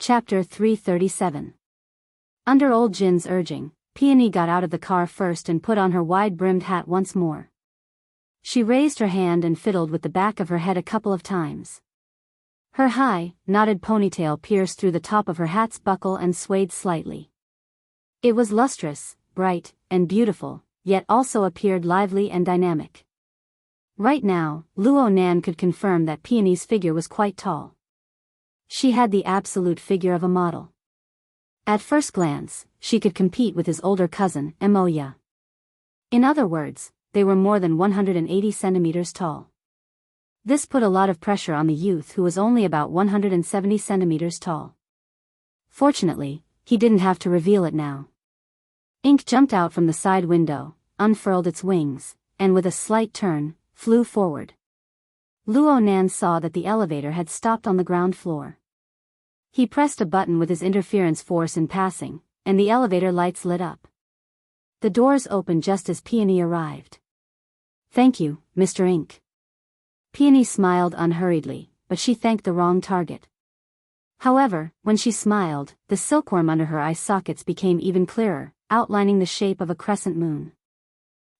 Chapter 337. Under old Jin's urging, Peony got out of the car first and put on her wide-brimmed hat once more. She raised her hand and fiddled with the back of her head a couple of times. Her high, knotted ponytail pierced through the top of her hat's buckle and swayed slightly. It was lustrous, bright, and beautiful, yet also appeared lively and dynamic. Right now, Luo Nan could confirm that Peony's figure was quite tall. She had the absolute figure of a model. At first glance, she could compete with his older cousin, Moya. In other words, they were more than 180 centimeters tall. This put a lot of pressure on the youth who was only about 170 centimeters tall. Fortunately, he didn't have to reveal it now. Ink jumped out from the side window, unfurled its wings, and with a slight turn, flew forward. Luo Nan saw that the elevator had stopped on the ground floor. He pressed a button with his interference force in passing, and the elevator lights lit up. The doors opened just as Peony arrived. "Thank you, Mr. Ink." Peony smiled unhurriedly, but she thanked the wrong target. However, when she smiled, the silkworm under her eye sockets became even clearer, outlining the shape of a crescent moon.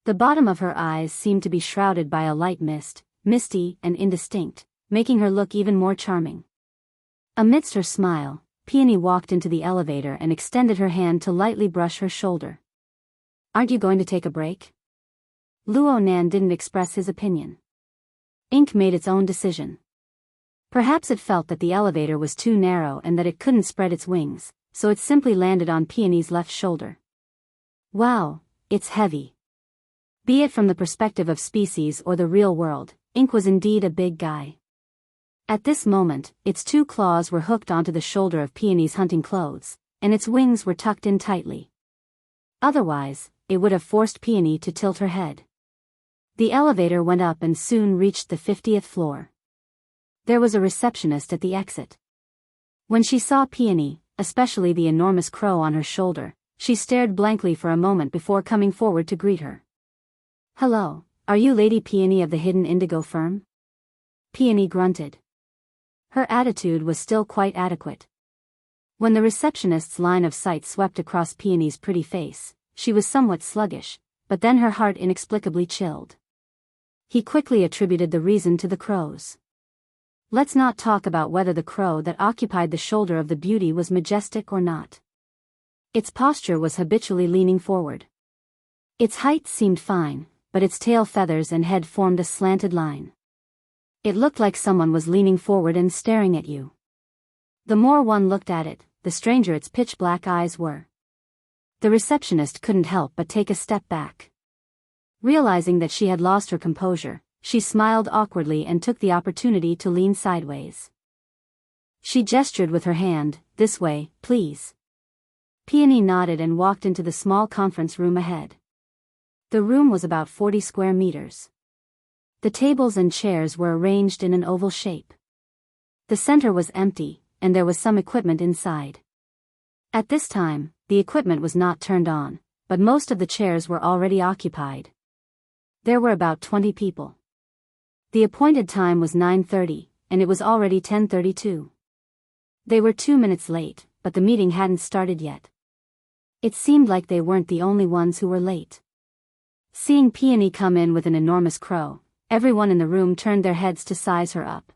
The bottom of her eyes seemed to be shrouded by a light mist, misty and indistinct, making her look even more charming. Amidst her smile, Peony walked into the elevator and extended her hand to lightly brush her shoulder. "Aren't you going to take a break?" Luo Nan didn't express his opinion. Ink made its own decision. Perhaps it felt that the elevator was too narrow and that it couldn't spread its wings, so it simply landed on Peony's left shoulder. Wow, it's heavy. Be it from the perspective of species or the real world, Ink was indeed a big guy. At this moment, its two claws were hooked onto the shoulder of Peony's hunting clothes, and its wings were tucked in tightly. Otherwise, it would have forced Peony to tilt her head. The elevator went up and soon reached the 50th floor. There was a receptionist at the exit. When she saw Peony, especially the enormous crow on her shoulder, she stared blankly for a moment before coming forward to greet her. "Hello, are you Lady Peony of the Hidden Indigo firm?" Peony grunted. Her attitude was still quite adequate. When the receptionist's line of sight swept across Peony's pretty face, she was somewhat sluggish, but then her heart inexplicably chilled. He quickly attributed the reason to the crows. Let's not talk about whether the crow that occupied the shoulder of the beauty was majestic or not. Its posture was habitually leaning forward. Its height seemed fine, but its tail feathers and head formed a slanted line. It looked like someone was leaning forward and staring at you. The more one looked at it, the stranger its pitch-black eyes were. The receptionist couldn't help but take a step back. Realizing that she had lost her composure, she smiled awkwardly and took the opportunity to lean sideways. She gestured with her hand, "This way, please." Peony nodded and walked into the small conference room ahead. The room was about 40 square meters. The tables and chairs were arranged in an oval shape. The center was empty, and there was some equipment inside. At this time, the equipment was not turned on, but most of the chairs were already occupied. There were about 20 people. The appointed time was 9:30, and it was already 10:32. They were 2 minutes late, but the meeting hadn't started yet. It seemed like they weren't the only ones who were late. Seeing Peony come in with an enormous crow, everyone in the room turned their heads to size her up.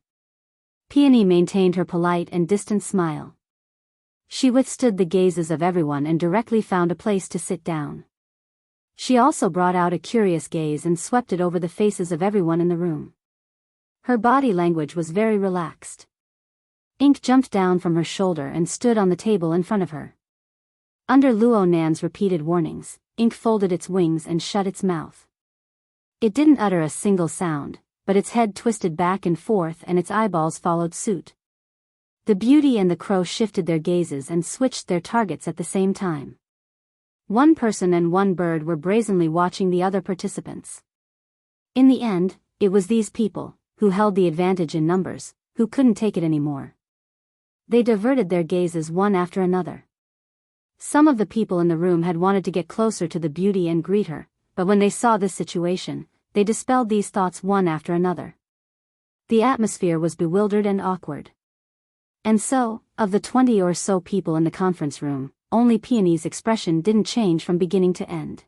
Peony maintained her polite and distant smile. She withstood the gazes of everyone and directly found a place to sit down. She also brought out a curious gaze and swept it over the faces of everyone in the room. Her body language was very relaxed. Ink jumped down from her shoulder and stood on the table in front of her. Under Luo Nan's repeated warnings, Ink folded its wings and shut its mouth. It didn't utter a single sound, but its head twisted back and forth and its eyeballs followed suit. The beauty and the crow shifted their gazes and switched their targets at the same time. One person and one bird were brazenly watching the other participants. In the end, it was these people, who held the advantage in numbers, who couldn't take it anymore. They diverted their gazes one after another. Some of the people in the room had wanted to get closer to the beauty and greet her, but when they saw this situation, they dispelled these thoughts one after another. The atmosphere was bewildered and awkward. And so, Of the 20 or so people in the conference room, only Peony's expression didn't change from beginning to end.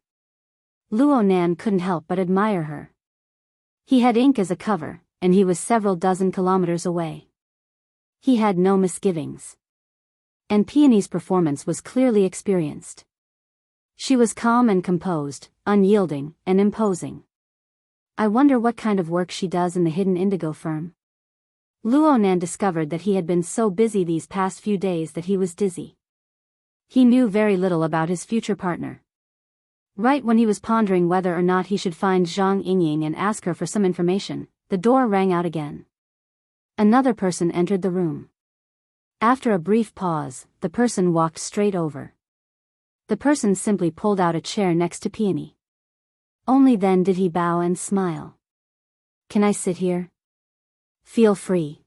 Luo Nan couldn't help but admire her. He had ink as a cover, and he was several dozen kilometers away. He had no misgivings. And Peony's performance was clearly experienced. She was calm and composed, unyielding, and imposing. I wonder what kind of work she does in the hidden indigo firm. Luo Nan discovered that he had been so busy these past few days that he was dizzy. He knew very little about his future partner. Right when he was pondering whether or not he should find Zhang Yingying and ask her for some information, the door rang out again. Another person entered the room. After a brief pause, the person walked straight over. The person simply pulled out a chair next to Peony. Only then did he bow and smile. "Can I sit here?" "Feel free."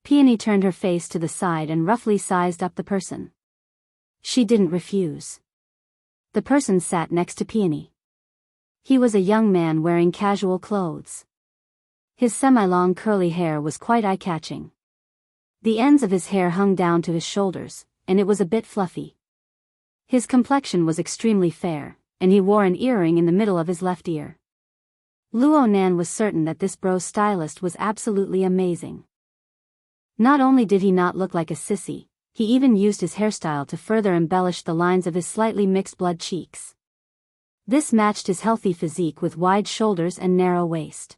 Peony turned her face to the side and roughly sized up the person. She didn't refuse. The person sat next to Peony. He was a young man wearing casual clothes. His semi-long curly hair was quite eye-catching. The ends of his hair hung down to his shoulders, and it was a bit fluffy. His complexion was extremely fair, and he wore an earring in the middle of his left ear. Luo Nan was certain that this bro's stylist was absolutely amazing. Not only did he not look like a sissy, he even used his hairstyle to further embellish the lines of his slightly mixed-blood cheeks. This matched his healthy physique with wide shoulders and narrow waist.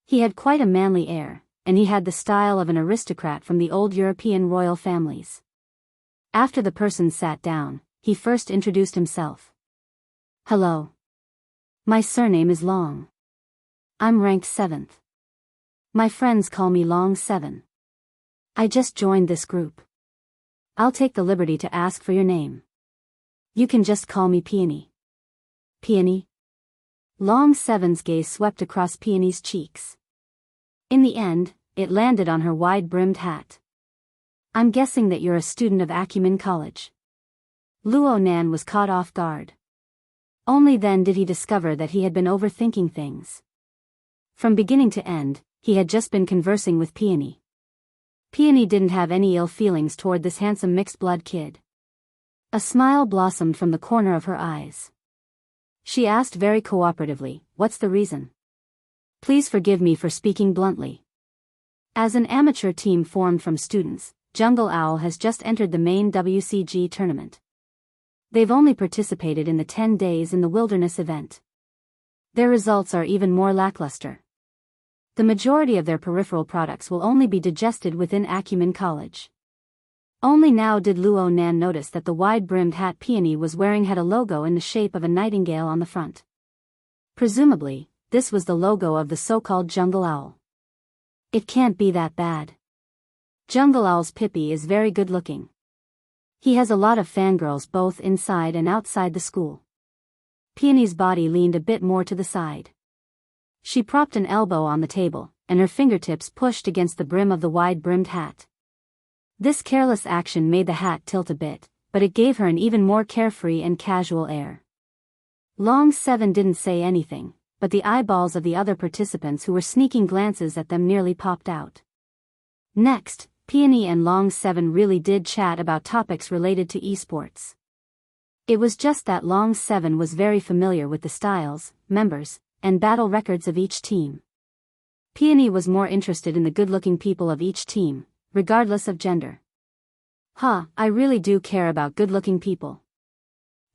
He had quite a manly air, and he had the style of an aristocrat from the old European royal families. After the person sat down, he first introduced himself. "Hello. My surname is Long. I'm ranked 7th. My friends call me Long 7. I just joined this group. I'll take the liberty to ask for your name. You can just call me Peony." "Peony?" Long 7's gaze swept across Peony's cheeks. In the end, it landed on her wide-brimmed hat. "I'm guessing that you're a student of Acumen College." Luo Nan was caught off guard. Only then did he discover that he had been overthinking things. From beginning to end, he had just been conversing with Peony. Peony didn't have any ill feelings toward this handsome mixed-blood kid. A smile blossomed from the corner of her eyes. She asked very cooperatively, "What's the reason?" "Please forgive me for speaking bluntly. As an amateur team formed from students, Jungle Owl has just entered the main WCG tournament. They've only participated in the 10 days in the wilderness event. Their results are even more lackluster. The majority of their peripheral products will only be digested within Acumen College." Only now did Luo Nan notice that the wide-brimmed hat Peony was wearing had a logo in the shape of a nightingale on the front. Presumably, this was the logo of the so-called Jungle Owl. It can't be that bad. Jungle Owl's Pippi is very good-looking. He has a lot of fangirls both inside and outside the school. Peony's body leaned a bit more to the side. She propped an elbow on the table, and her fingertips pushed against the brim of the wide-brimmed hat. This careless action made the hat tilt a bit, but it gave her an even more carefree and casual air. Long 7 didn't say anything, but the eyeballs of the other participants who were sneaking glances at them nearly popped out. Next, Peony and Long 7 really did chat about topics related to esports. It was just that Long 7 was very familiar with the styles, members, and battle records of each team. Peony was more interested in the good-looking people of each team, regardless of gender. I really do care about good-looking people.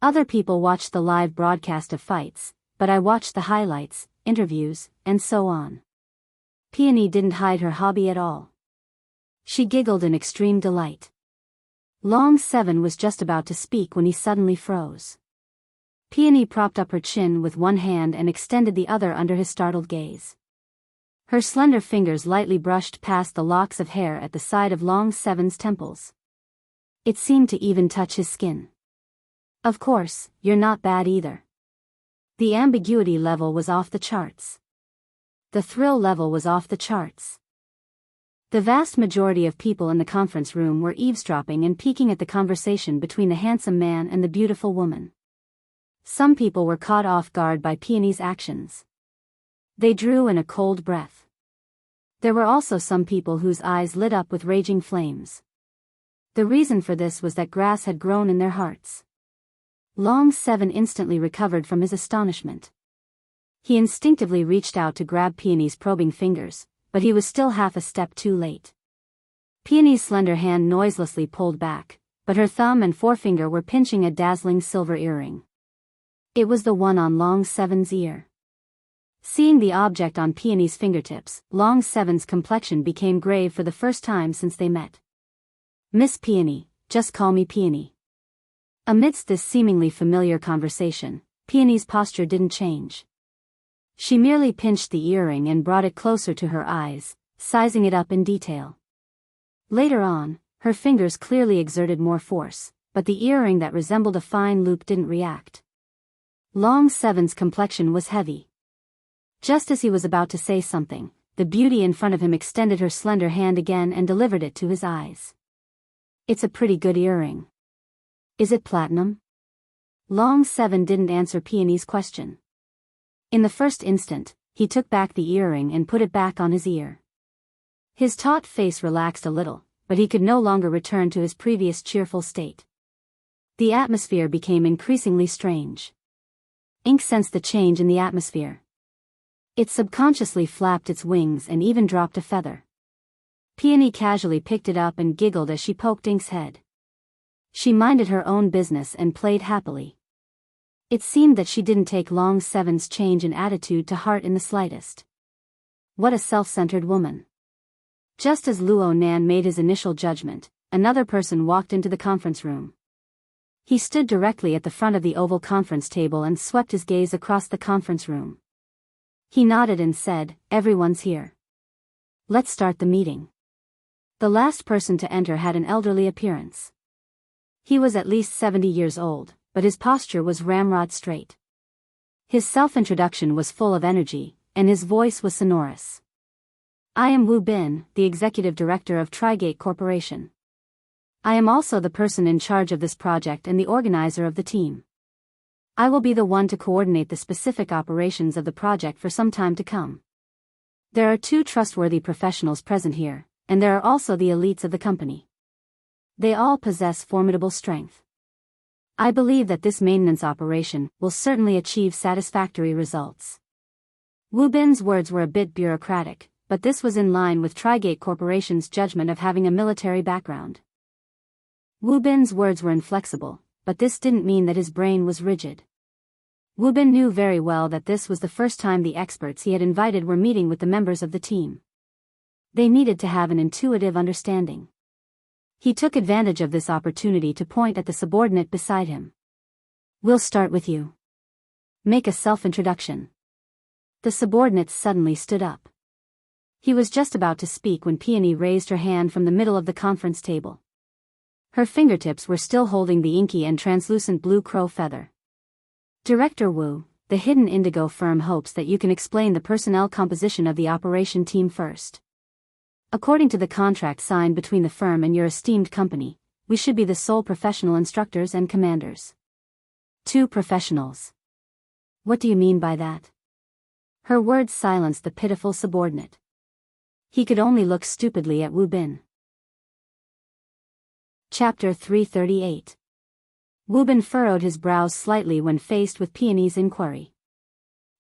Other people watched the live broadcast of fights, but I watched the highlights, interviews, and so on. Peony didn't hide her hobby at all. She giggled in extreme delight. Long 7 was just about to speak when he suddenly froze. Peony propped up her chin with one hand and extended the other under his startled gaze. Her slender fingers lightly brushed past the locks of hair at the side of Long 7's temples. It seemed to even touch his skin. "Of course, you're not bad either." The ambiguity level was off the charts. The thrill level was off the charts. The vast majority of people in the conference room were eavesdropping and peeking at the conversation between the handsome man and the beautiful woman. Some people were caught off guard by Peony's actions. They drew in a cold breath. There were also some people whose eyes lit up with raging flames. The reason for this was that grass had grown in their hearts. Long 7 instantly recovered from his astonishment. He instinctively reached out to grab Peony's probing fingers, but he was still half a step too late. Peony's slender hand noiselessly pulled back, but her thumb and forefinger were pinching a dazzling silver earring. It was the one on Long 7's ear. Seeing the object on Peony's fingertips, Long 7's complexion became grave for the first time since they met. "Miss Peony, just call me Peony." Amidst this seemingly familiar conversation, Peony's posture didn't change. She merely pinched the earring and brought it closer to her eyes, sizing it up in detail. Later on, her fingers clearly exerted more force, but the earring that resembled a fine loop didn't react. Long 7's complexion was heavy. Just as he was about to say something, the beauty in front of him extended her slender hand again and delivered it to his eyes. "It's a pretty good earring. Is it platinum?" Long 7 didn't answer Peony's question. In the first instant, he took back the earring and put it back on his ear. His taut face relaxed a little, but he could no longer return to his previous cheerful state. The atmosphere became increasingly strange. Ink sensed the change in the atmosphere. It subconsciously flapped its wings and even dropped a feather. Peony casually picked it up and giggled as she poked Ink's head. She minded her own business and played happily. It seemed that she didn't take Long 7's change in attitude to heart in the slightest. What a self-centered woman. Just as Luo Nan made his initial judgment, another person walked into the conference room. He stood directly at the front of the oval conference table and swept his gaze across the conference room. He nodded and said, "Everyone's here. Let's start the meeting." The last person to enter had an elderly appearance. He was at least 70 years old, but his posture was ramrod straight. His self-introduction was full of energy, and his voice was sonorous. "I am Wu Bin, the Executive Director of Trigate Corporation. I am also the person in charge of this project and the organizer of the team. I will be the one to coordinate the specific operations of the project for some time to come. There are 2 trustworthy professionals present here, and there are also the elites of the company. They all possess formidable strength. I believe that this maintenance operation will certainly achieve satisfactory results." Wu Bin's words were a bit bureaucratic, but this was in line with Trigate Corporation's judgment of having a military background. Wu Bin's words were inflexible, but this didn't mean that his brain was rigid. Wu Bin knew very well that this was the first time the experts he had invited were meeting with the members of the team. They needed to have an intuitive understanding. He took advantage of this opportunity to point at the subordinate beside him. "We'll start with you. Make a self-introduction." The subordinate suddenly stood up. He was just about to speak when Peony raised her hand from the middle of the conference table. Her fingertips were still holding the inky and translucent blue crow feather. "Director Wu, the Hidden Indigo firm hopes that you can explain the personnel composition of the operation team first. According to the contract signed between the firm and your esteemed company, we should be the sole professional instructors and commanders." 2 professionals. What do you mean by that? Her words silenced the pitiful subordinate. He could only look stupidly at Wu Bin. Chapter 338. Wu Bin furrowed his brows slightly when faced with Peony's inquiry.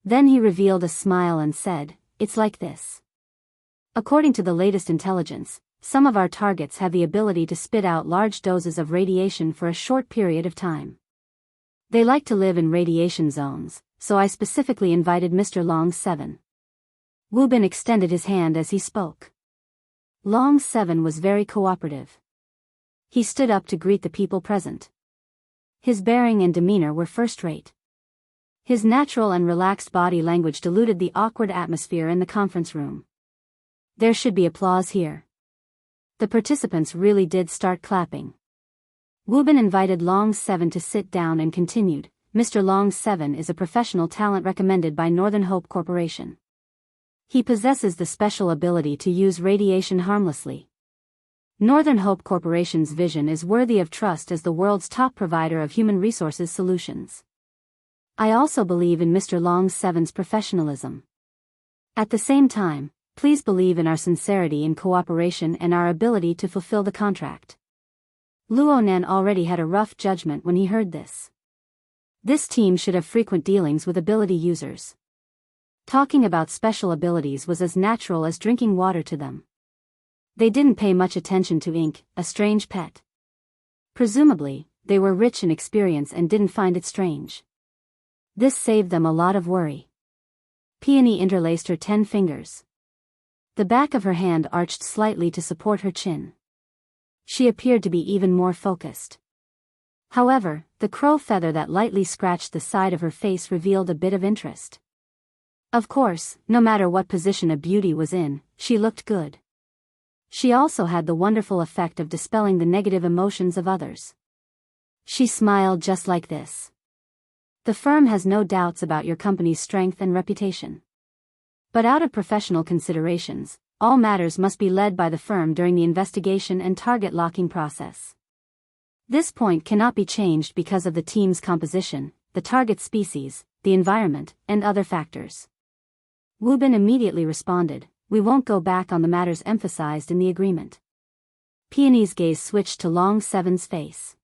Then he revealed a smile and said, "It's like this. According to the latest intelligence, some of our targets have the ability to spit out large doses of radiation for a short period of time. They like to live in radiation zones, so I specifically invited Mr. Long 7. Wu Bin extended his hand as he spoke. Long 7 was very cooperative. He stood up to greet the people present. His bearing and demeanor were first-rate. His natural and relaxed body language diluted the awkward atmosphere in the conference room. There should be applause here. The participants really did start clapping. Wu Bin invited Long 7 to sit down and continued, "Mr. Long 7 is a professional talent recommended by Northern Hope Corporation. He possesses the special ability to use radiation harmlessly. Northern Hope Corporation's vision is worthy of trust as the world's top provider of human resources solutions. I also believe in Mr. Long 7's professionalism. At the same time, please believe in our sincerity in cooperation and our ability to fulfill the contract." Luonan already had a rough judgment when he heard this. This team should have frequent dealings with ability users. Talking about special abilities was as natural as drinking water to them. They didn't pay much attention to Ink, a strange pet. Presumably, they were rich in experience and didn't find it strange. This saved them a lot of worry. Peony interlaced her 10 fingers. The back of her hand arched slightly to support her chin. She appeared to be even more focused. However, the crow feather that lightly scratched the side of her face revealed a bit of interest. Of course, no matter what position a beauty was in, she looked good. She also had the wonderful effect of dispelling the negative emotions of others. She smiled just like this. The firm has no doubts about your company's strength and reputation. But out of professional considerations, all matters must be led by the firm during the investigation and target locking process. This point cannot be changed because of the team's composition, the target species, the environment, and other factors. Wu Bin immediately responded, "We won't go back on the matters emphasized in the agreement." Peony's gaze switched to Long Seven's face.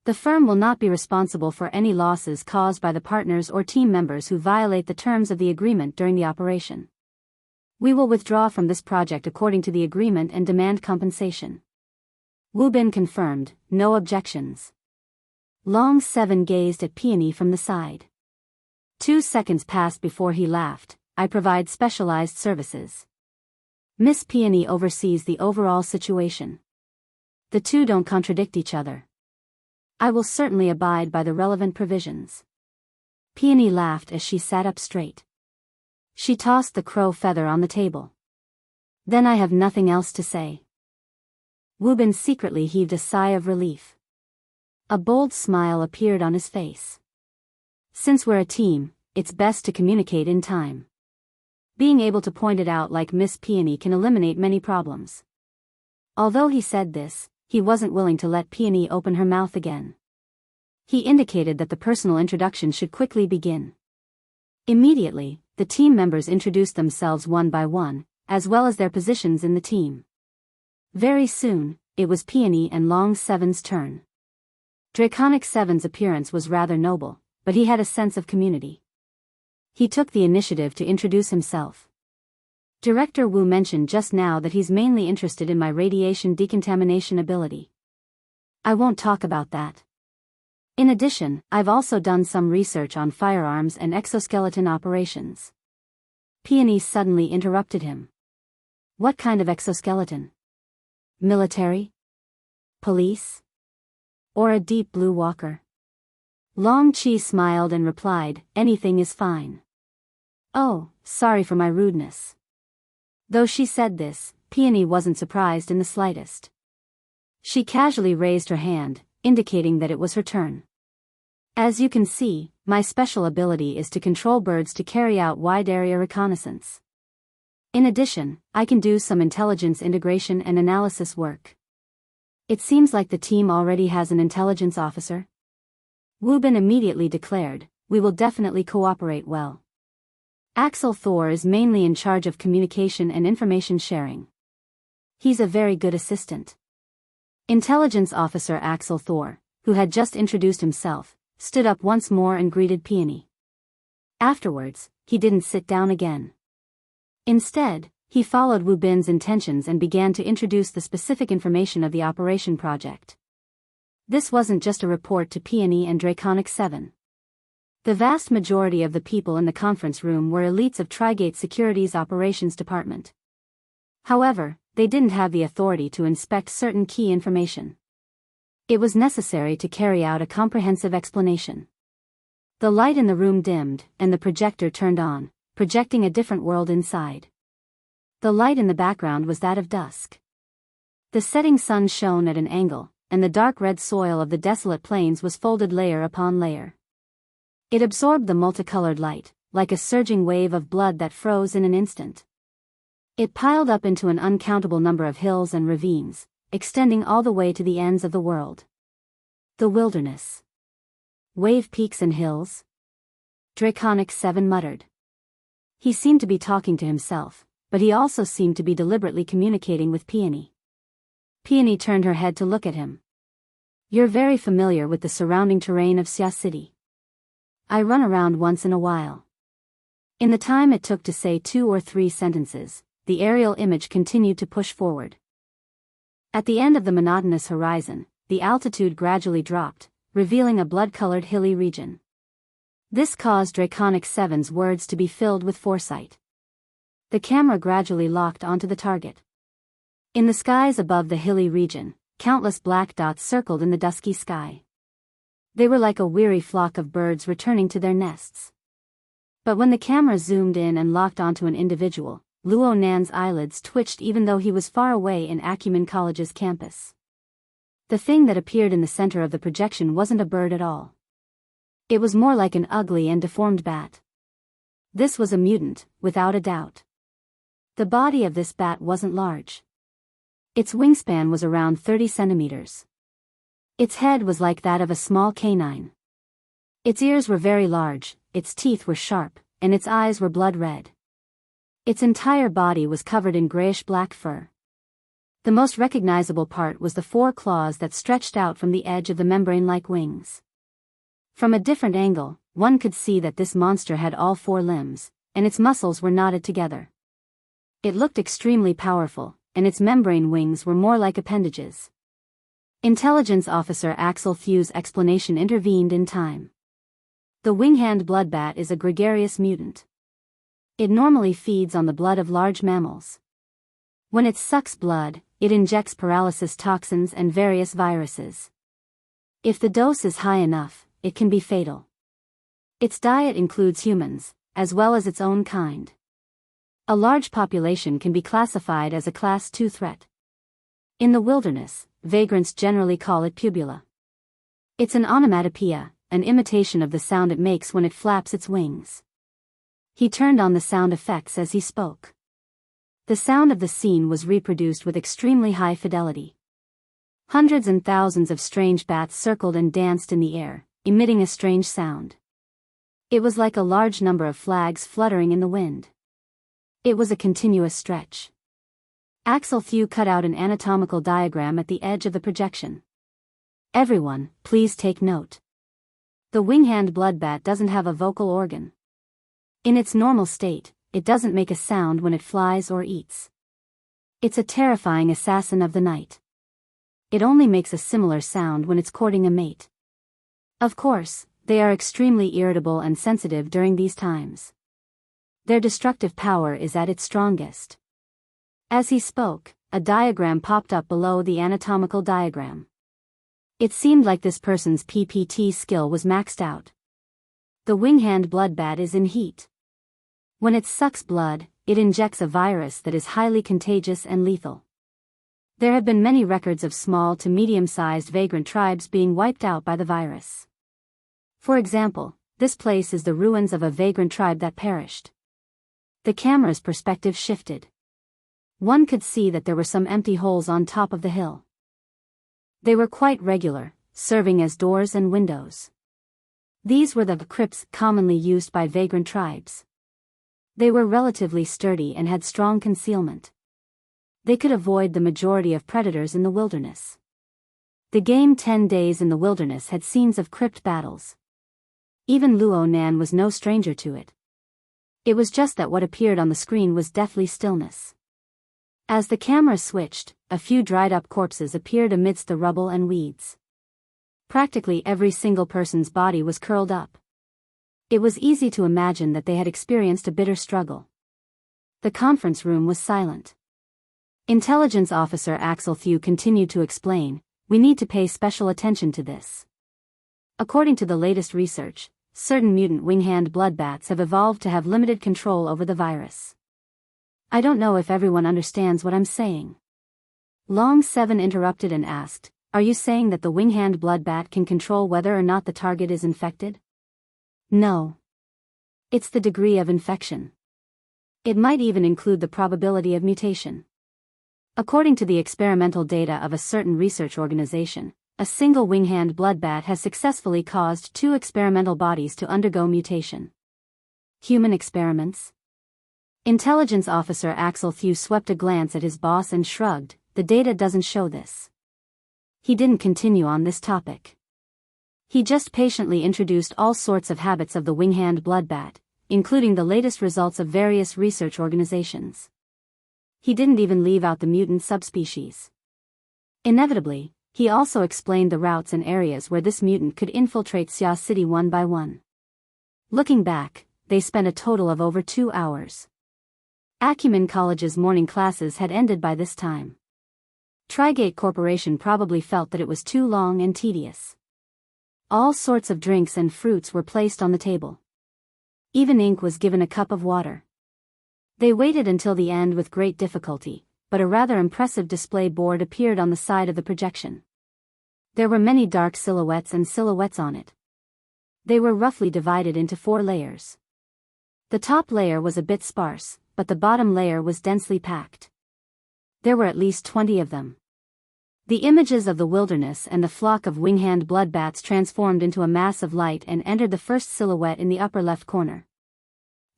The firm will not be responsible for any losses caused by the partners or team members who violate the terms of the agreement during the operation. We will withdraw from this project according to the agreement and demand compensation. Wu Bin confirmed, no objections. Long Seven gazed at Peony from the side. 2 seconds passed before he laughed. "I provide specialized services. Miss Peony oversees the overall situation. The two don't contradict each other. I will certainly abide by the relevant provisions." Peony laughed as she sat up straight. She tossed the crow feather on the table. "Then I have nothing else to say." Wu Bin secretly heaved a sigh of relief. A bold smile appeared on his face. "Since we're a team, it's best to communicate in time. Being able to point it out like Miss Peony can eliminate many problems." Although he said this, he wasn't willing to let Peony open her mouth again. He indicated that the personal introduction should quickly begin. Immediately, the team members introduced themselves one by one, as well as their positions in the team. Very soon, it was Peony and Long Seven's turn. Draconic Seven's appearance was rather noble, but he had a sense of community. He took the initiative to introduce himself. "Director Wu mentioned just now that he's mainly interested in my radiation decontamination ability. I won't talk about that. In addition, I've also done some research on firearms and exoskeleton operations." Peony suddenly interrupted him. "What kind of exoskeleton? Military? Police? Or a deep blue walker?" Long Chi smiled and replied, "Anything is fine." "Oh, sorry for my rudeness." Though she said this, Peony wasn't surprised in the slightest. She casually raised her hand, indicating that it was her turn. "As you can see, my special ability is to control birds to carry out wide-area reconnaissance. In addition, I can do some intelligence integration and analysis work." "It seems like the team already has an intelligence officer." Wu Bin immediately declared, "We will definitely cooperate well. Axel Thor is mainly in charge of communication and information sharing. He's a very good assistant." Intelligence Officer Axel Thor, who had just introduced himself, stood up once more and greeted Peony. Afterwards, he didn't sit down again. Instead, he followed Wu Bin's intentions and began to introduce the specific information of the operation project. This wasn't just a report to Peony and Draconic 7. The vast majority of the people in the conference room were elites of Trigate Security's operations department. However, they didn't have the authority to inspect certain key information. It was necessary to carry out a comprehensive explanation. The light in the room dimmed, and the projector turned on, projecting a different world inside. The light in the background was that of dusk. The setting sun shone at an angle, and the dark red soil of the desolate plains was folded layer upon layer. It absorbed the multicolored light, like a surging wave of blood that froze in an instant. It piled up into an uncountable number of hills and ravines, extending all the way to the ends of the world. The wilderness. Wave peaks and hills? Draconic 7 muttered. He seemed to be talking to himself, but he also seemed to be deliberately communicating with Peony. Peony turned her head to look at him. You're very familiar with the surrounding terrain of Xia City. I run around once in a while. In the time it took to say 2 or 3 sentences, the aerial image continued to push forward. At the end of the monotonous horizon, the altitude gradually dropped, revealing a blood-colored hilly region. This caused Draconic 7's words to be filled with foresight. The camera gradually locked onto the target. In the skies above the hilly region, countless black dots circled in the dusky sky. They were like a weary flock of birds returning to their nests. But when the camera zoomed in and locked onto an individual, Luo Nan's eyelids twitched even though he was far away in Acumen College's campus. The thing that appeared in the center of the projection wasn't a bird at all. It was more like an ugly and deformed bat. This was a mutant, without a doubt. The body of this bat wasn't large. Its wingspan was around 30 centimeters. Its head was like that of a small canine. Its ears were very large, its teeth were sharp, and its eyes were blood red. Its entire body was covered in grayish-black fur. The most recognizable part was the 4 claws that stretched out from the edge of the membrane-like wings. From a different angle, one could see that this monster had all 4 limbs, and its muscles were knotted together. It looked extremely powerful, and its membrane wings were more like appendages. Intelligence Officer Axel Thew's explanation intervened in time. The winghand bloodbat is a gregarious mutant. It normally feeds on the blood of large mammals. When it sucks blood, it injects paralysis toxins and various viruses. If the dose is high enough, it can be fatal. Its diet includes humans, as well as its own kind. A large population can be classified as a Class 2 threat. In the wilderness, vagrants generally call it pubula. It's an onomatopoeia, an imitation of the sound it makes when it flaps its wings. He turned on the sound effects as he spoke. The sound of the scene was reproduced with extremely high fidelity. Hundreds and thousands of strange bats circled and danced in the air, emitting a strange sound. It was like a large number of flags fluttering in the wind. It was a continuous stretch. Axel Thew cut out an anatomical diagram at the edge of the projection. Everyone, please take note. The winghand bloodbat doesn't have a vocal organ. In its normal state, it doesn't make a sound when it flies or eats. It's a terrifying assassin of the night. It only makes a similar sound when it's courting a mate. Of course, they are extremely irritable and sensitive during these times. Their destructive power is at its strongest. As he spoke, a diagram popped up below the anatomical diagram. It seemed like this person's PPT skill was maxed out. The winghand bloodbat is in heat. When it sucks blood, it injects a virus that is highly contagious and lethal. There have been many records of small to medium-sized vagrant tribes being wiped out by the virus. For example, this place is the ruins of a vagrant tribe that perished. The camera's perspective shifted. One could see that there were some empty holes on top of the hill. They were quite regular, serving as doors and windows. These were the crypts commonly used by vagrant tribes. They were relatively sturdy and had strong concealment. They could avoid the majority of predators in the wilderness. The game 10 Days in the Wilderness had scenes of crypt battles. Even Luo Nan was no stranger to it. It was just that what appeared on the screen was deathly stillness. As the camera switched, a few dried-up corpses appeared amidst the rubble and weeds. Practically every single person's body was curled up. It was easy to imagine that they had experienced a bitter struggle. The conference room was silent. Intelligence Officer Axel Thew continued to explain, "We need to pay special attention to this. According to the latest research, certain mutant winghand bloodbats have evolved to have limited control over the virus." I don't know if everyone understands what I'm saying. Long 7 interrupted and asked, "Are you saying that the winghand bloodbat can control whether or not the target is infected?" No. It's the degree of infection. It might even include the probability of mutation. According to the experimental data of a certain research organization, a single winghand bloodbat has successfully caused 2 experimental bodies to undergo mutation. Human experiments? Intelligence Officer Axel Thew swept a glance at his boss and shrugged, "The data doesn't show this." He didn't continue on this topic. He just patiently introduced all sorts of habits of the wing-hand bloodbat, including the latest results of various research organizations. He didn't even leave out the mutant subspecies. Inevitably, he also explained the routes and areas where this mutant could infiltrate Xia City one by one. Looking back, they spent a total of over 2 hours. Acumen College's morning classes had ended by this time. Trigate Corporation probably felt that it was too long and tedious. All sorts of drinks and fruits were placed on the table. Even Ink was given a cup of water. They waited until the end with great difficulty, but a rather impressive display board appeared on the side of the projection. There were many dark silhouettes and silhouettes on it. They were roughly divided into 4 layers. The top layer was a bit sparse, but the bottom layer was densely packed. There were at least 20 of them. The images of the wilderness and the flock of wing-hand bloodbats transformed into a mass of light and entered the first silhouette in the upper left corner.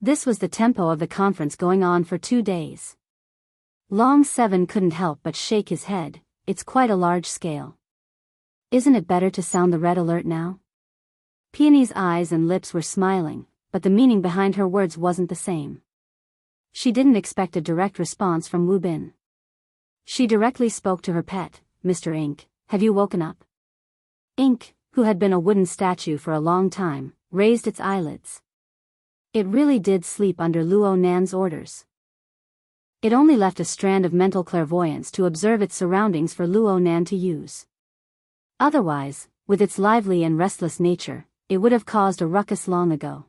This was the tempo of the conference going on for 2 days. Long 7 couldn't help but shake his head. It's quite a large scale. Isn't it better to sound the red alert now? Peony's eyes and lips were smiling, but the meaning behind her words wasn't the same. She didn't expect a direct response from Wu Bin. She directly spoke to her pet, Mr. Ink. Have you woken up? Ink, who had been a wooden statue for a long time, raised its eyelids. It really did sleep under Luo Nan's orders. It only left a strand of mental clairvoyance to observe its surroundings for Luo Nan to use. Otherwise, with its lively and restless nature, it would have caused a ruckus long ago.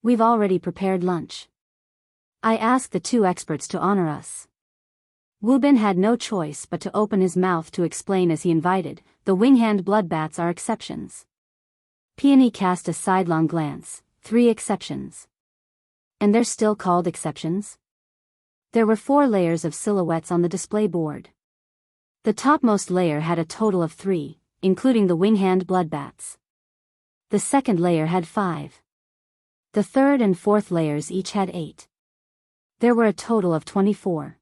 We've already prepared lunch. I asked the 2 experts to honor us. Wu Bin had no choice but to open his mouth to explain as he invited, the wing-hand bloodbats are exceptions. Peony cast a sidelong glance, 3 exceptions. And they're still called exceptions? There were 4 layers of silhouettes on the display board. The topmost layer had a total of 3, including the wing-hand bloodbats. The second layer had 5. The third and fourth layers each had 8. There were a total of 24.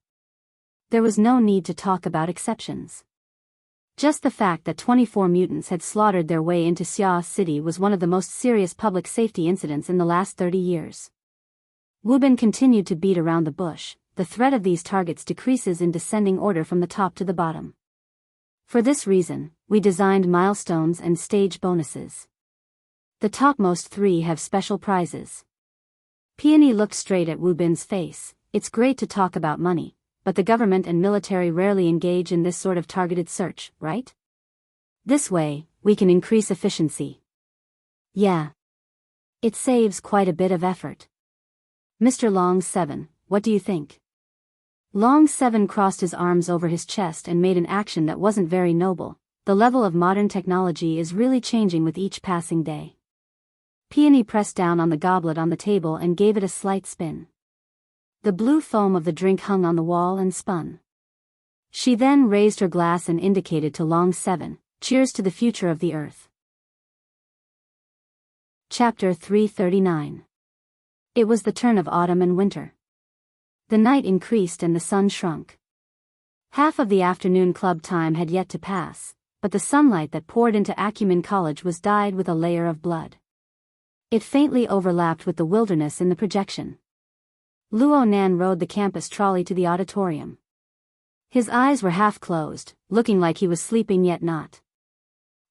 There was no need to talk about exceptions. Just the fact that 24 mutants had slaughtered their way into Xia City was one of the most serious public safety incidents in the last 30 years. Wu Bin continued to beat around the bush. The threat of these targets decreases in descending order from the top to the bottom. For this reason, we designed milestones and stage bonuses. The topmost 3 have special prizes. Peony looked straight at Wu Bin's face. It's great to talk about money, but the government and military rarely engage in this sort of targeted search, right? This way, we can increase efficiency. Yeah. It saves quite a bit of effort. Mr. Long 7, what do you think? Long 7 crossed his arms over his chest and made an action that wasn't very noble. The level of modern technology is really changing with each passing day. Peony pressed down on the goblet on the table and gave it a slight spin. The blue foam of the drink hung on the wall and spun. She then raised her glass and indicated to Long 7, cheers to the future of the Earth. Chapter 339. It was the turn of autumn and winter. The night increased and the sun shrunk. Half of the afternoon club time had yet to pass, but the sunlight that poured into Acumen College was dyed with a layer of blood. It faintly overlapped with the wilderness in the projection. Luo Nan rode the campus trolley to the auditorium. His eyes were half closed, looking like he was sleeping yet not.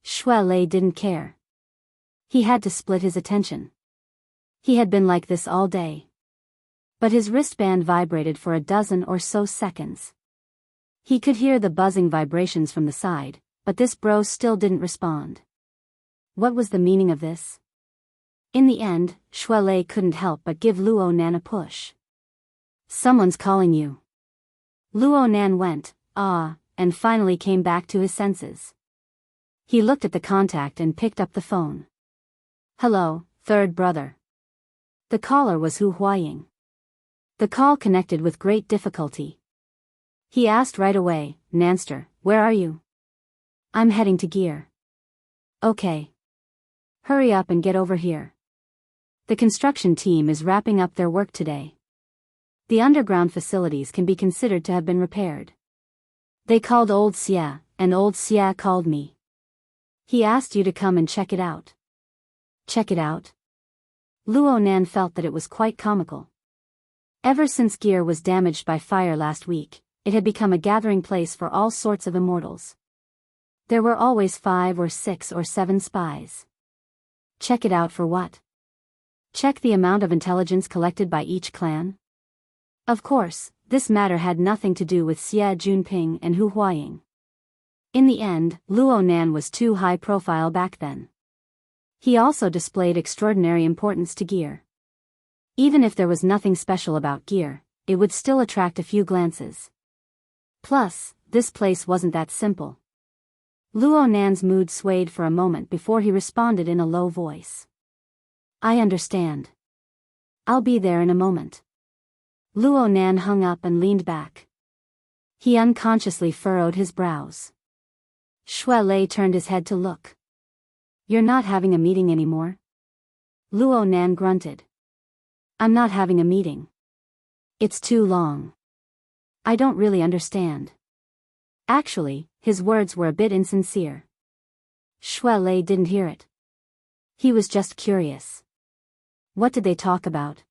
Shui Lei didn't care. He had to split his attention. He had been like this all day. But his wristband vibrated for a dozen or so seconds. He could hear the buzzing vibrations from the side, but this bro still didn't respond. What was the meaning of this? In the end, Shui Lei couldn't help but give Luo Nan a push. Someone's calling you. Luo Nan went, ah, and finally came back to his senses. He looked at the contact and picked up the phone. Hello, third brother. The caller was Hu Huaying. The call connected with great difficulty. He asked right away, Nanster, where are you? I'm heading to Gear. Okay. Hurry up and get over here. The construction team is wrapping up their work today. The underground facilities can be considered to have been repaired. They called old Xia, and old Xia called me. He asked you to come and check it out. Check it out? Luo Nan felt that it was quite comical. Ever since Gear was damaged by fire last week, it had become a gathering place for all sorts of immortals. There were always 5 or 6 or 7 spies. Check it out for what? Check the amount of intelligence collected by each clan? Of course, this matter had nothing to do with Xie Junping and Hu Huaying. In the end, Luo Nan was too high profile back then. He also displayed extraordinary importance to Gear. Even if there was nothing special about Gear, it would still attract a few glances. Plus, this place wasn't that simple. Luo Nan's mood swayed for a moment before he responded in a low voice. I understand. I'll be there in a moment. Luo Nan hung up and leaned back. He unconsciously furrowed his brows. Xue Lei turned his head to look. You're not having a meeting anymore? Luo Nan grunted. I'm not having a meeting. It's too long. I don't really understand. Actually, his words were a bit insincere. Xue Lei didn't hear it. He was just curious. What did they talk about?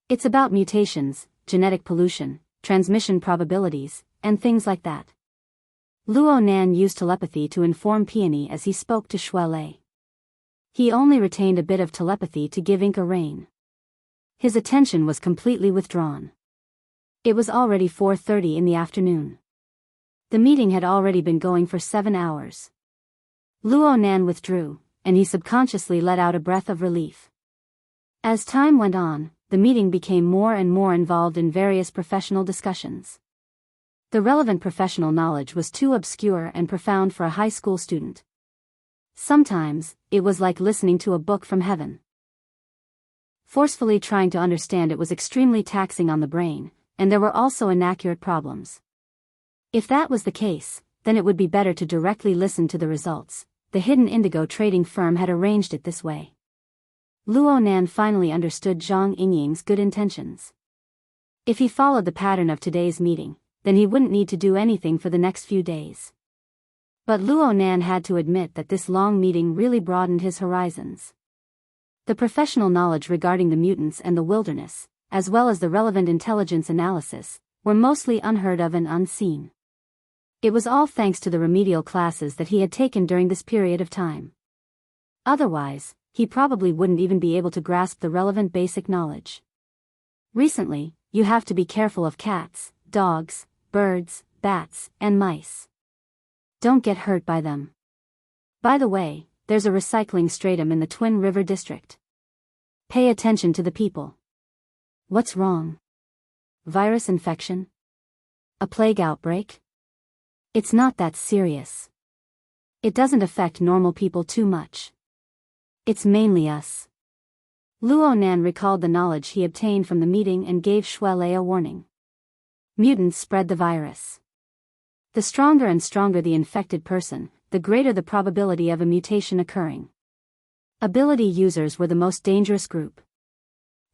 It's about mutations, genetic pollution, transmission probabilities, and things like that. Luo Nan used telepathy to inform Peony as he spoke to Xue Lei. He only retained a bit of telepathy to give Ink a rein. His attention was completely withdrawn. It was already 4:30 in the afternoon. The meeting had already been going for 7 hours. Luo Nan withdrew, and he subconsciously let out a breath of relief. As time went on, the meeting became more and more involved in various professional discussions. The relevant professional knowledge was too obscure and profound for a high school student. Sometimes, it was like listening to a book from heaven. Forcefully trying to understand it was extremely taxing on the brain, and there were also inaccurate problems. If that was the case, then it would be better to directly listen to the results. The hidden indigo trading firm had arranged it this way. Luo Nan finally understood Zhang Yingying's good intentions. If he followed the pattern of today's meeting, then he wouldn't need to do anything for the next few days. But Luo Nan had to admit that this long meeting really broadened his horizons. The professional knowledge regarding the mutants and the wilderness, as well as the relevant intelligence analysis, were mostly unheard of and unseen. It was all thanks to the remedial classes that he had taken during this period of time. Otherwise, he probably wouldn't even be able to grasp the relevant basic knowledge. Recently, you have to be careful of cats, dogs, birds, bats, and mice. Don't get hurt by them. By the way, there's a recycling stratum in the Twin River District. Pay attention to the people. What's wrong? Virus infection? A plague outbreak? It's not that serious. It doesn't affect normal people too much. It's mainly us. Luo Nan recalled the knowledge he obtained from the meeting and gave Xue Lei a warning. Mutants spread the virus. The stronger and stronger the infected person, the greater the probability of a mutation occurring. Ability users were the most dangerous group.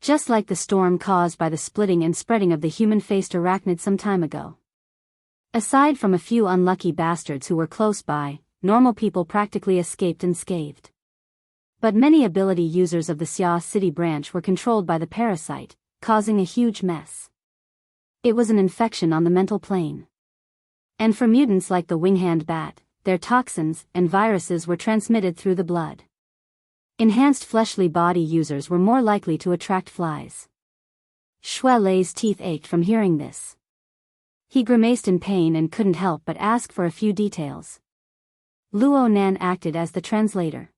Just like the storm caused by the splitting and spreading of the human-faced arachnid some time ago. Aside from a few unlucky bastards who were close by, normal people practically escaped unscathed. But many ability users of the Xia City branch were controlled by the parasite, causing a huge mess. It was an infection on the mental plane. And for mutants like the wing-hand bat, their toxins and viruses were transmitted through the blood. Enhanced fleshly body users were more likely to attract flies. Xue Lei's teeth ached from hearing this. He grimaced in pain and couldn't help but ask for a few details. Luo Nan acted as the translator.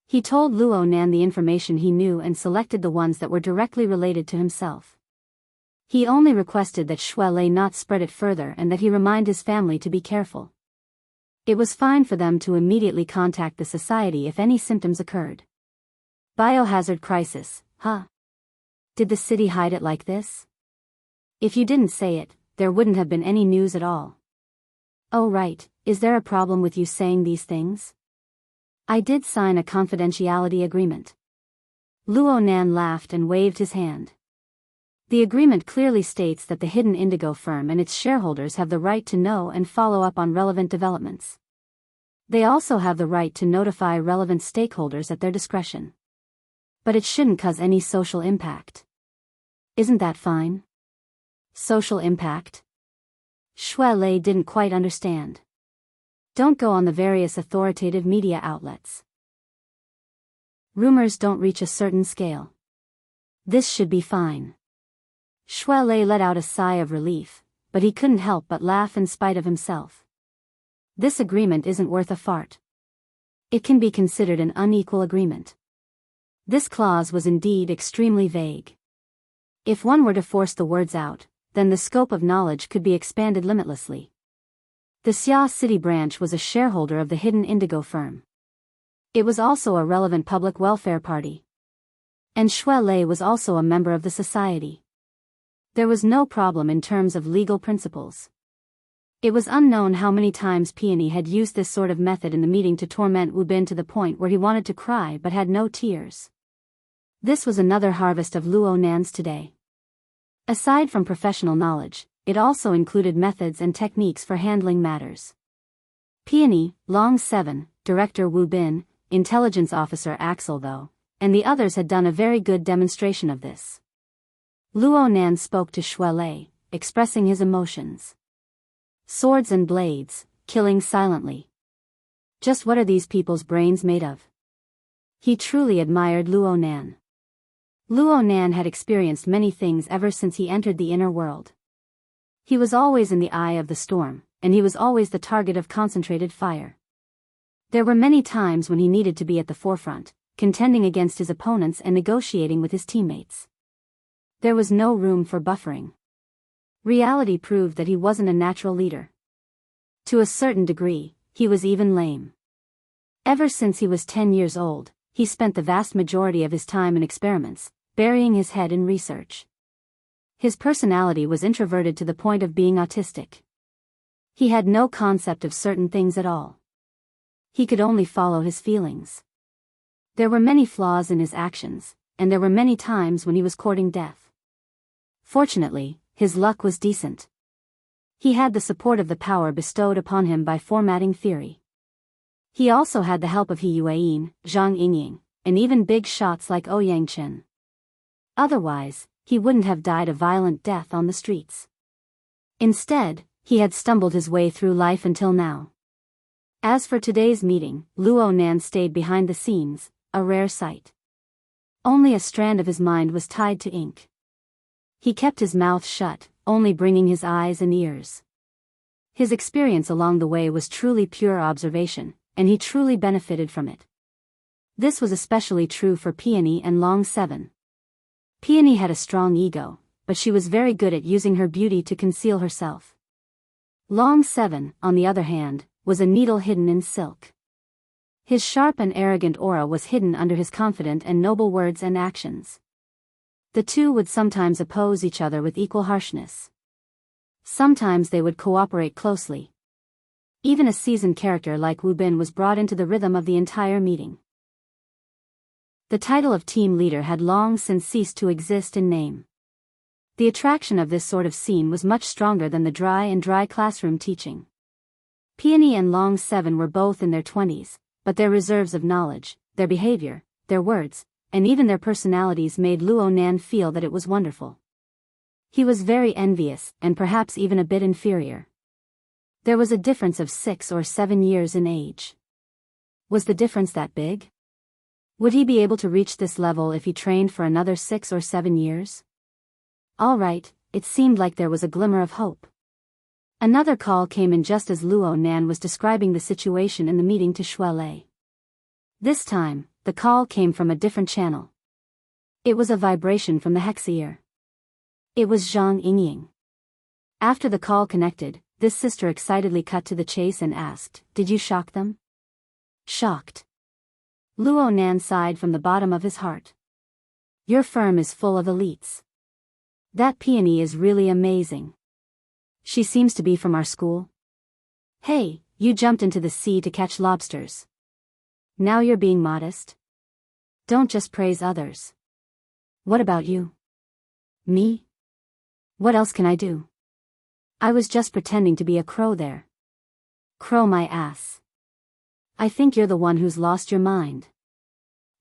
He told Luo Nan the information he knew and selected the ones that were directly related to himself. He only requested that Xue Lei not spread it further and that he remind his family to be careful. It was fine for them to immediately contact the society if any symptoms occurred. Biohazard crisis, huh? Did the city hide it like this? If you didn't say it, there wouldn't have been any news at all. Oh right, is there a problem with you saying these things? I did sign a confidentiality agreement. Luo Nan laughed and waved his hand. The agreement clearly states that the hidden indigo firm and its shareholders have the right to know and follow up on relevant developments. They also have the right to notify relevant stakeholders at their discretion. But it shouldn't cause any social impact. Isn't that fine? Social impact? Shui Lei didn't quite understand. Don't go on the various authoritative media outlets. Rumors don't reach a certain scale. This should be fine. Shui Lei let out a sigh of relief, but he couldn't help but laugh in spite of himself. This agreement isn't worth a fart. It can be considered an unequal agreement. This clause was indeed extremely vague. If one were to force the words out, then the scope of knowledge could be expanded limitlessly. The Xia City branch was a shareholder of the hidden indigo firm. It was also a relevant public welfare party. And Shui Lei was also a member of the society. There was no problem in terms of legal principles. It was unknown how many times Peony had used this sort of method in the meeting to torment Wu Bin to the point where he wanted to cry but had no tears. This was another harvest of Luo Nan's today. Aside from professional knowledge, it also included methods and techniques for handling matters. Peony, Long 7, Director Wu Bin, Intelligence Officer Axel though, and the others had done a very good demonstration of this. Luo Nan spoke to Shui Lei, expressing his emotions. Swords and blades, killing silently. Just what are these people's brains made of? He truly admired Luo Nan. Luo Nan had experienced many things ever since he entered the inner world. He was always in the eye of the storm, and he was always the target of concentrated fire. There were many times when he needed to be at the forefront, contending against his opponents and negotiating with his teammates. There was no room for buffering. Reality proved that he wasn't a natural leader. To a certain degree, he was even lame. Ever since he was 10 years old, he spent the vast majority of his time in experiments, burying his head in research. His personality was introverted to the point of being autistic. He had no concept of certain things at all. He could only follow his feelings. There were many flaws in his actions, and there were many times when he was courting death. Fortunately, his luck was decent. He had the support of the power bestowed upon him by formatting theory. He also had the help of He Yueyin, Zhang Yingying, and even big shots like Ouyang Chen. Otherwise, he wouldn't have died a violent death on the streets. Instead, he had stumbled his way through life until now. As for today's meeting, Luo Nan stayed behind the scenes, a rare sight. Only a strand of his mind was tied to ink. He kept his mouth shut, only bringing his eyes and ears. His experience along the way was truly pure observation, and he truly benefited from it. This was especially true for Peony and Long 7. Peony had a strong ego, but she was very good at using her beauty to conceal herself. Long 7, on the other hand, was a needle hidden in silk. His sharp and arrogant aura was hidden under his confident and noble words and actions. The two would sometimes oppose each other with equal harshness. Sometimes they would cooperate closely. Even a seasoned character like Wu Bin was brought into the rhythm of the entire meeting. The title of team leader had long since ceased to exist in name. The attraction of this sort of scene was much stronger than the dry classroom teaching. Peony and Long 7 were both in their 20s, but their reserves of knowledge, their behavior, their words, and even their personalities made Luo Nan feel that it was wonderful. He was very envious, and perhaps even a bit inferior. There was a difference of 6 or 7 years in age. Was the difference that big? Would he be able to reach this level if he trained for another 6 or 7 years? All right, it seemed like there was a glimmer of hope. Another call came in just as Luo Nan was describing the situation in the meeting to Shui Lei. This time, the call came from a different channel. It was a vibration from the Hexier. It was Zhang Yingying. After the call connected, this sister excitedly cut to the chase and asked, "Did you shock them?" Shocked. Luo Nan sighed from the bottom of his heart. Your firm is full of elites. That Peony is really amazing. She seems to be from our school. Hey, you jumped into the sea to catch lobsters. Now you're being modest? Don't just praise others. What about you? Me? What else can I do? I was just pretending to be a crow there. Crow my ass. I think you're the one who's lost your mind.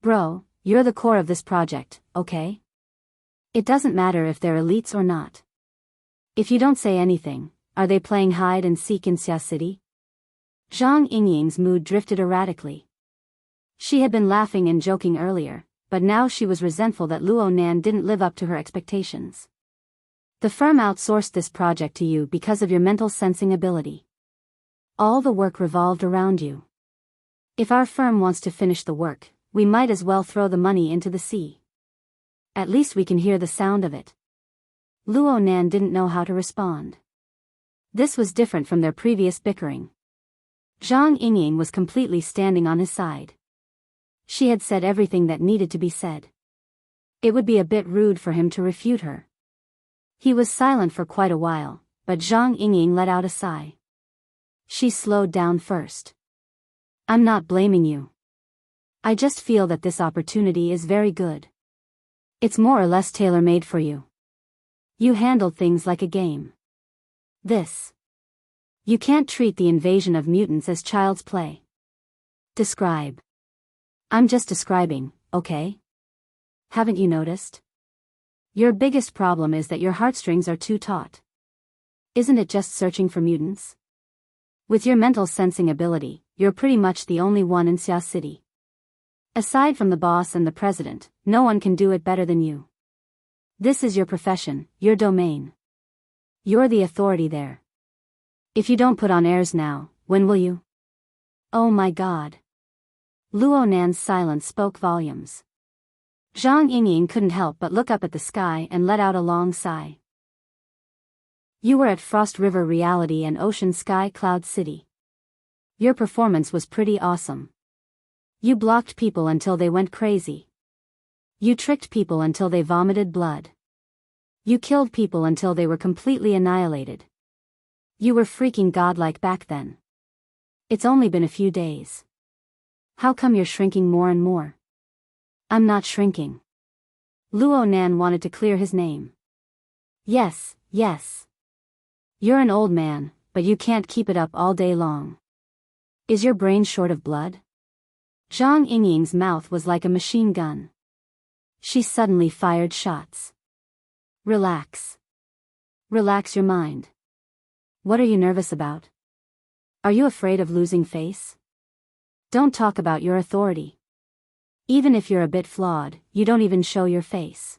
Bro, you're the core of this project, okay? It doesn't matter if they're elites or not. If you don't say anything, are they playing hide and seek in Xia City? Zhang Yingying's mood drifted erratically. She had been laughing and joking earlier, but now she was resentful that Luo Nan didn't live up to her expectations. The firm outsourced this project to you because of your mental sensing ability. All the work revolved around you. If our firm wants to finish the work, we might as well throw the money into the sea. At least we can hear the sound of it. Luo Nan didn't know how to respond. This was different from their previous bickering. Zhang Yingying was completely standing on his side. She had said everything that needed to be said. It would be a bit rude for him to refute her. He was silent for quite a while, but Zhang Yingying let out a sigh. She slowed down first. I'm not blaming you. I just feel that this opportunity is very good. It's more or less tailor-made for you. You handled things like a game. You can't treat the invasion of mutants as child's play. Describe. I'm just describing, okay? Haven't you noticed? Your biggest problem is that your heartstrings are too taut. Isn't it just searching for mutants? With your mental sensing ability, you're pretty much the only one in Xia City. Aside from the boss and the president, no one can do it better than you. This is your profession, your domain. You're the authority there. If you don't put on airs now, when will you? Oh my god. Luo Nan's silence spoke volumes. Zhang Yingying couldn't help but look up at the sky and let out a long sigh. You were at Frost River Reality and Ocean Sky Cloud City. Your performance was pretty awesome. You blocked people until they went crazy. You tricked people until they vomited blood. You killed people until they were completely annihilated. You were freaking godlike back then. It's only been a few days. How come you're shrinking more and more? I'm not shrinking. Luo Nan wanted to clear his name. Yes. You're an old man, but you can't keep it up all day long. Is your brain short of blood? Zhang Yingying's mouth was like a machine gun. She suddenly fired shots. Relax. Relax your mind. What are you nervous about? Are you afraid of losing face? Don't talk about your authority. Even if you're a bit flawed, you don't even show your face.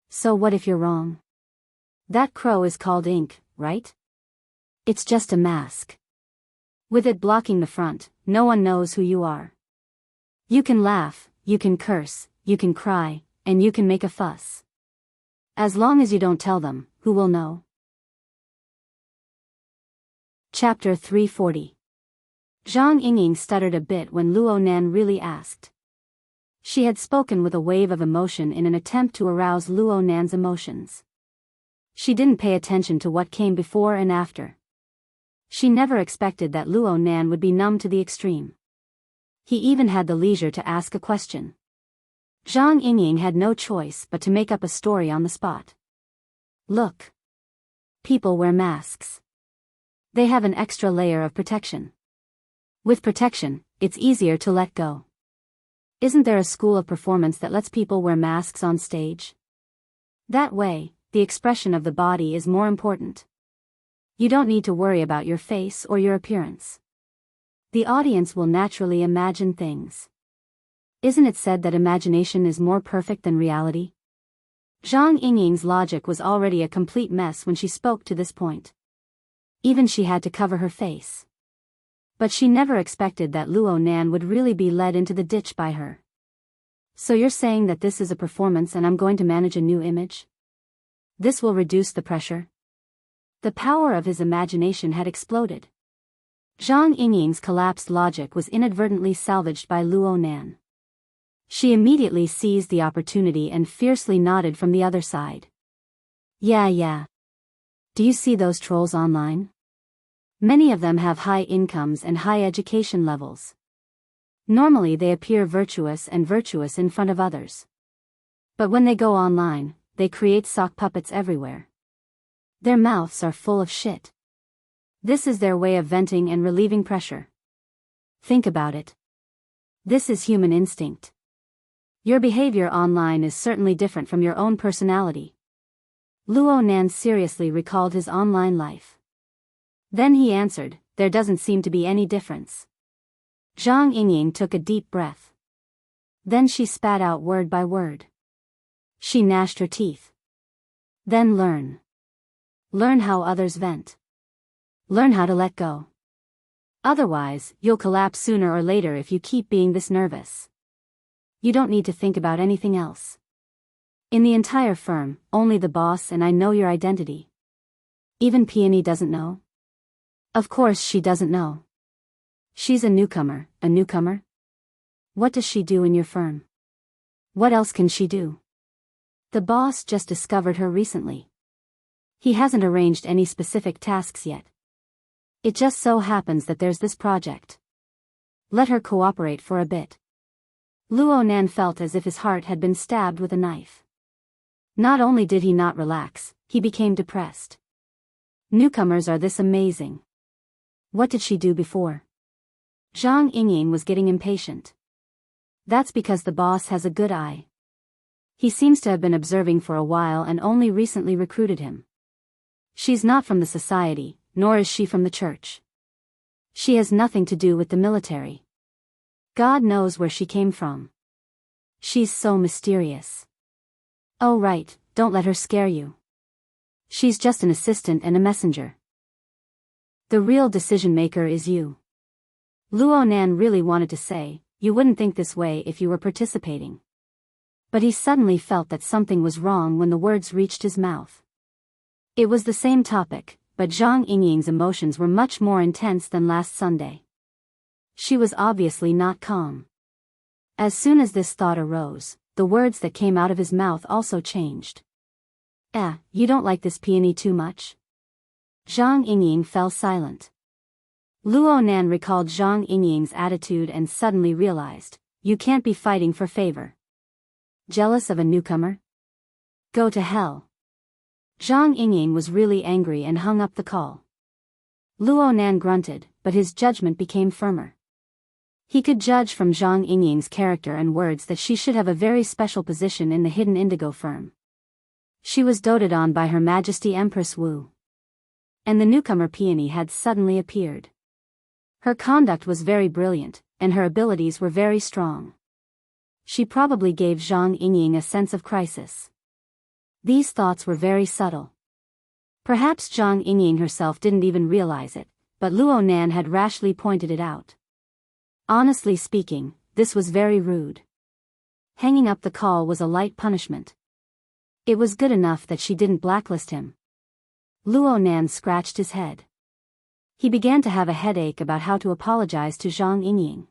So what if you're wrong? That crow is called ink, right? It's just a mask. With it blocking the front, no one knows who you are. You can laugh, you can curse, you can cry, and you can make a fuss. As long as you don't tell them, who will know? Chapter 340. Zhang Yingying stuttered a bit when Luo Nan really asked. She had spoken with a wave of emotion in an attempt to arouse Luo Nan's emotions. She didn't pay attention to what came before and after. She never expected that Luo Nan would be numb to the extreme. He even had the leisure to ask a question. Zhang Yingying had no choice but to make up a story on the spot. Look. People wear masks. They have an extra layer of protection. With protection, it's easier to let go. Isn't there a school of performance that lets people wear masks on stage? That way, the expression of the body is more important. You don't need to worry about your face or your appearance. The audience will naturally imagine things. Isn't it said that imagination is more perfect than reality? Zhang Yingying's logic was already a complete mess when she spoke to this point. Even she had to cover her face. But she never expected that Luo Nan would really be led into the ditch by her. So you're saying that this is a performance and I'm going to manage a new image? This will reduce the pressure? The power of his imagination had exploded. Zhang Yingying's collapsed logic was inadvertently salvaged by Luo Nan. She immediately seized the opportunity and fiercely nodded from the other side. Yeah. Do you see those trolls online? Many of them have high incomes and high education levels. Normally they appear virtuous in front of others. But when they go online, they create sock puppets everywhere. Their mouths are full of shit. This is their way of venting and relieving pressure. Think about it. This is human instinct. Your behavior online is certainly different from your own personality. Luo Nan seriously recalled his online life. Then he answered, there doesn't seem to be any difference. Zhang Yingying took a deep breath. Then she spat out word by word. She gnashed her teeth. Then learn. Learn how others vent. Learn how to let go. Otherwise, you'll collapse sooner or later if you keep being this nervous. You don't need to think about anything else. In the entire firm, only the boss and I know your identity. Even Peony doesn't know? Of course she doesn't know. She's a newcomer, a newcomer? What does she do in your firm? What else can she do? The boss just discovered her recently. He hasn't arranged any specific tasks yet. It just so happens that there's this project. Let her cooperate for a bit. Luo Nan felt as if his heart had been stabbed with a knife. Not only did he not relax, he became depressed. Newcomers are this amazing. What did she do before? Zhang Yingying was getting impatient. That's because the boss has a good eye. He seems to have been observing for a while and only recently recruited him. She's not from the society, nor is she from the church. She has nothing to do with the military. God knows where she came from. She's so mysterious. Oh right, don't let her scare you. She's just an assistant and a messenger. The real decision maker is you. Luo Nan really wanted to say, you wouldn't think this way if you were participating. But he suddenly felt that something was wrong when the words reached his mouth. It was the same topic, but Zhang Yingying's emotions were much more intense than last Sunday. She was obviously not calm. As soon as this thought arose, the words that came out of his mouth also changed. You don't like this peony too much? Zhang Yingying fell silent. Luo Nan recalled Zhang Yingying's attitude and suddenly realized, you can't be fighting for favor. Jealous of a newcomer? Go to hell. Zhang Yingying was really angry and hung up the call. Luo Nan grunted, but his judgment became firmer. He could judge from Zhang Yingying's character and words that she should have a very special position in the hidden indigo firm. She was doted on by Her Majesty Empress Wu. And the newcomer Peony had suddenly appeared. Her conduct was very brilliant, and her abilities were very strong. She probably gave Zhang Yingying a sense of crisis. These thoughts were very subtle. Perhaps Zhang Yingying herself didn't even realize it, but Luo Nan had rashly pointed it out. Honestly speaking, this was very rude. Hanging up the call was a light punishment. It was good enough that she didn't blacklist him. Luo Nan scratched his head. He began to have a headache about how to apologize to Zhang Yingying.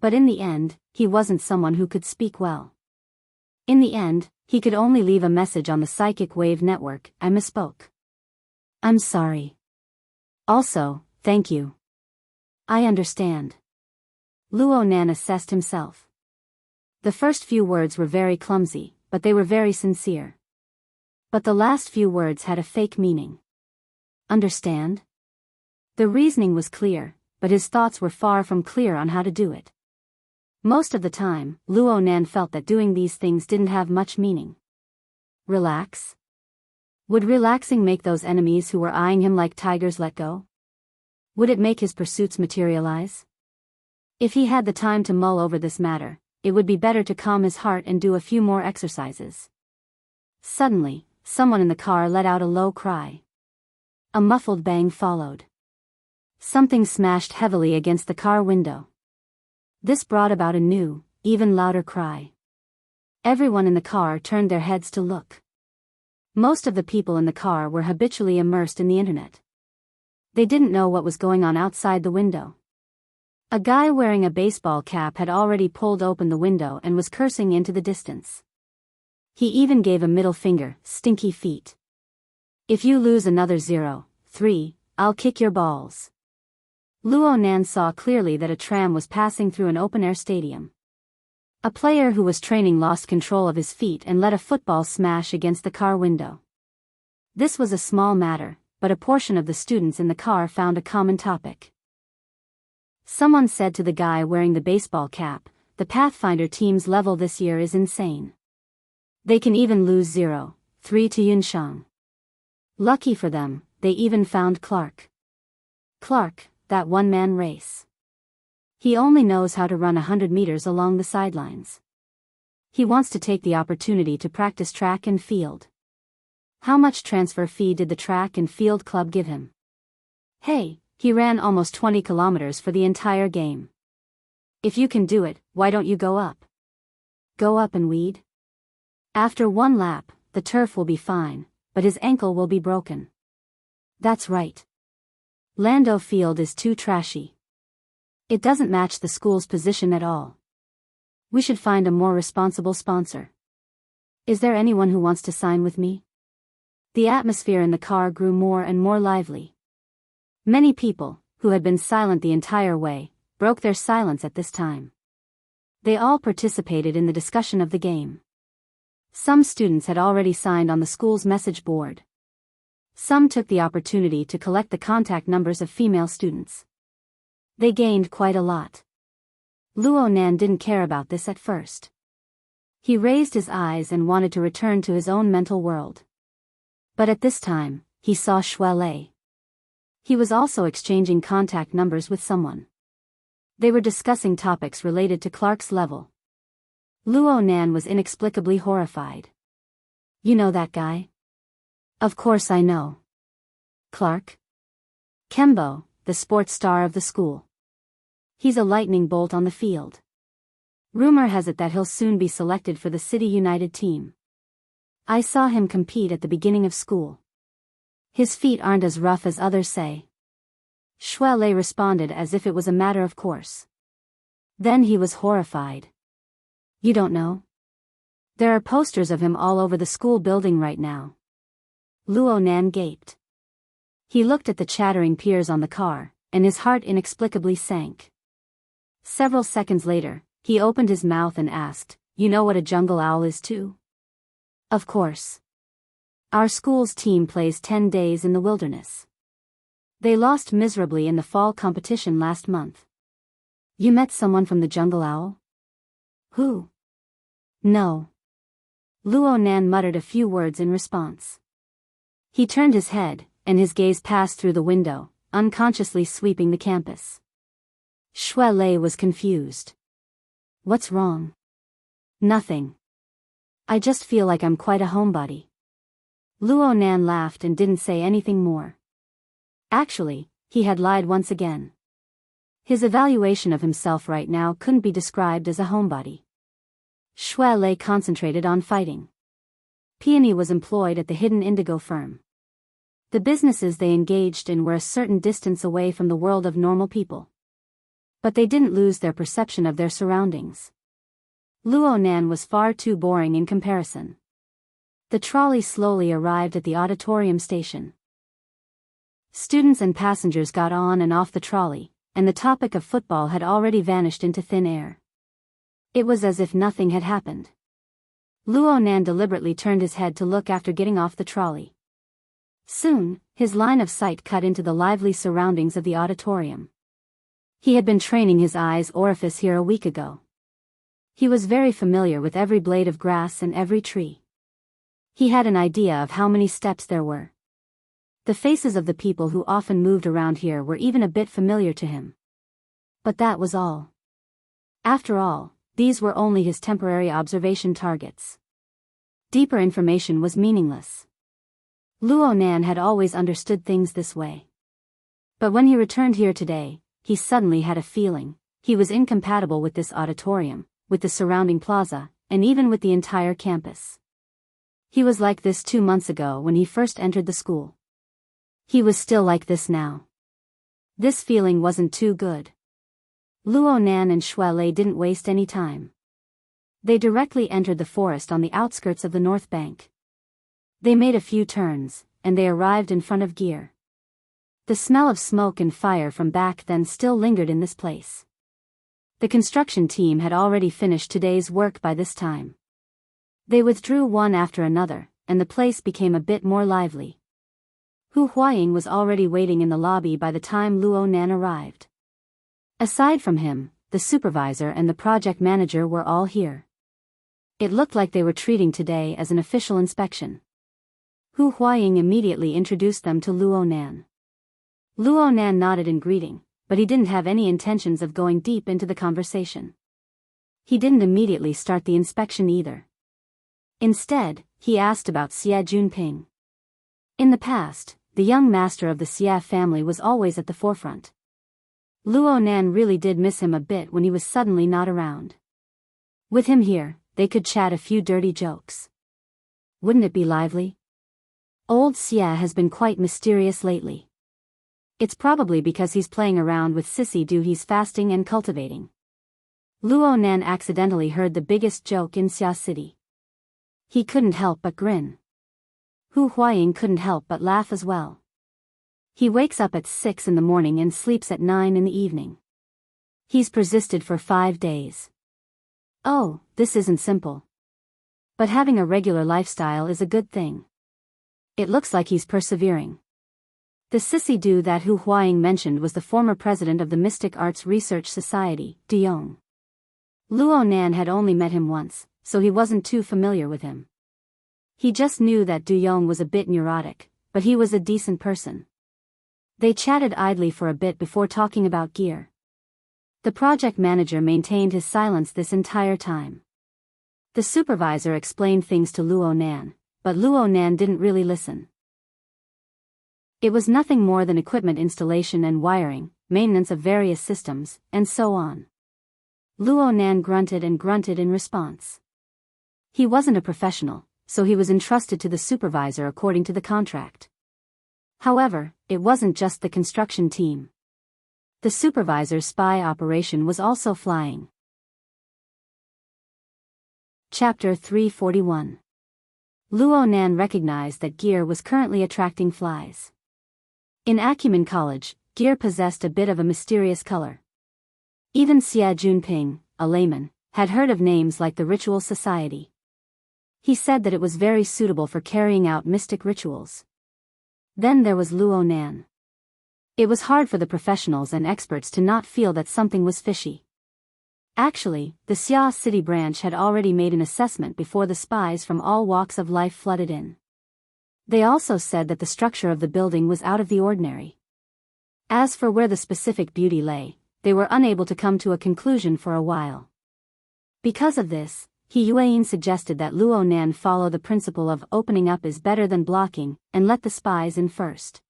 But in the end, he wasn't someone who could speak well. In the end, he could only leave a message on the psychic wave network, I misspoke. I'm sorry. Also, thank you. I understand. Luo Nan assessed himself. The first few words were very clumsy, but they were very sincere. But the last few words had a fake meaning. Understand? The reasoning was clear, but his thoughts were far from clear on how to do it. Most of the time, Luo Nan felt that doing these things didn't have much meaning. Relax? Would relaxing make those enemies who were eyeing him like tigers let go? Would it make his pursuits materialize? If he had the time to mull over this matter, it would be better to calm his heart and do a few more exercises. Suddenly, someone in the car let out a low cry. A muffled bang followed. Something smashed heavily against the car window. This brought about a new, even louder cry. Everyone in the car turned their heads to look. Most of the people in the car were habitually immersed in the internet. They didn't know what was going on outside the window. A guy wearing a baseball cap had already pulled open the window and was cursing into the distance. He even gave a middle finger, stinky feet. If you lose another 0-3, I'll kick your balls. Luo Nan saw clearly that a tram was passing through an open-air stadium. A player who was training lost control of his feet and let a football smash against the car window. This was a small matter, but a portion of the students in the car found a common topic. Someone said to the guy wearing the baseball cap, "The Pathfinder team's level this year is insane. They can even lose 0-3 to Yunshang." Lucky for them, they even found Clark. Clark, that one-man race. He only knows how to run 100 meters along the sidelines. He wants to take the opportunity to practice track and field. How much transfer fee did the track and field club give him? Hey, he ran almost 20 kilometers for the entire game. If you can do it, why don't you go up? Go up and weed? After one lap, the turf will be fine, but his ankle will be broken. That's right. Lando Field is too trashy. It doesn't match the school's position at all. We should find a more responsible sponsor. Is there anyone who wants to sign with me? The atmosphere in the car grew more and more lively. Many people, who had been silent the entire way, broke their silence at this time. They all participated in the discussion of the game. Some students had already signed on the school's message board. Some took the opportunity to collect the contact numbers of female students. They gained quite a lot. Luo Nan didn't care about this at first. He raised his eyes and wanted to return to his own mental world. But at this time, he saw Shui Lei. He was also exchanging contact numbers with someone. They were discussing topics related to Clark's level. Luo Nan was inexplicably horrified. "You know that guy?" "Of course I know. Clark? Kembo, the sports star of the school. He's a lightning bolt on the field. Rumor has it that he'll soon be selected for the City United team. I saw him compete at the beginning of school. His feet aren't as rough as others say." Shui Lei responded as if it was a matter of course. Then he was horrified. "You don't know? There are posters of him all over the school building right now." Luo Nan gaped. He looked at the chattering peers on the car, and his heart inexplicably sank. Several seconds later, he opened his mouth and asked, "You know what a jungle owl is too?" "Of course. Our school's team plays 10 days in the wilderness. They lost miserably in the fall competition last month." "You met someone from the jungle owl?" "Who?" "No." Luo Nan muttered a few words in response. He turned his head, and his gaze passed through the window, unconsciously sweeping the campus. Shui Lei was confused. "What's wrong?" "Nothing. I just feel like I'm quite a homebody." Luo Nan laughed and didn't say anything more. Actually, he had lied once again. His evaluation of himself right now couldn't be described as a homebody. Shui Lei concentrated on fighting. Peony was employed at the hidden indigo firm. The businesses they engaged in were a certain distance away from the world of normal people. But they didn't lose their perception of their surroundings. Luo Nan was far too boring in comparison. The trolley slowly arrived at the auditorium station. Students and passengers got on and off the trolley, and the topic of football had already vanished into thin air. It was as if nothing had happened. Luo Nan deliberately turned his head to look after getting off the trolley. Soon, his line of sight cut into the lively surroundings of the auditorium. He had been training his eye's orifice here a week ago. He was very familiar with every blade of grass and every tree. He had an idea of how many steps there were. The faces of the people who often moved around here were even a bit familiar to him. But that was all. After all, these were only his temporary observation targets. Deeper information was meaningless. Luo Nan had always understood things this way. But when he returned here today, he suddenly had a feeling he was incompatible with this auditorium, with the surrounding plaza, and even with the entire campus. He was like this 2 months ago when he first entered the school. He was still like this now. This feeling wasn't too good. Luo Nan and Shui Lei didn't waste any time. They directly entered the forest on the outskirts of the north bank. They made a few turns, and they arrived in front of Gear. The smell of smoke and fire from back then still lingered in this place. The construction team had already finished today's work by this time. They withdrew one after another, and the place became a bit more lively. Hu Huaying was already waiting in the lobby by the time Luo Nan arrived. Aside from him, the supervisor and the project manager were all here. It looked like they were treating today as an official inspection. Hu Huaying immediately introduced them to Luo Nan. Luo Nan nodded in greeting, but he didn't have any intentions of going deep into the conversation. He didn't immediately start the inspection either. Instead, he asked about Xie Junping. In the past, the young master of the Xie family was always at the forefront. Luo Nan really did miss him a bit when he was suddenly not around. With him here, they could chat a few dirty jokes. Wouldn't it be lively? Old Xie has been quite mysterious lately. It's probably because he's playing around with Sissy Du he's fasting and cultivating. Luo Nan accidentally heard the biggest joke in Xia City. He couldn't help but grin. Hu Huaying couldn't help but laugh as well. He wakes up at 6 in the morning and sleeps at 9 in the evening. He's persisted for 5 days. Oh, this isn't simple. But having a regular lifestyle is a good thing. It looks like he's persevering. The Sissy Du that Hu Huaying mentioned was the former president of the Mystic Arts Research Society, Duyong. Luo Nan had only met him once, so he wasn't too familiar with him. He just knew that Duyong was a bit neurotic, but he was a decent person. They chatted idly for a bit before talking about gear. The project manager maintained his silence this entire time. The supervisor explained things to Luo Nan, but Luo Nan didn't really listen. It was nothing more than equipment installation and wiring, maintenance of various systems, and so on. Luo Nan grunted and grunted in response. He wasn't a professional, so he was entrusted to the supervisor according to the contract. However, it wasn't just the construction team. The supervisor's spy operation was also flying. Chapter 341. Luo Nan recognized that gear was currently attracting flies. In Acumen College, gear possessed a bit of a mysterious color. Even Xie Junping, a layman, had heard of names like the Ritual Society. He said that it was very suitable for carrying out mystic rituals. Then there was Luo Nan. It was hard for the professionals and experts to not feel that something was fishy. Actually, the Xia City branch had already made an assessment before the spies from all walks of life flooded in. They also said that the structure of the building was out of the ordinary. As for where the specific beauty lay, they were unable to come to a conclusion for a while. Because of this, He Yuan suggested that Luo Nan follow the principle of opening up is better than blocking, and let the spies in first.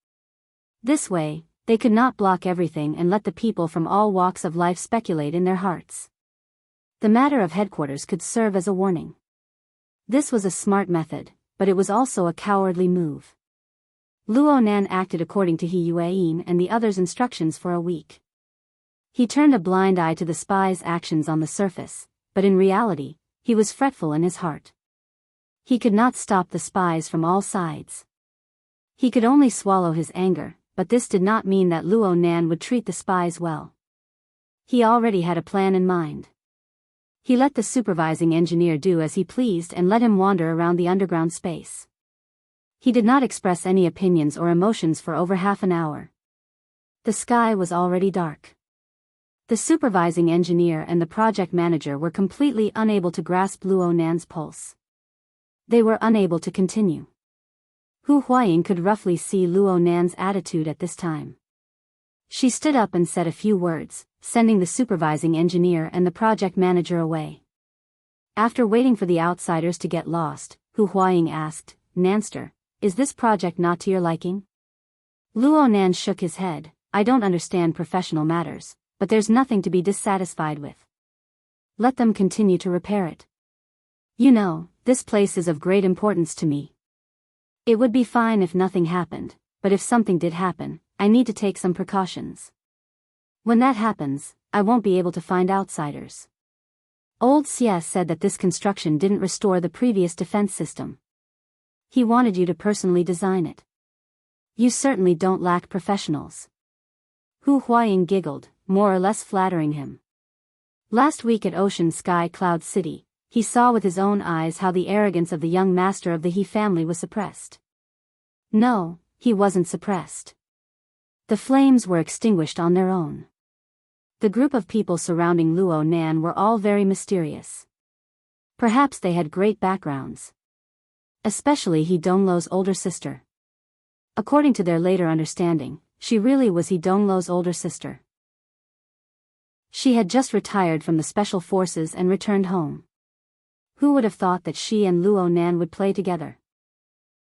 This way, they could not block everything and let the people from all walks of life speculate in their hearts. The matter of headquarters could serve as a warning. This was a smart method, but it was also a cowardly move. Luo Nan acted according to He Yuan and the others' instructions for a week. He turned a blind eye to the spies' actions on the surface, but in reality, he was fretful in his heart. He could not stop the spies from all sides. He could only swallow his anger, but this did not mean that Luo Nan would treat the spies well. He already had a plan in mind. He let the supervising engineer do as he pleased and let him wander around the underground space. He did not express any opinions or emotions for over half an hour. The sky was already dark. The supervising engineer and the project manager were completely unable to grasp Luo Nan's pulse. They were unable to continue. Hu Huaying could roughly see Luo Nan's attitude at this time. She stood up and said a few words, sending the supervising engineer and the project manager away. After waiting for the outsiders to get lost, Hu Huaying asked, "Nanster, is this project not to your liking?" Luo Nan shook his head. "I don't understand professional matters, but there's nothing to be dissatisfied with. Let them continue to repair it. You know, this place is of great importance to me. It would be fine if nothing happened, but if something did happen, I need to take some precautions. When that happens, I won't be able to find outsiders." Old Xie said that this construction didn't restore the previous defense system. He wanted you to personally design it. You certainly don't lack professionals. Hu Huaying giggled, more or less flattering him. Last week at Ocean Sky Cloud City, he saw with his own eyes how the arrogance of the young master of the He family was suppressed. No, he wasn't suppressed. The flames were extinguished on their own. The group of people surrounding Luo Nan were all very mysterious. Perhaps they had great backgrounds. Especially He Donglo's older sister. According to their later understanding, she really was He Donglo's older sister. She had just retired from the special forces and returned home. Who would have thought that she and Luo Nan would play together?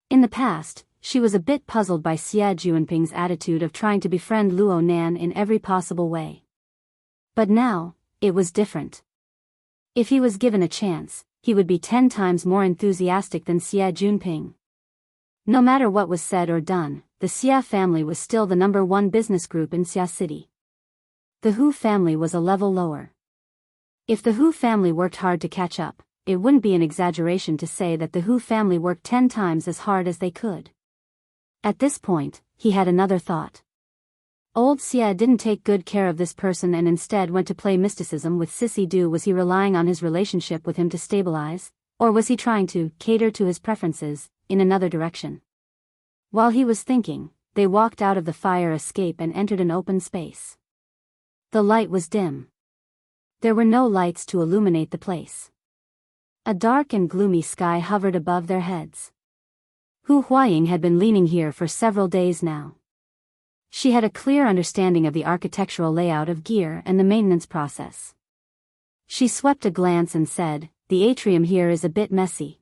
In the past, she was a bit puzzled by Xie Juanping's attitude of trying to befriend Luo Nan in every possible way. But now, it was different. If he was given a chance, he would be 10 times more enthusiastic than Xie Juanping. No matter what was said or done, the Xie family was still the #1 business group in Xia City. The Hu family was a level lower. If the Hu family worked hard to catch up, it wouldn't be an exaggeration to say that the Hu family worked 10 times as hard as they could. At this point, he had another thought. Old Xie didn't take good care of this person and instead went to play mysticism with Sissy Du. Was he relying on his relationship with him to stabilize, or was he trying to cater to his preferences in another direction? While he was thinking, they walked out of the fire escape and entered an open space. The light was dim. There were no lights to illuminate the place. A dark and gloomy sky hovered above their heads. Hu Huaying had been leaning here for several days now. She had a clear understanding of the architectural layout of gear and the maintenance process. She swept a glance and said, "The atrium here is a bit messy.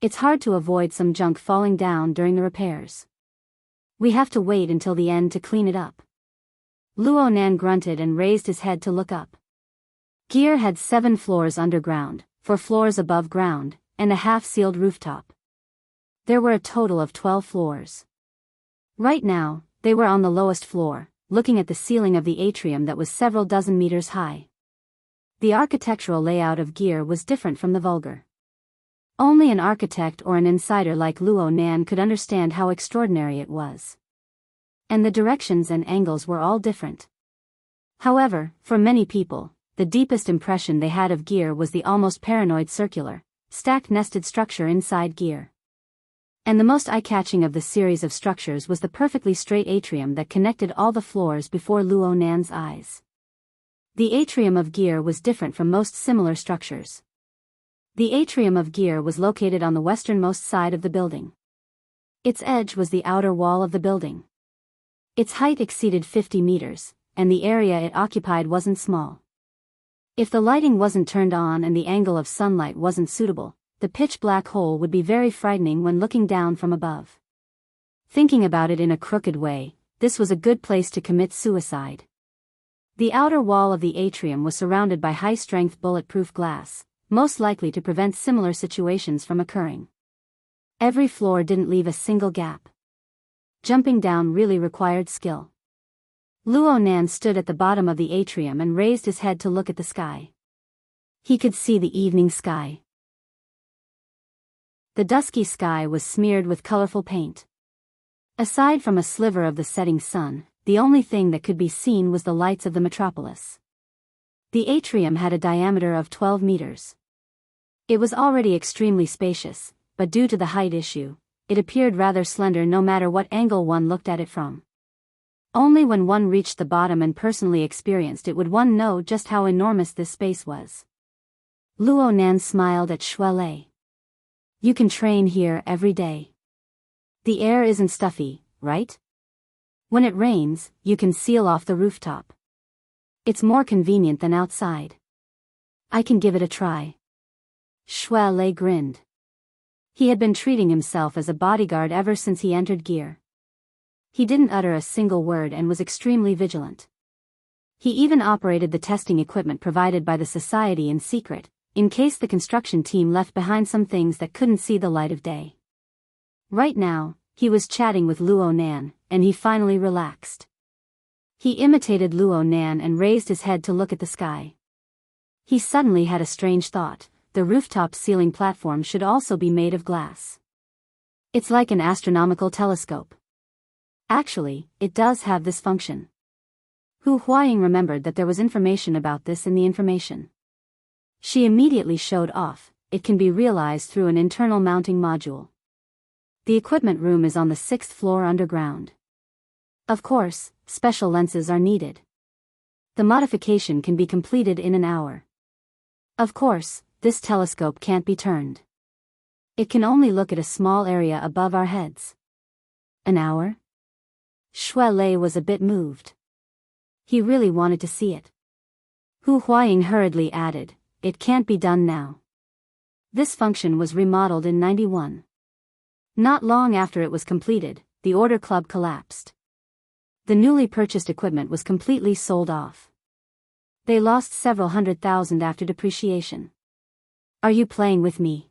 It's hard to avoid some junk falling down during the repairs. We have to wait until the end to clean it up." Luo Nan grunted and raised his head to look up. Gear had 7 floors underground, 4 floors above ground, and a half-sealed rooftop. There were a total of 12 floors. Right now, they were on the lowest floor, looking at the ceiling of the atrium that was several dozen meters high. The architectural layout of gear was different from the vulgar. Only an architect or an insider like Luo Nan could understand how extraordinary it was. And the directions and angles were all different. However, for many people, the deepest impression they had of gear was the almost paranoid circular, stacked nested structure inside gear. And the most eye-catching of the series of structures was the perfectly straight atrium that connected all the floors before Luo Nan's eyes. The atrium of gear was different from most similar structures. The atrium of gear was located on the westernmost side of the building. Its edge was the outer wall of the building. Its height exceeded 50 meters, and the area it occupied wasn't small. If the lighting wasn't turned on and the angle of sunlight wasn't suitable, the pitch-black hole would be very frightening when looking down from above. Thinking about it in a crooked way, this was a good place to commit suicide. The outer wall of the atrium was surrounded by high-strength bulletproof glass, most likely to prevent similar situations from occurring. Every floor didn't leave a single gap. Jumping down really required skill. Luo Nan stood at the bottom of the atrium and raised his head to look at the sky. He could see the evening sky. The dusky sky was smeared with colorful paint. Aside from a sliver of the setting sun, the only thing that could be seen was the lights of the metropolis. The atrium had a diameter of 12 meters. It was already extremely spacious, but due to the height issue, it appeared rather slender no matter what angle one looked at it from. Only when one reached the bottom and personally experienced it would one know just how enormous this space was. Luo Nan smiled at Shuelei. "You can train here every day. The air isn't stuffy, right? When it rains, you can seal off the rooftop. It's more convenient than outside. I can give it a try." Shuelei grinned. He had been treating himself as a bodyguard ever since he entered gear. He didn't utter a single word and was extremely vigilant. He even operated the testing equipment provided by the society in secret, in case the construction team left behind some things that couldn't see the light of day. Right now, he was chatting with Luo Nan, and he finally relaxed. He imitated Luo Nan and raised his head to look at the sky. He suddenly had a strange thought: the rooftop ceiling platform should also be made of glass. It's like an astronomical telescope. Actually, it does have this function. Hu Huaying remembered that there was information about this in the information. She immediately showed off: it can be realized through an internal mounting module. The equipment room is on the 6th floor underground. Of course, special lenses are needed. The modification can be completed in an hour. Of course, this telescope can't be turned. It can only look at a small area above our heads. An hour? Shui Lei was a bit moved. He really wanted to see it. Hu Huaying hurriedly added, "It can't be done now." This function was remodeled in 91. Not long after it was completed, the order club collapsed. The newly purchased equipment was completely sold off. They lost several $100,000 after depreciation. "Are you playing with me?"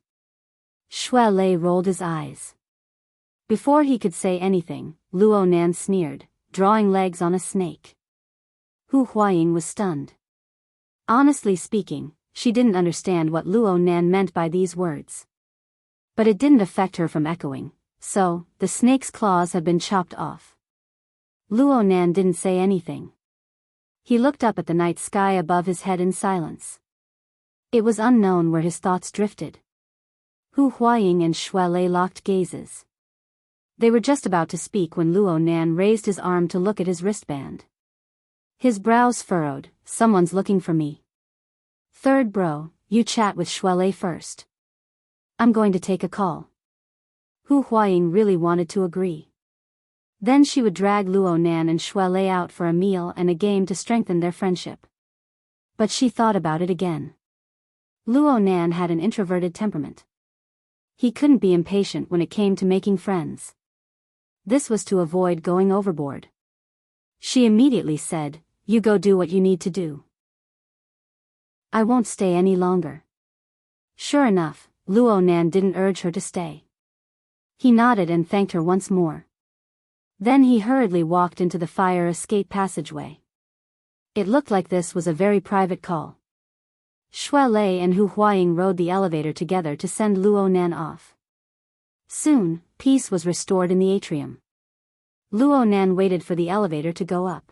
Shui Lei rolled his eyes. Before he could say anything, Luo Nan sneered, drawing legs on a snake. Hu Huaying was stunned. Honestly speaking, she didn't understand what Luo Nan meant by these words. But it didn't affect her from echoing, so, the snake's claws had been chopped off. Luo Nan didn't say anything. He looked up at the night sky above his head in silence. It was unknown where his thoughts drifted. Hu Huaying and Shui Lei locked gazes. They were just about to speak when Luo Nan raised his arm to look at his wristband. His brows furrowed. "Someone's looking for me." "Third bro, you chat with Shui Lei first. I'm going to take a call." Hu Huaying really wanted to agree. Then she would drag Luo Nan and Shui Lei out for a meal and a game to strengthen their friendship. But she thought about it again. Luo Nan had an introverted temperament. He couldn't be impatient when it came to making friends. This was to avoid going overboard. She immediately said, "You go do what you need to do. I won't stay any longer." Sure enough, Luo Nan didn't urge her to stay. He nodded and thanked her once more. Then he hurriedly walked into the fire escape passageway. It looked like this was a very private call. Shui Lei and Hu Huaying rode the elevator together to send Luo Nan off. Soon, peace was restored in the atrium. Luo Nan waited for the elevator to go up.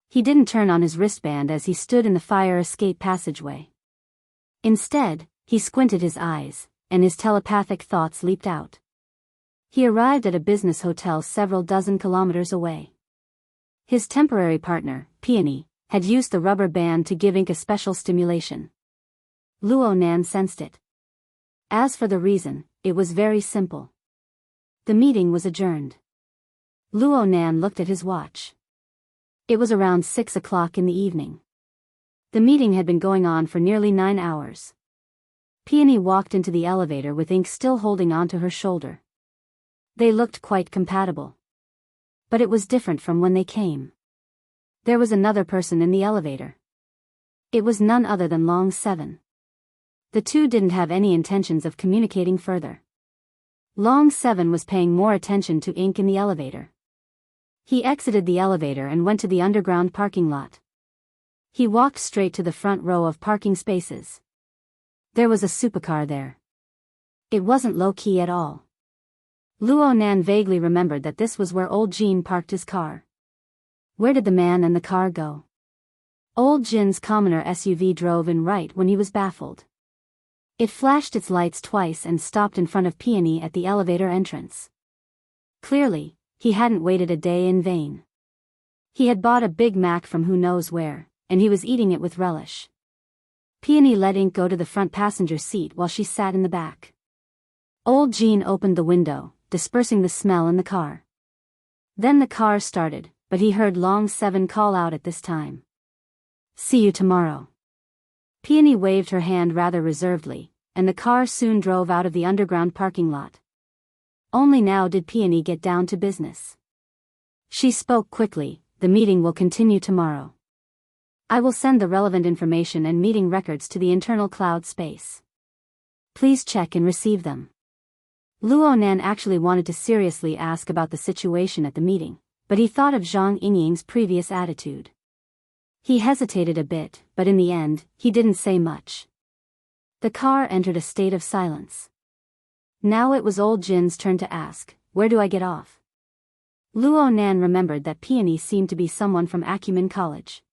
He didn't turn on his wristband as he stood in the fire escape passageway. Instead, he squinted his eyes, and his telepathic thoughts leaped out. He arrived at a business hotel several dozen kilometers away. His temporary partner, Peony, had used the rubber band to give Ink a special stimulation. Luo Nan sensed it. As for the reason, it was very simple. The meeting was adjourned. Luo Nan looked at his watch. It was around 6 o'clock in the evening. The meeting had been going on for nearly 9 hours. Peony walked into the elevator with Ink still holding onto her shoulder. They looked quite compatible. But it was different from when they came. There was another person in the elevator. It was none other than Long 7. The two didn't have any intentions of communicating further. Long 7 was paying more attention to Ink in the elevator. He exited the elevator and went to the underground parking lot. He walked straight to the front row of parking spaces. There was a supercar there. It wasn't low-key at all. Luo Nan vaguely remembered that this was where old Jean parked his car. Where did the man and the car go? Old Jin's commoner SUV drove in right when he was baffled. It flashed its lights twice and stopped in front of Peony at the elevator entrance. Clearly, he hadn't waited a day in vain. He had bought a Big Mac from who knows where, and he was eating it with relish. Peony let Ink go to the front passenger seat while she sat in the back. Old Jean opened the window, dispersing the smell in the car. Then the car started, but he heard Long 7 call out at this time. "See you tomorrow." Peony waved her hand rather reservedly, and the car soon drove out of the underground parking lot. Only now did Peony get down to business. She spoke quickly, "The meeting will continue tomorrow. I will send the relevant information and meeting records to the internal cloud space. Please check and receive them." Luo Nan actually wanted to seriously ask about the situation at the meeting, but he thought of Zhang Yingying's previous attitude. He hesitated a bit, but in the end, he didn't say much. The car entered a state of silence. Now it was old Jin's turn to ask, "Where do I get off?" Luo Nan remembered that Peony seemed to be someone from Acumen College.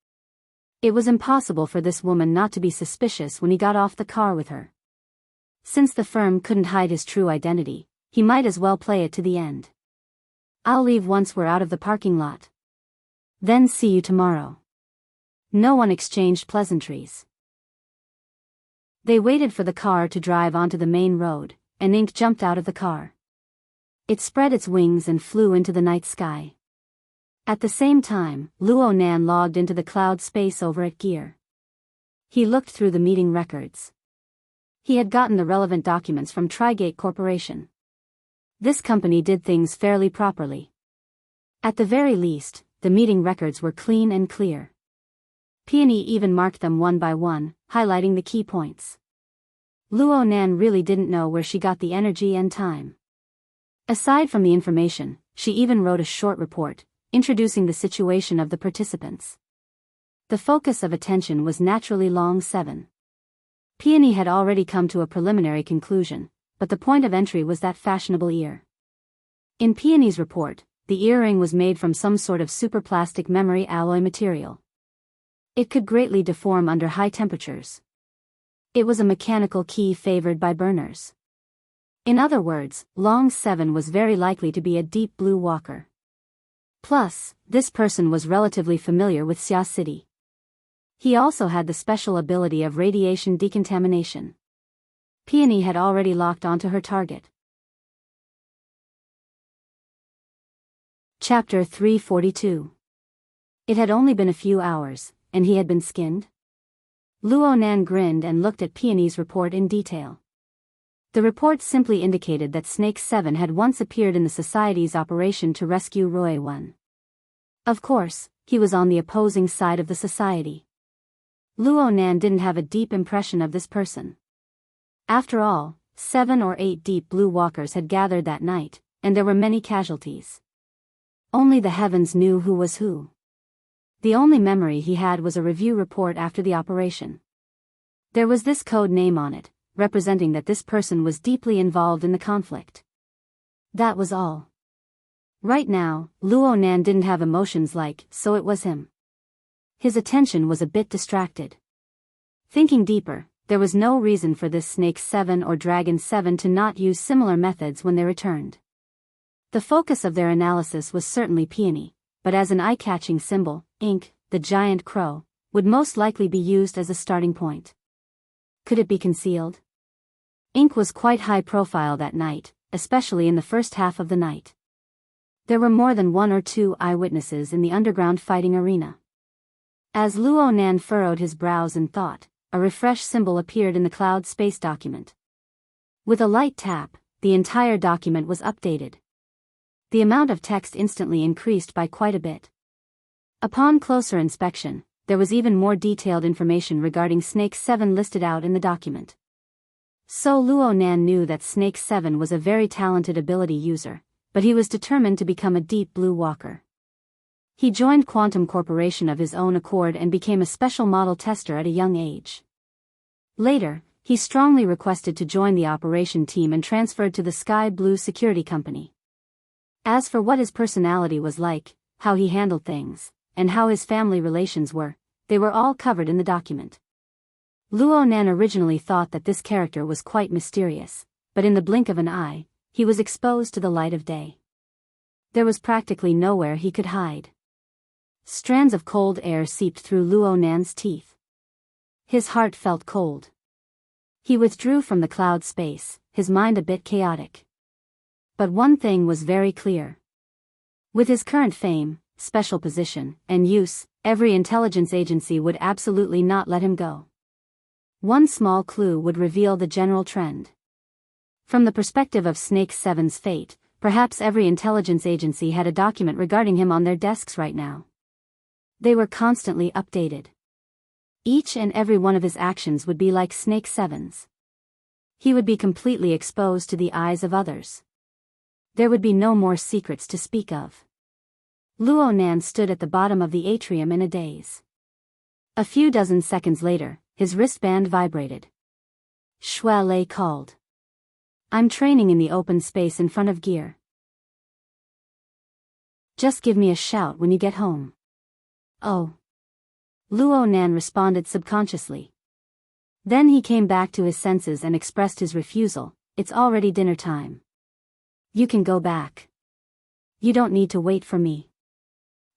It was impossible for this woman not to be suspicious when he got off the car with her. Since the firm couldn't hide his true identity, He might as well play it to the end. I'll leave once we're out of the parking lot. Then see you tomorrow. No one exchanged pleasantries. They waited for the car to drive onto the main road, and Ink jumped out of the car. It spread its wings and flew into the night sky. At the same time, Luo Nan logged into the cloud space over at Gear. He looked through the meeting records. He had gotten the relevant documents from Trigate Corporation. This company did things fairly properly. At the very least, the meeting records were clean and clear. Peony even marked them one by one, highlighting the key points. Luo Nan really didn't know where she got the energy and time. Aside from the information, she even wrote a short report, introducing the situation of the participants. The focus of attention was naturally Long 7. Peony had already come to a preliminary conclusion, but the point of entry was that fashionable ear. In Peony's report, the earring was made from some sort of superplastic memory alloy material. It could greatly deform under high temperatures. It was a mechanical key favored by burners. In other words, Long 7 was very likely to be a deep blue walker. Plus, this person was relatively familiar with Xia City. He also had the special ability of radiation decontamination. Peony had already locked onto her target. Chapter 342. It had only been a few hours, and he had been skinned? Luo Nan grinned and looked at Peony's report in detail. The report simply indicated that Snake 7 had once appeared in the Society's operation to rescue Roy 1. Of course, he was on the opposing side of the Society. Luo Nan didn't have a deep impression of this person. After all, 7 or 8 deep blue walkers had gathered that night, and there were many casualties. Only the heavens knew who was who. The only memory he had was a review report after the operation. There was this code name on it, representing that this person was deeply involved in the conflict. That was all. Right now, Luo Nan didn't have emotions like, so it was him. His attention was a bit distracted. Thinking deeper, there was no reason for this Snake 7 or Dragon 7 to not use similar methods when they returned. The focus of their analysis was certainly Peony, but as an eye-catching symbol, Ink, the giant crow, would most likely be used as a starting point. Could it be concealed? Ink was quite high profile that night, especially in the first half of the night. There were more than 1 or 2 eyewitnesses in the underground fighting arena. As Luo Nan furrowed his brows in thought, a refresh symbol appeared in the cloud space document. With a light tap, the entire document was updated. The amount of text instantly increased by quite a bit. Upon closer inspection, there was even more detailed information regarding Snake 7 listed out in the document. So Luo Nan knew that Snake 7 was a very talented ability user, but he was determined to become a deep blue walker. He joined Quantum Corporation of his own accord and became a special model tester at a young age. Later, he strongly requested to join the operation team and transferred to the Sky Blue Security Company. As for what his personality was like, how he handled things, and how his family relations were, they were all covered in the document. Luo Nan originally thought that this character was quite mysterious, but in the blink of an eye, he was exposed to the light of day. There was practically nowhere he could hide. Strands of cold air seeped through Luo Nan's teeth. His heart felt cold. He withdrew from the cloud space, his mind a bit chaotic. But one thing was very clear. With his current fame, special position, and use, every intelligence agency would absolutely not let him go. One small clue would reveal the general trend. From the perspective of Snake 7's fate, perhaps every intelligence agency had a document regarding him on their desks right now. They were constantly updated. Each and every one of his actions would be like Snake 7's. He would be completely exposed to the eyes of others. There would be no more secrets to speak of. Luo Nan stood at the bottom of the atrium in a daze. A few dozen seconds later, his wristband vibrated. Shui Lei called. I'm training in the open space in front of Gear. Just give me a shout when you get home. Oh. Luo Nan responded subconsciously. Then he came back to his senses and expressed his refusal. It's already dinner time. You can go back. You don't need to wait for me.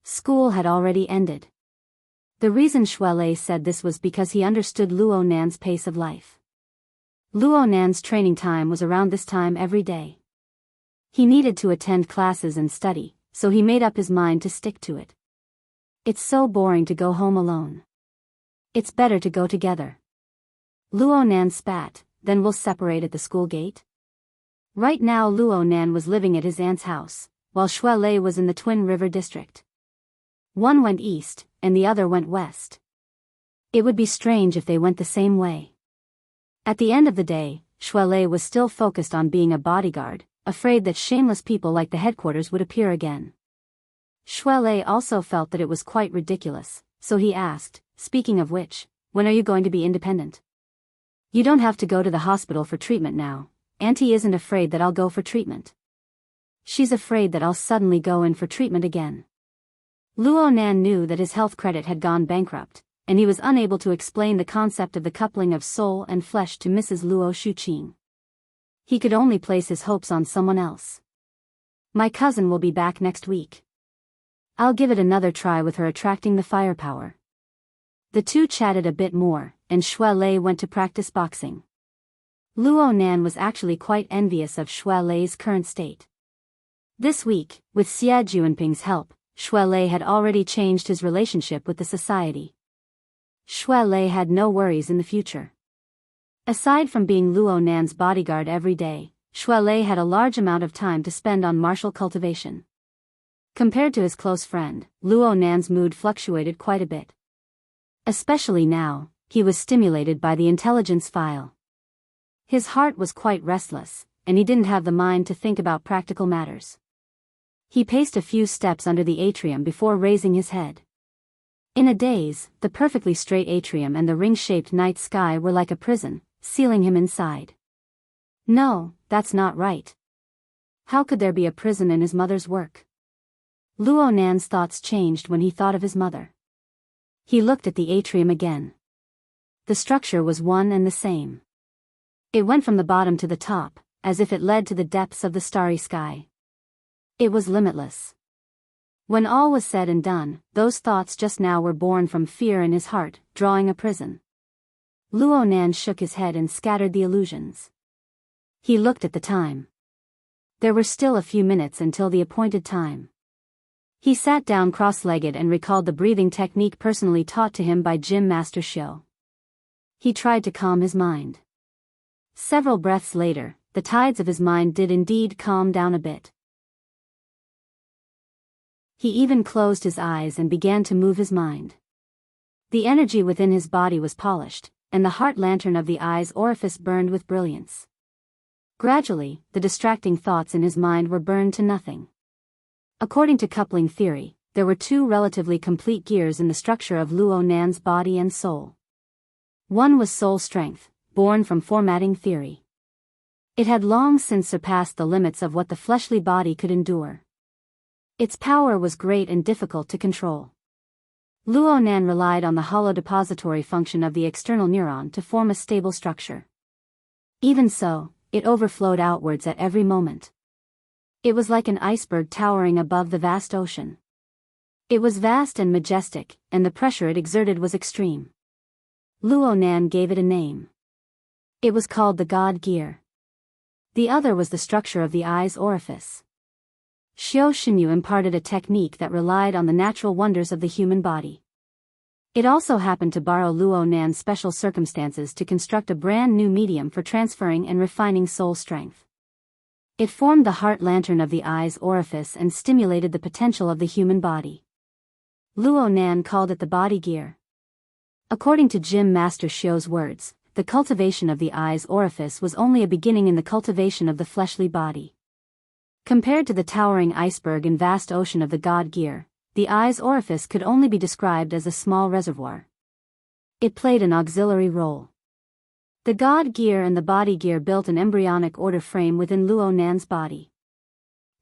School had already ended. The reason Shuelei said this was because he understood Luo Nan's pace of life. Luo Nan's training time was around this time every day. He needed to attend classes and study, so he made up his mind to stick to it. It's so boring to go home alone. It's better to go together. Luo Nan spat, then we'll separate at the school gate? Right now Luo Nan was living at his aunt's house, while Shuelei was in the Twin River district. One went east, and the other went west. It would be strange if they went the same way. At the end of the day, Shuelei was still focused on being a bodyguard, afraid that shameless people like the headquarters would appear again. Shuelei also felt that it was quite ridiculous, so he asked, speaking of which, when are you going to be independent? You don't have to go to the hospital for treatment now. Auntie isn't afraid that I'll go for treatment. She's afraid that I'll suddenly go in for treatment again. Luo Nan knew that his health credit had gone bankrupt, and he was unable to explain the concept of the coupling of soul and flesh to Mrs. Luo Shuqing. He could only place his hopes on someone else. My cousin will be back next week. I'll give it another try with her attracting the firepower. The two chatted a bit more, and Shuelei went to practice boxing. Luo Nan was actually quite envious of Shuelei's current state. This week, with Xie Juanping's help, Shuelei had already changed his relationship with the society. Shuelei had no worries in the future. Aside from being Luo Nan's bodyguard every day, Shuelei had a large amount of time to spend on martial cultivation. Compared to his close friend, Luo Nan's mood fluctuated quite a bit. Especially now, he was stimulated by the intelligence file. His heart was quite restless, and he didn't have the mind to think about practical matters. He paced a few steps under the atrium before raising his head. In a daze, the perfectly straight atrium and the ring-shaped night sky were like a prison, sealing him inside. No, that's not right. How could there be a prison in his mother's work? Luo Nan's thoughts changed when he thought of his mother. He looked at the atrium again. The structure was one and the same. It went from the bottom to the top, as if it led to the depths of the starry sky. It was limitless. When all was said and done, those thoughts just now were born from fear in his heart, drawing a prison. Luo Nan shook his head and scattered the illusions. He looked at the time. There were still a few minutes until the appointed time. He sat down cross-legged and recalled the breathing technique personally taught to him by Gym Master Xiu. He tried to calm his mind. Several breaths later, the tides of his mind did indeed calm down a bit. He even closed his eyes and began to move his mind. The energy within his body was polished, and the heart lantern of the eye's orifice burned with brilliance. Gradually, the distracting thoughts in his mind were burned to nothing. According to coupling theory, there were two relatively complete gears in the structure of Luo Nan's body and soul. One was soul strength, born from formatting theory. It had long since surpassed the limits of what the fleshly body could endure. Its power was great and difficult to control. Luo Nan relied on the hollow depository function of the external neuron to form a stable structure. Even so, it overflowed outwards at every moment. It was like an iceberg towering above the vast ocean. It was vast and majestic, and the pressure it exerted was extreme. Luo Nan gave it a name. It was called the God Gear. The other was the structure of the eye's orifice. Xiu Xinyu imparted a technique that relied on the natural wonders of the human body. It also happened to borrow Luo Nan's special circumstances to construct a brand new medium for transferring and refining soul strength. It formed the heart lantern of the eye's orifice and stimulated the potential of the human body. Luo Nan called it the body gear. According to Gym Master Xiu's words, the cultivation of the eye's orifice was only a beginning in the cultivation of the fleshly body. Compared to the towering iceberg and vast ocean of the God Gear, the eye's orifice could only be described as a small reservoir. It played an auxiliary role. The God Gear and the body gear built an embryonic order frame within Luo Nan's body.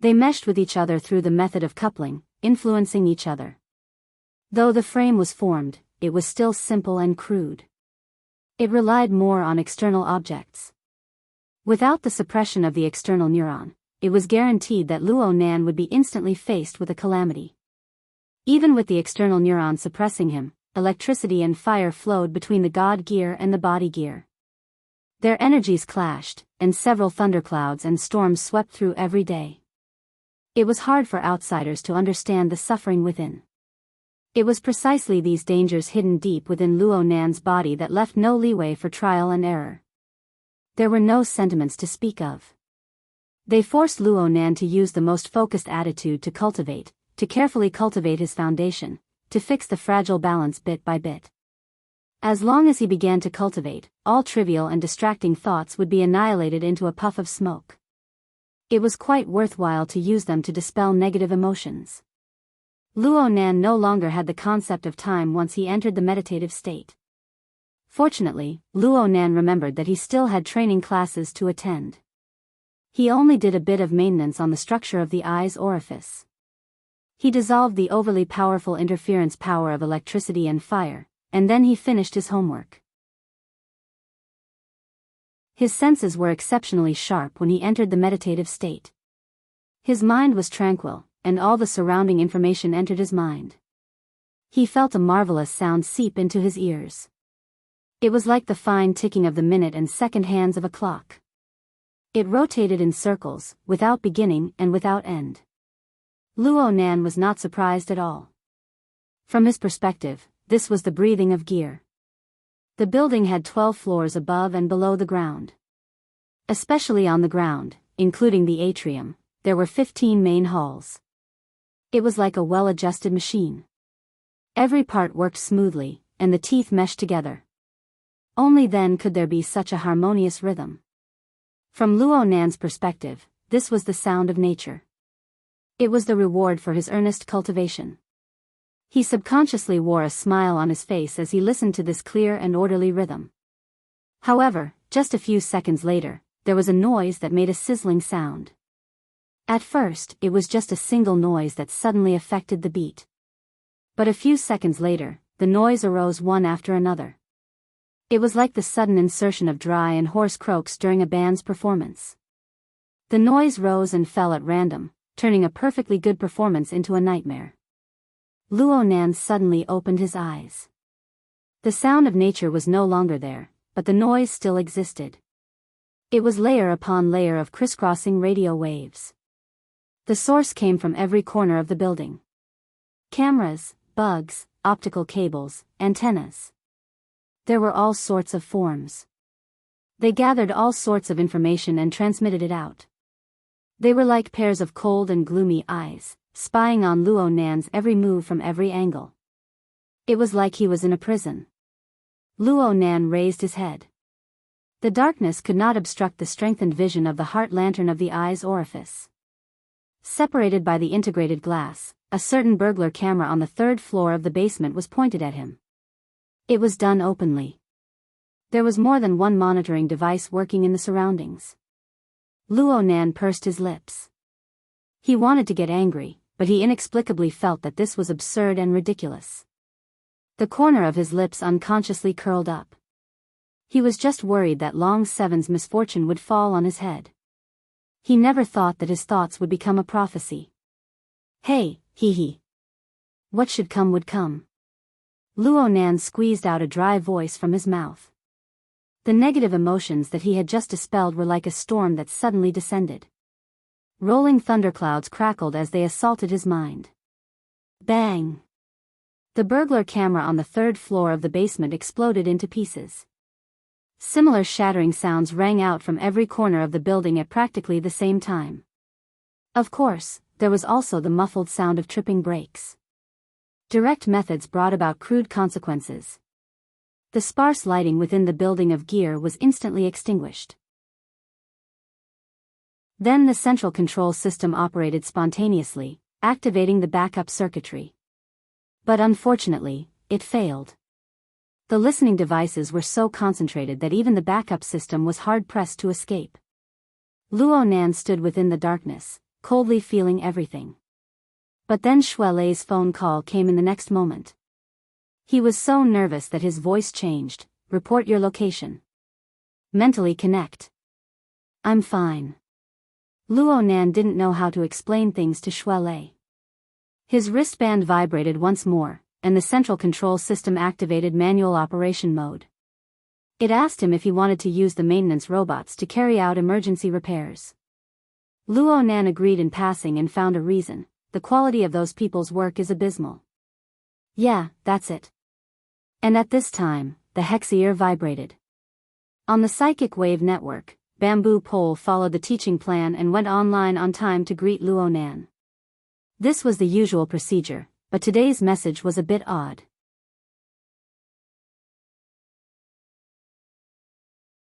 They meshed with each other through the method of coupling, influencing each other. Though the frame was formed, it was still simple and crude. It relied more on external objects. Without the suppression of the external neuron, it was guaranteed that Luo Nan would be instantly faced with a calamity. Even with the external neuron suppressing him, electricity and fire flowed between the god gear and the body gear. Their energies clashed, and several thunderclouds and storms swept through every day. It was hard for outsiders to understand the suffering within. It was precisely these dangers hidden deep within Luo Nan's body that left no leeway for trial and error. There were no sentiments to speak of. They forced Luo Nan to use the most focused attitude to carefully cultivate his foundation, to fix the fragile balance bit by bit. As long as he began to cultivate, all trivial and distracting thoughts would be annihilated into a puff of smoke. It was quite worthwhile to use them to dispel negative emotions. Luo Nan no longer had the concept of time once he entered the meditative state. Fortunately, Luo Nan remembered that he still had training classes to attend. He only did a bit of maintenance on the structure of the eye's orifice. He dissolved the overly powerful interference power of electricity and fire, and then he finished his homework. His senses were exceptionally sharp when he entered the meditative state. His mind was tranquil, and all the surrounding information entered his mind. He felt a marvelous sound seep into his ears. It was like the fine ticking of the minute and second hands of a clock. It rotated in circles, without beginning and without end. Luo Nan was not surprised at all. From his perspective, this was the breathing of gear. The building had 12 floors above and below the ground. Especially on the ground, including the atrium, there were 15 main halls. It was like a well-adjusted machine. Every part worked smoothly, and the teeth meshed together. Only then could there be such a harmonious rhythm. From Luo Nan's perspective, this was the sound of nature. It was the reward for his earnest cultivation. He subconsciously wore a smile on his face as he listened to this clear and orderly rhythm. However, just a few seconds later, there was a noise that made a sizzling sound. At first, it was just a single noise that suddenly affected the beat. But a few seconds later, the noise arose one after another. It was like the sudden insertion of dry and hoarse croaks during a band's performance. The noise rose and fell at random, turning a perfectly good performance into a nightmare. Luo Nan suddenly opened his eyes. The sound of nature was no longer there, but the noise still existed. It was layer upon layer of crisscrossing radio waves. The source came from every corner of the building. Cameras, bugs, optical cables, antennas. There were all sorts of forms. They gathered all sorts of information and transmitted it out. They were like pairs of cold and gloomy eyes, spying on Luo Nan's every move from every angle. It was like he was in a prison. Luo Nan raised his head. The darkness could not obstruct the strengthened vision of the heart lantern of the eye's orifice. Separated by the integrated glass, a certain burglar camera on the 3rd floor of the basement was pointed at him. It was done openly. There was more than one monitoring device working in the surroundings. Luo Nan pursed his lips. He wanted to get angry, but he inexplicably felt that this was absurd and ridiculous. The corner of his lips unconsciously curled up. He was just worried that Long Seven's misfortune would fall on his head. He never thought that his thoughts would become a prophecy. Hey, hee. What should come would come. Luo Nan squeezed out a dry voice from his mouth. The negative emotions that he had just dispelled were like a storm that suddenly descended. Rolling thunderclouds crackled as they assaulted his mind. Bang! The burglar camera on the 3rd floor of the basement exploded into pieces. Similar shattering sounds rang out from every corner of the building at practically the same time. Of course, there was also the muffled sound of tripping brakes. Direct methods brought about crude consequences. The sparse lighting within the building of gear was instantly extinguished. Then the central control system operated spontaneously, activating the backup circuitry. But unfortunately, it failed. The listening devices were so concentrated that even the backup system was hard-pressed to escape. Luo Nan stood within the darkness, coldly feeling everything. But then Shuelei's phone call came in the next moment. He was so nervous that his voice changed. Report your location. Mentally connect. I'm fine. Luo Nan didn't know how to explain things to Shui Lei. His wristband vibrated once more, and the central control system activated manual operation mode. It asked him if he wanted to use the maintenance robots to carry out emergency repairs. Luo Nan agreed in passing and found a reason: the quality of those people's work is abysmal. Yeah, that's it. And at this time, the hex ear vibrated. On the psychic wave network, Bamboo Pole followed the teaching plan and went online on time to greet Luo Nan. This was the usual procedure, but today's message was a bit odd.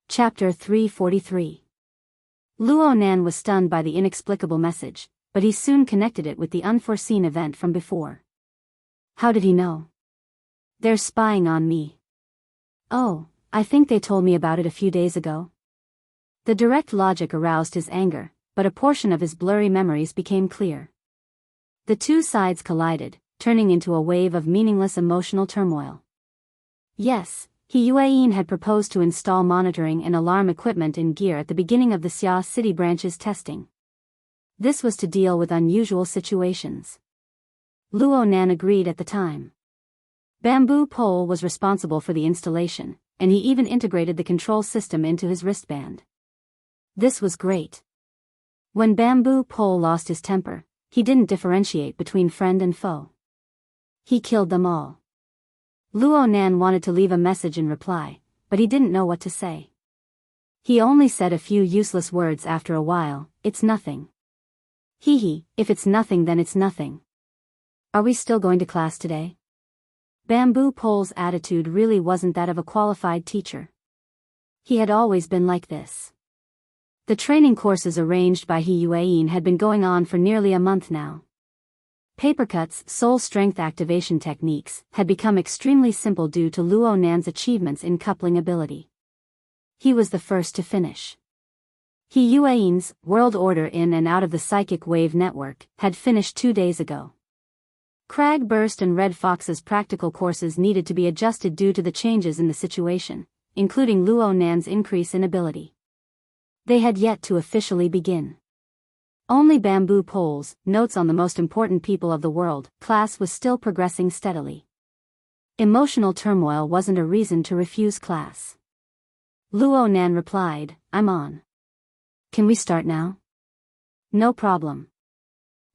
Chapter 343. Luo Nan was stunned by the inexplicable message, but he soon connected it with the unforeseen event from before. How did he know? They're spying on me. Oh, I think they told me about it a few days ago. The direct logic aroused his anger, but a portion of his blurry memories became clear. The two sides collided, turning into a wave of meaningless emotional turmoil. Yes, He Yueyin had proposed to install monitoring and alarm equipment in gear at the beginning of the Xia City branch's testing. This was to deal with unusual situations. Luo Nan agreed at the time. Bamboo Pole was responsible for the installation, and he even integrated the control system into his wristband. This was great. When Bamboo Pole lost his temper, he didn't differentiate between friend and foe. He killed them all. Luo Nan wanted to leave a message in reply, but he didn't know what to say. He only said a few useless words after a while: "It's nothing." Hee, if it's nothing then it's nothing. Are we still going to class today? Bamboo Pole's attitude really wasn't that of a qualified teacher. He had always been like this. The training courses arranged by He Yueyin had been going on for nearly a month now. Papercut's soul strength activation techniques had become extremely simple due to Luo Nan's achievements in coupling ability. He was the first to finish. He Yueyin's world order in and out of the psychic wave network had finished 2 days ago. Crag Burst and Red Fox's practical courses needed to be adjusted due to the changes in the situation, including Luo Nan's increase in ability. They had yet to officially begin. Only Bamboo Pole's Notes on the Most Important People of the World class was still progressing steadily. Emotional turmoil wasn't a reason to refuse class. Luo Nan replied, "I'm on. Can we start now?" "No problem."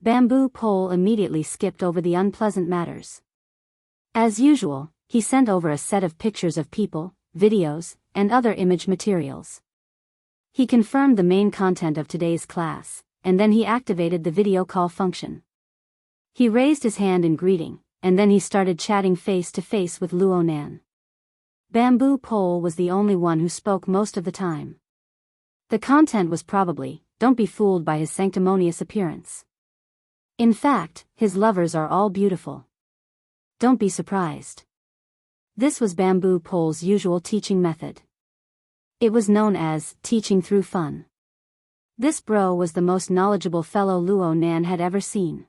Bamboo Pole immediately skipped over the unpleasant matters. As usual, he sent over a set of pictures of people, videos, and other image materials. He confirmed the main content of today's class, and then he activated the video call function. He raised his hand in greeting, and then he started chatting face to face with Luo Nan. Bamboo Pole was the only one who spoke most of the time. The content was probably, "Don't be fooled by his sanctimonious appearance. In fact, his lovers are all beautiful. Don't be surprised." This was Bamboo Pole's usual teaching method. It was known as teaching through fun. This bro was the most knowledgeable fellow Luo Nan had ever seen.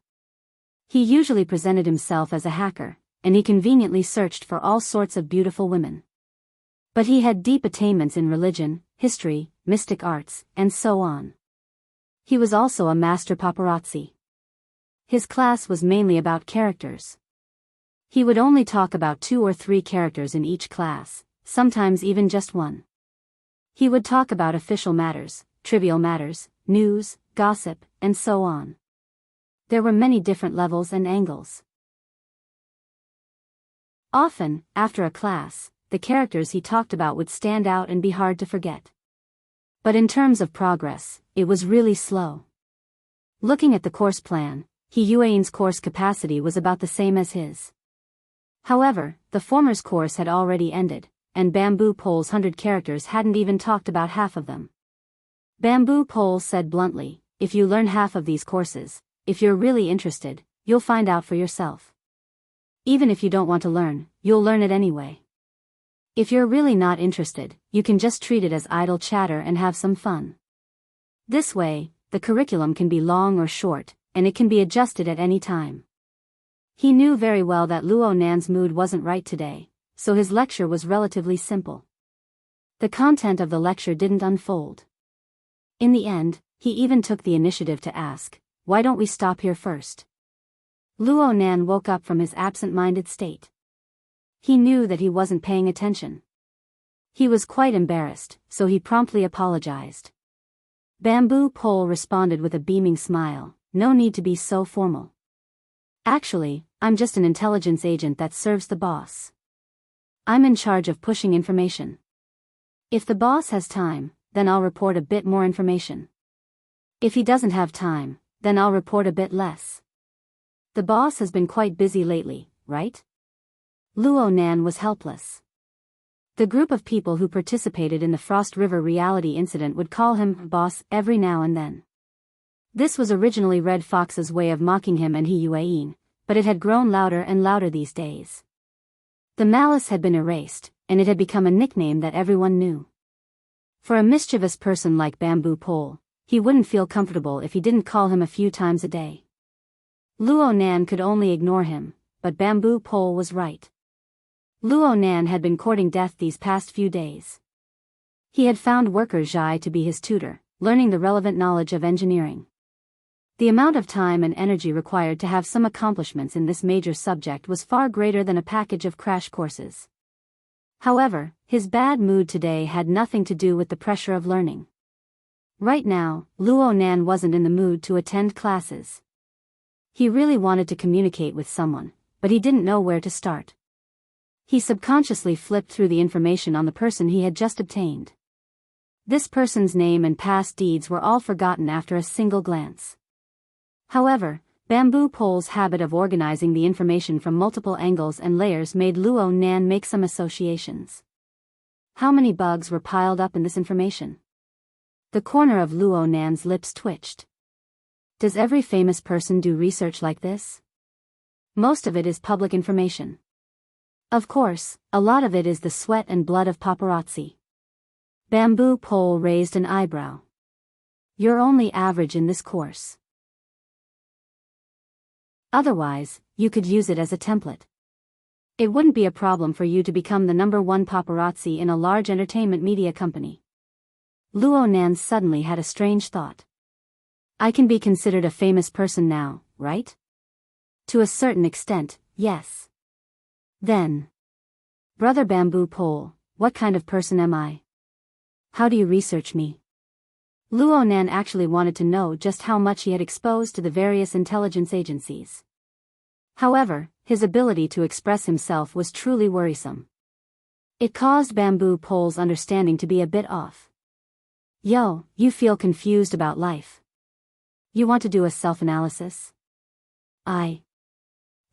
He usually presented himself as a hacker, and he conveniently searched for all sorts of beautiful women. But he had deep attainments in religion, history, mystic arts, and so on. He was also a master paparazzi. His class was mainly about characters. He would only talk about 2 or 3 characters in each class, sometimes even just one. He would talk about official matters, trivial matters, news, gossip, and so on. There were many different levels and angles. Often, after a class, the characters he talked about would stand out and be hard to forget. But in terms of progress, it was really slow. Looking at the course plan, He Yueyin's course capacity was about the same as his. However, the former's course had already ended, and Bamboo Pole's 100 characters hadn't even talked about half of them. Bamboo Pole said bluntly, "If you learn half of these courses, if you're really interested, you'll find out for yourself. Even if you don't want to learn, you'll learn it anyway. If you're really not interested, you can just treat it as idle chatter and have some fun. This way, the curriculum can be long or short, and it can be adjusted at any time." He knew very well that Luo Nan's mood wasn't right today, so his lecture was relatively simple. The content of the lecture didn't unfold. In the end, he even took the initiative to ask, "Why don't we stop here first?" Luo Nan woke up from his absent-minded state. He knew that he wasn't paying attention. He was quite embarrassed, so he promptly apologized. Bamboo Pole responded with a beaming smile, "No need to be so formal. Actually, I'm just an intelligence agent that serves the boss. I'm in charge of pushing information. If the boss has time, then I'll report a bit more information. If he doesn't have time, then I'll report a bit less. The boss has been quite busy lately, right?" Luo Nan was helpless. The group of people who participated in the Frost River reality incident would call him boss every now and then. This was originally Red Fox's way of mocking him and he Yuain, but it had grown louder and louder these days. The malice had been erased, and it had become a nickname that everyone knew. For a mischievous person like Bamboo Pole, he wouldn't feel comfortable if he didn't call him a few times a day. Luo Nan could only ignore him, but Bamboo Pole was right. Luo Nan had been courting death these past few days. He had found worker Zhai to be his tutor, learning the relevant knowledge of engineering. The amount of time and energy required to have some accomplishments in this major subject was far greater than a package of crash courses. However, his bad mood today had nothing to do with the pressure of learning. Right now, Luo Nan wasn't in the mood to attend classes. He really wanted to communicate with someone, but he didn't know where to start. He subconsciously flipped through the information on the person he had just obtained. This person's name and past deeds were all forgotten after a single glance. However, Bamboo Pole's habit of organizing the information from multiple angles and layers made Luo Nan make some associations. How many bugs were piled up in this information? The corner of Luo Nan's lips twitched. Does every famous person do research like this? Most of it is public information. Of course, a lot of it is the sweat and blood of paparazzi. Bamboo Pole raised an eyebrow. You're only average in this course. Otherwise, you could use it as a template. It wouldn't be a problem for you to become the #1 paparazzi in a large entertainment media company. Luo Nan suddenly had a strange thought. I can be considered a famous person now, right? To a certain extent, yes. Then, Brother Bamboo Pole, what kind of person am I? How do you research me? Luo Nan actually wanted to know just how much he had exposed to the various intelligence agencies. However, his ability to express himself was truly worrisome. It caused Bamboo Pole's understanding to be a bit off. Yo, you feel confused about life. You want to do a self-analysis?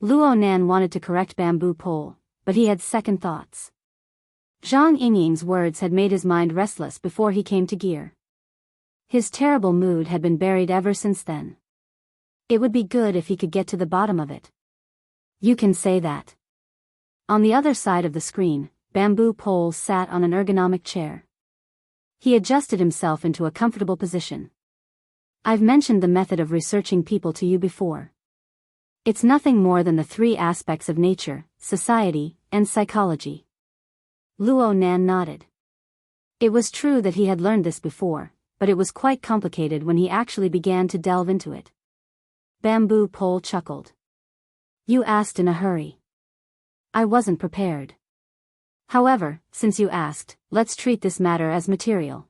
Luo Nan wanted to correct Bamboo Pole, but he had second thoughts. Zhang Yingying's words had made his mind restless before he came to gear. His terrible mood had been buried ever since then. It would be good if he could get to the bottom of it. You can say that. On the other side of the screen, Bamboo Pole sat on an ergonomic chair. He adjusted himself into a comfortable position. I've mentioned the method of researching people to you before. It's nothing more than the 3 aspects of nature, society, and psychology. Luo Nan nodded. It was true that he had learned this before, but it was quite complicated when he actually began to delve into it. Bamboo Pole chuckled. You asked in a hurry. I wasn't prepared. However, since you asked, let's treat this matter as material.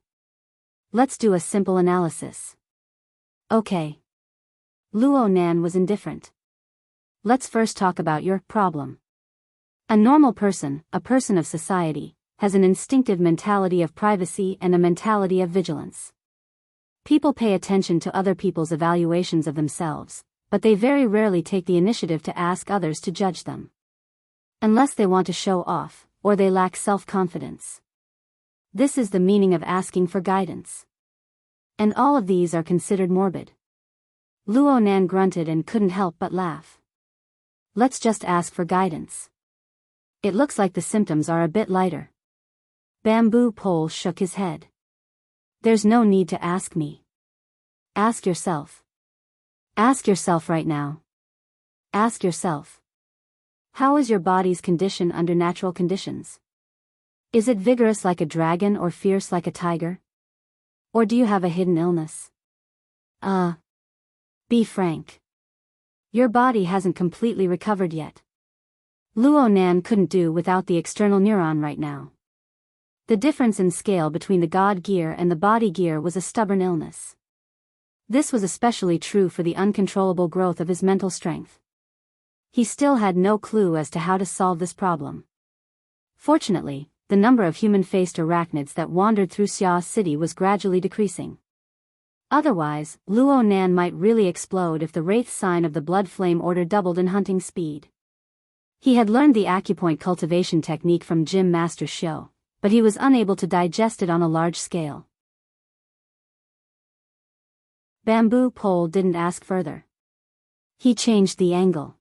Let's do a simple analysis. Okay. Luo Nan was indifferent. Let's first talk about your problem. A normal person, a person of society, has an instinctive mentality of privacy and a mentality of vigilance. People pay attention to other people's evaluations of themselves, but they very rarely take the initiative to ask others to judge them. Unless they want to show off, or they lack self-confidence. This is the meaning of asking for guidance. And all of these are considered morbid. Luo Nan grunted and couldn't help but laugh. Let's just ask for guidance. It looks like the symptoms are a bit lighter. Bamboo Pole shook his head. There's no need to ask me. Ask yourself. Ask yourself right now. Ask yourself. How is your body's condition under natural conditions? Is it vigorous like a dragon or fierce like a tiger? Or do you have a hidden illness? Be frank. Your body hasn't completely recovered yet. Luo Nan couldn't do without the external neuron right now. The difference in scale between the god gear and the body gear was a stubborn illness. This was especially true for the uncontrollable growth of his mental strength. He still had no clue as to how to solve this problem. Fortunately, the number of human-faced arachnids that wandered through Xia City was gradually decreasing. Otherwise, Luo Nan might really explode if the wraith sign of the Blood Flame Order doubled in hunting speed. He had learned the acupoint cultivation technique from Gym Master Shou, but he was unable to digest it on a large scale. Bamboo Pole didn't ask further. He changed the angle.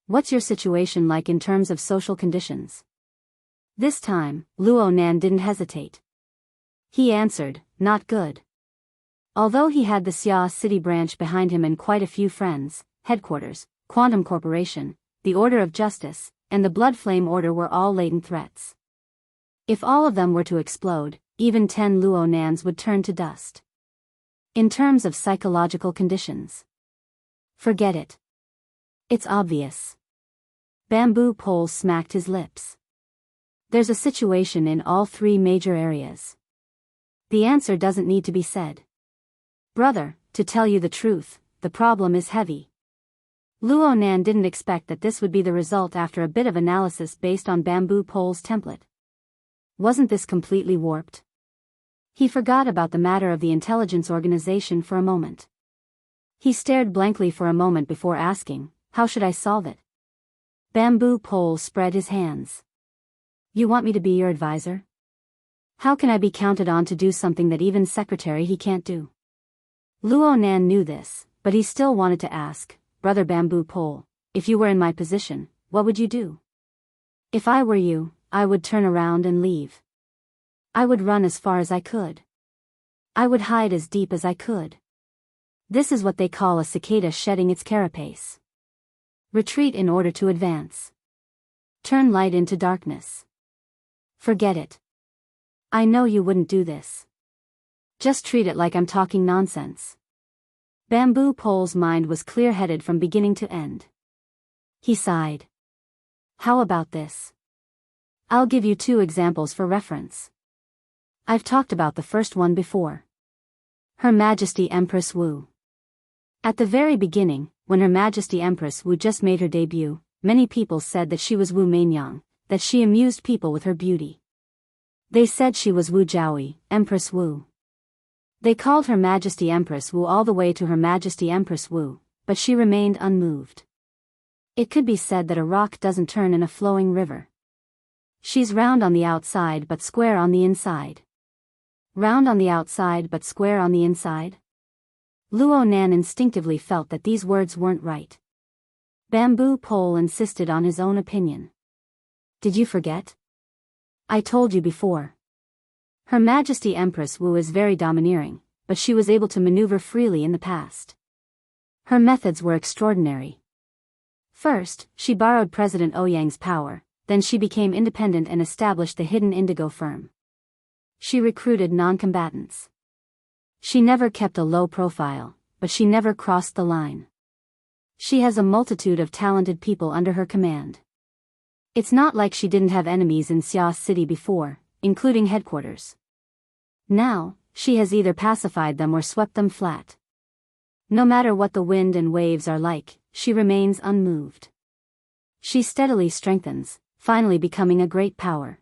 What's your situation like in terms of social conditions? This time, Luo Nan didn't hesitate. He answered, not good. Although he had the Xia City branch behind him and quite a few friends, Headquarters, Quantum Corporation, the Order of Justice, and the Blood Flame Order were all latent threats. If all of them were to explode, even 10 Luo Nans would turn to dust. In terms of psychological conditions, forget it. It's obvious. Bamboo Pole smacked his lips. There's a situation in all three major areas. The answer doesn't need to be said. Brother, to tell you the truth, the problem is heavy. Luo Nan didn't expect that this would be the result after a bit of analysis based on Bamboo Pole's template. Wasn't this completely warped? He forgot about the matter of the intelligence organization for a moment. He stared blankly for a moment before asking, how should I solve it? Bamboo Pole spread his hands. You want me to be your advisor? How can I be counted on to do something that even secretary he can't do? Luo Nan knew this, but he still wanted to ask, Brother Bamboo Pole, if you were in my position, what would you do? If I were you, I would turn around and leave. I would run as far as I could. I would hide as deep as I could. This is what they call a cicada shedding its carapace. Retreat in order to advance. Turn light into darkness. Forget it. I know you wouldn't do this. Just treat it like I'm talking nonsense. Bamboo Pole's mind was clear-headed from beginning to end. He sighed. How about this? I'll give you 2 examples for reference. I've talked about the first one before. Her Majesty Empress Wu. At the very beginning, when Her Majesty Empress Wu just made her debut, many people said that she was Wu Mainyang, that she amused people with her beauty. They said she was Wu Jiaoyi, Empress Wu. They called Her Majesty Empress Wu all the way to Her Majesty Empress Wu, but she remained unmoved. It could be said that a rock doesn't turn in a flowing river. She's round on the outside but square on the inside. Round on the outside but square on the inside? Luo Nan instinctively felt that these words weren't right. Bamboo Pole insisted on his own opinion. Did you forget? I told you before. Her Majesty Empress Wu is very domineering, but she was able to maneuver freely in the past. Her methods were extraordinary. First, she borrowed President Ouyang's power, then she became independent and established the hidden indigo firm. She recruited non-combatants. She never kept a low profile, but she never crossed the line. She has a multitude of talented people under her command. It's not like she didn't have enemies in Xia City before, including headquarters. Now, she has either pacified them or swept them flat. No matter what the wind and waves are like, she remains unmoved. She steadily strengthens, finally becoming a great power.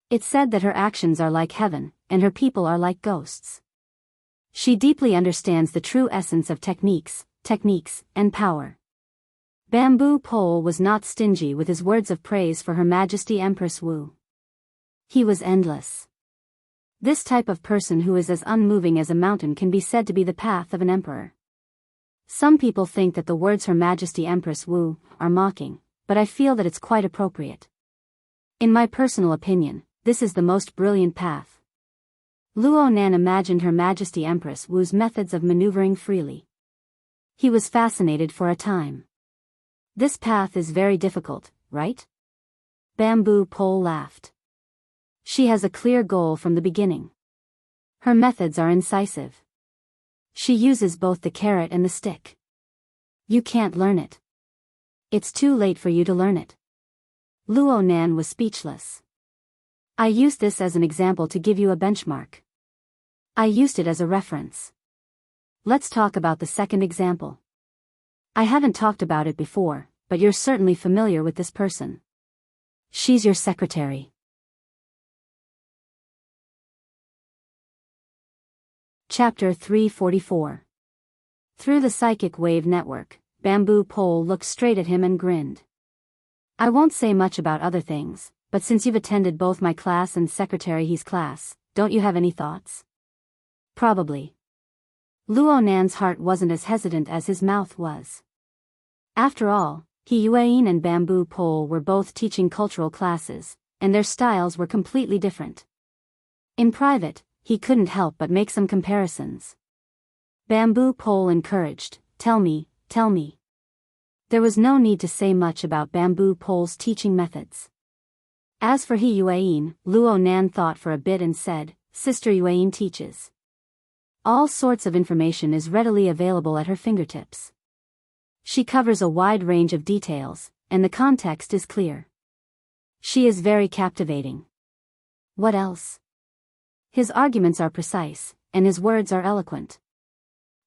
It's said that her actions are like heaven, and her people are like ghosts. She deeply understands the true essence of techniques, and power. Bamboo Pole was not stingy with his words of praise for Her Majesty Empress Wu. He was endless. This type of person who is as unmoving as a mountain can be said to be the path of an emperor. Some people think that the words Her Majesty Empress Wu are mocking, but I feel that it's quite appropriate. In my personal opinion, this is the most brilliant path. Luo Nan imagined Her Majesty Empress Wu's methods of maneuvering freely. He was fascinated for a time. This path is very difficult, right? Bamboo Pole laughed. She has a clear goal from the beginning. Her methods are incisive. She uses both the carrot and the stick. You can't learn it. It's too late for you to learn it. Luo Nan was speechless. I used this as an example to give you a benchmark. I used it as a reference. Let's talk about the second example. I haven't talked about it before, but you're certainly familiar with this person. She's your secretary. Chapter 344. Through the psychic wave network, Bamboo Pole looked straight at him and grinned. I won't say much about other things, but since you've attended both my class and Secretary He's class, don't you have any thoughts? Probably. Luo Nan's heart wasn't as hesitant as his mouth was. After all, He Yueyin and Bamboo Pole were both teaching cultural classes, and their styles were completely different. In private, he couldn't help but make some comparisons. Bamboo Pole encouraged, tell me. There was no need to say much about Bamboo Pole's teaching methods. As for He Yueyin, Luo Nan thought for a bit and said, Sister Yueyin teaches. All sorts of information is readily available at her fingertips. She covers a wide range of details, and the context is clear. She is very captivating. What else? His arguments are precise, and his words are eloquent.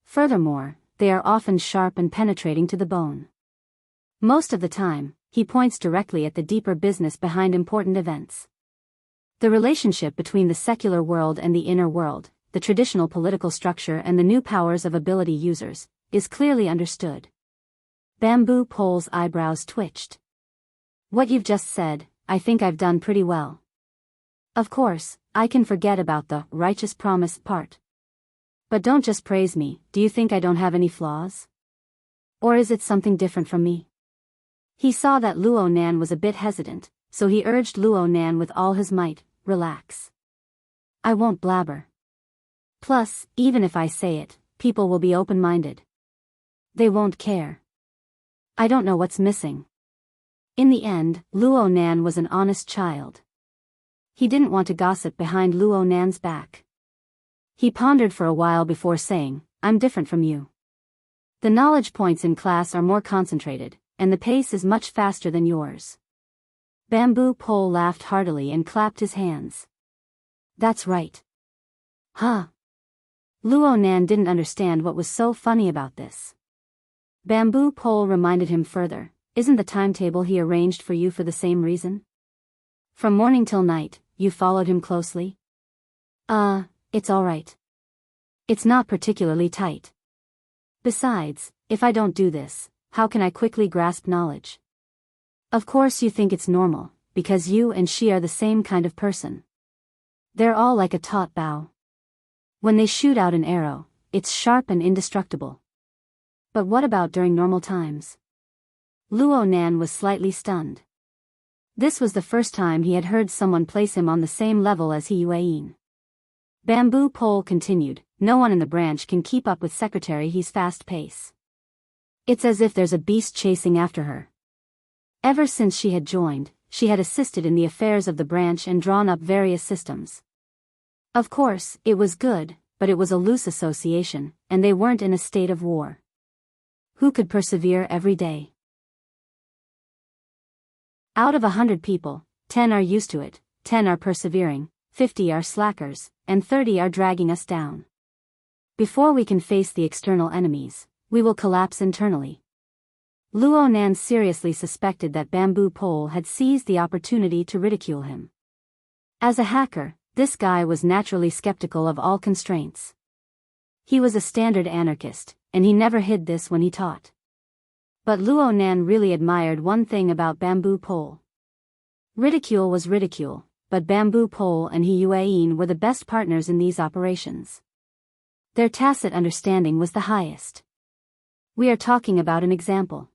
Furthermore, they are often sharp and penetrating to the bone. Most of the time, he points directly at the deeper business behind important events. The relationship between the secular world and the inner world, the traditional political structure and the new powers of ability users, is clearly understood. Bamboo Pole's eyebrows twitched. What you've just said, I think I've done pretty well. Of course, I can forget about the righteous promise part. But don't just praise me, do you think I don't have any flaws? Or is it something different from me? He saw that Luo Nan was a bit hesitant, so he urged Luo Nan with all his might, relax. I won't blabber. Plus, even if I say it, people will be open-minded. They won't care. I don't know what's missing. In the end, Luo Nan was an honest child. He didn't want to gossip behind Luo Nan's back. He pondered for a while before saying, I'm different from you. The knowledge points in class are more concentrated, and the pace is much faster than yours. Bamboo Pole laughed heartily and clapped his hands. That's right. Huh? Luo Nan didn't understand what was so funny about this. Bamboo Pole reminded him further, isn't the timetable he arranged for you for the same reason? From morning till night, you followed him closely? It's all right. It's not particularly tight. Besides, if I don't do this, how can I quickly grasp knowledge? Of course you think it's normal, because you and she are the same kind of person. They're all like a taut bow. When they shoot out an arrow, it's sharp and indestructible. But what about during normal times? Luo Nan was slightly stunned. This was the first time he had heard someone place him on the same level as He Yueyin. Bamboo Pole continued, no one in the branch can keep up with Secretary He's fast pace. It's as if there's a beast chasing after her. Ever since she had joined, she had assisted in the affairs of the branch and drawn up various systems. Of course, it was good, but it was a loose association, and they weren't in a state of war. Who could persevere every day? Out of 100 people, 10 are used to it, 10 are persevering, 50 are slackers, and 30 are dragging us down. Before we can face the external enemies, we will collapse internally. Luo Nan seriously suspected that Bamboo Pole had seized the opportunity to ridicule him. As a hacker, this guy was naturally skeptical of all constraints. He was a standard anarchist, and he never hid this when he taught. But Luo Nan really admired one thing about Bamboo Pole. Ridicule was ridicule, but Bamboo Pole and He Yueyin were the best partners in these operations. Their tacit understanding was the highest. We are talking about an example.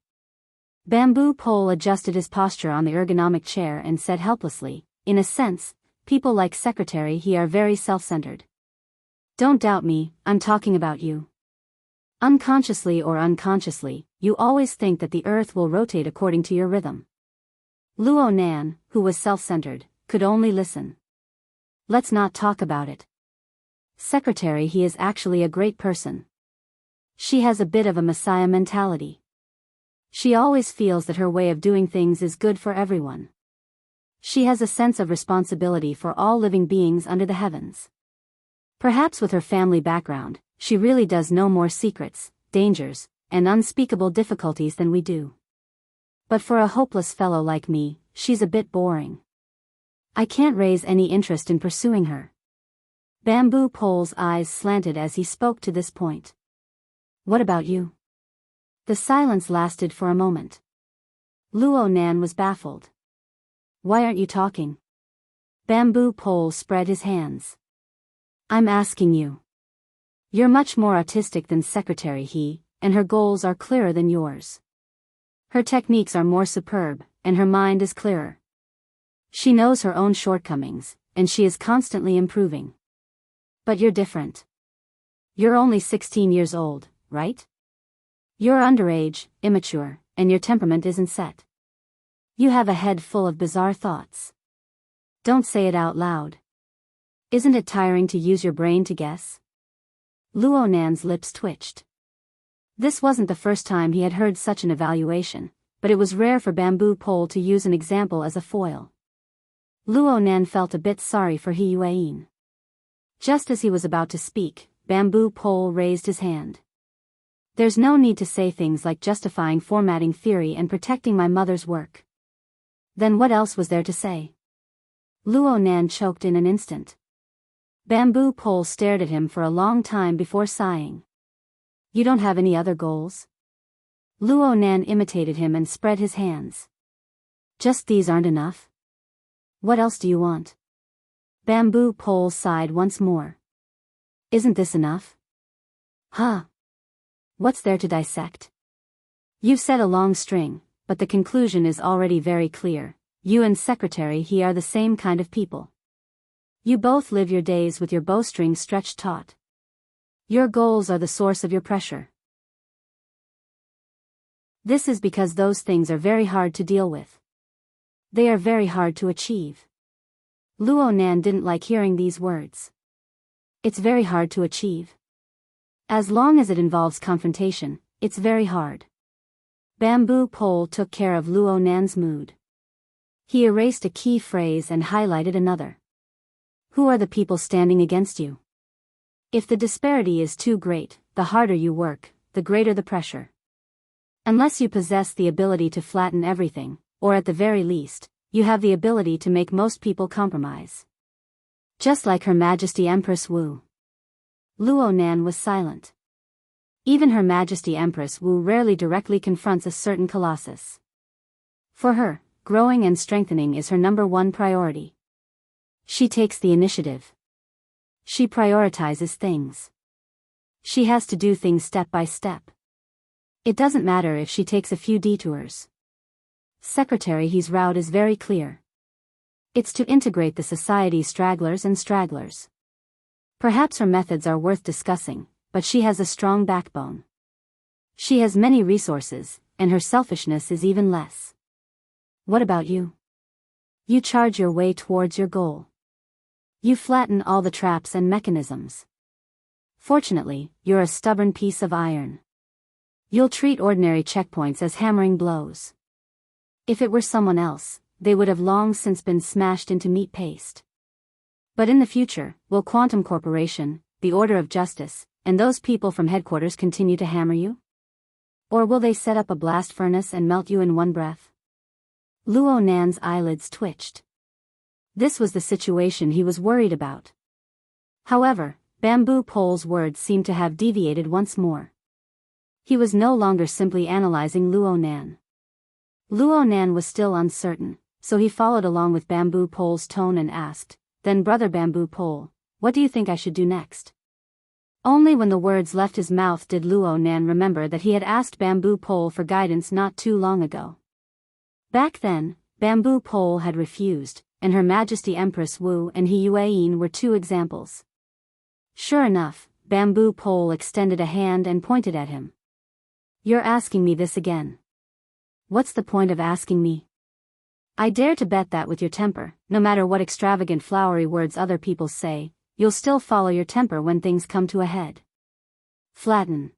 Bamboo Pole adjusted his posture on the ergonomic chair and said helplessly, in a sense, people like Secretary He are very self-centered. Don't doubt me, I'm talking about you. Unconsciously or unconsciously, you always think that the earth will rotate according to your rhythm. Luo Nan, who was self-centered, could only listen. Let's not talk about it. Secretary, he is actually a great person. She has a bit of a messiah mentality. She always feels that her way of doing things is good for everyone. She has a sense of responsibility for all living beings under the heavens. Perhaps with her family background, she really does know more secrets, dangers, and unspeakable difficulties than we do. But for a hopeless fellow like me, she's a bit boring. I can't raise any interest in pursuing her. Bamboo Pole's eyes slanted as he spoke to this point. What about you? The silence lasted for a moment. Luo Nan was baffled. Why aren't you talking? Bamboo Pole spread his hands. I'm asking you. You're much more autistic than Secretary He, and her goals are clearer than yours. Her techniques are more superb, and her mind is clearer. She knows her own shortcomings, and she is constantly improving. But you're different. You're only 16 years old, right? You're underage, immature, and your temperament isn't set. You have a head full of bizarre thoughts. Don't say it out loud. Isn't it tiring to use your brain to guess? Luo Nan's lips twitched. This wasn't the first time he had heard such an evaluation, but it was rare for Bamboo Pole to use an example as a foil. Luo Nan felt a bit sorry for He Yuan. Just as he was about to speak, Bamboo Pole raised his hand. There's no need to say things like justifying formatting theory and protecting my mother's work. Then what else was there to say? Luo Nan choked in an instant. Bamboo Pole stared at him for a long time before sighing. You don't have any other goals? Luo Nan imitated him and spread his hands. Just these aren't enough? What else do you want? Bamboo Pole sighed once more. Isn't this enough? Huh? What's there to dissect? You've said a long string, but the conclusion is already very clear. You and Secretary He are the same kind of people. You both live your days with your bowstring stretched taut. Your goals are the source of your pressure. This is because those things are very hard to deal with. They are very hard to achieve. Luo Nan didn't like hearing these words. It's very hard to achieve. As long as it involves confrontation, it's very hard. Bamboo Pole took care of Luo Nan's mood. He erased a key phrase and highlighted another. Who are the people standing against you? If the disparity is too great, the harder you work, the greater the pressure. Unless you possess the ability to flatten everything, or at the very least, you have the ability to make most people compromise. Just like Her Majesty Empress Wu. Luo Nan was silent. Even Her Majesty Empress Wu rarely directly confronts a certain colossus. For her, growing and strengthening is her #1 priority. She takes the initiative. She prioritizes things. She has to do things step by step. It doesn't matter if she takes a few detours. Secretary He's route is very clear. It's to integrate the society's stragglers and stragglers. Perhaps her methods are worth discussing, but she has a strong backbone. She has many resources, and her selfishness is even less. What about you? You charge your way towards your goal. You flatten all the traps and mechanisms. Fortunately, you're a stubborn piece of iron. You'll treat ordinary checkpoints as hammering blows. If it were someone else, they would have long since been smashed into meat paste. But in the future, will Quantum Corporation, the Order of Justice, and those people from headquarters continue to hammer you? Or will they set up a blast furnace and melt you in one breath? Luo Nan's eyelids twitched. This was the situation he was worried about. However, Bamboo Pole's words seemed to have deviated once more. He was no longer simply analyzing Luo Nan. Luo Nan was still uncertain, so he followed along with Bamboo Pole's tone and asked, "Then Brother Bamboo Pole, what do you think I should do next?" Only when the words left his mouth did Luo Nan remember that he had asked Bamboo Pole for guidance not too long ago. Back then, Bamboo Pole had refused, and Her Majesty Empress Wu and He Yuan were 2 examples. Sure enough, Bamboo Pole extended a hand and pointed at him. "You're asking me this again. What's the point of asking me? I dare to bet that with your temper, no matter what extravagant flowery words other people say, you'll still follow your temper when things come to a head. Flatten.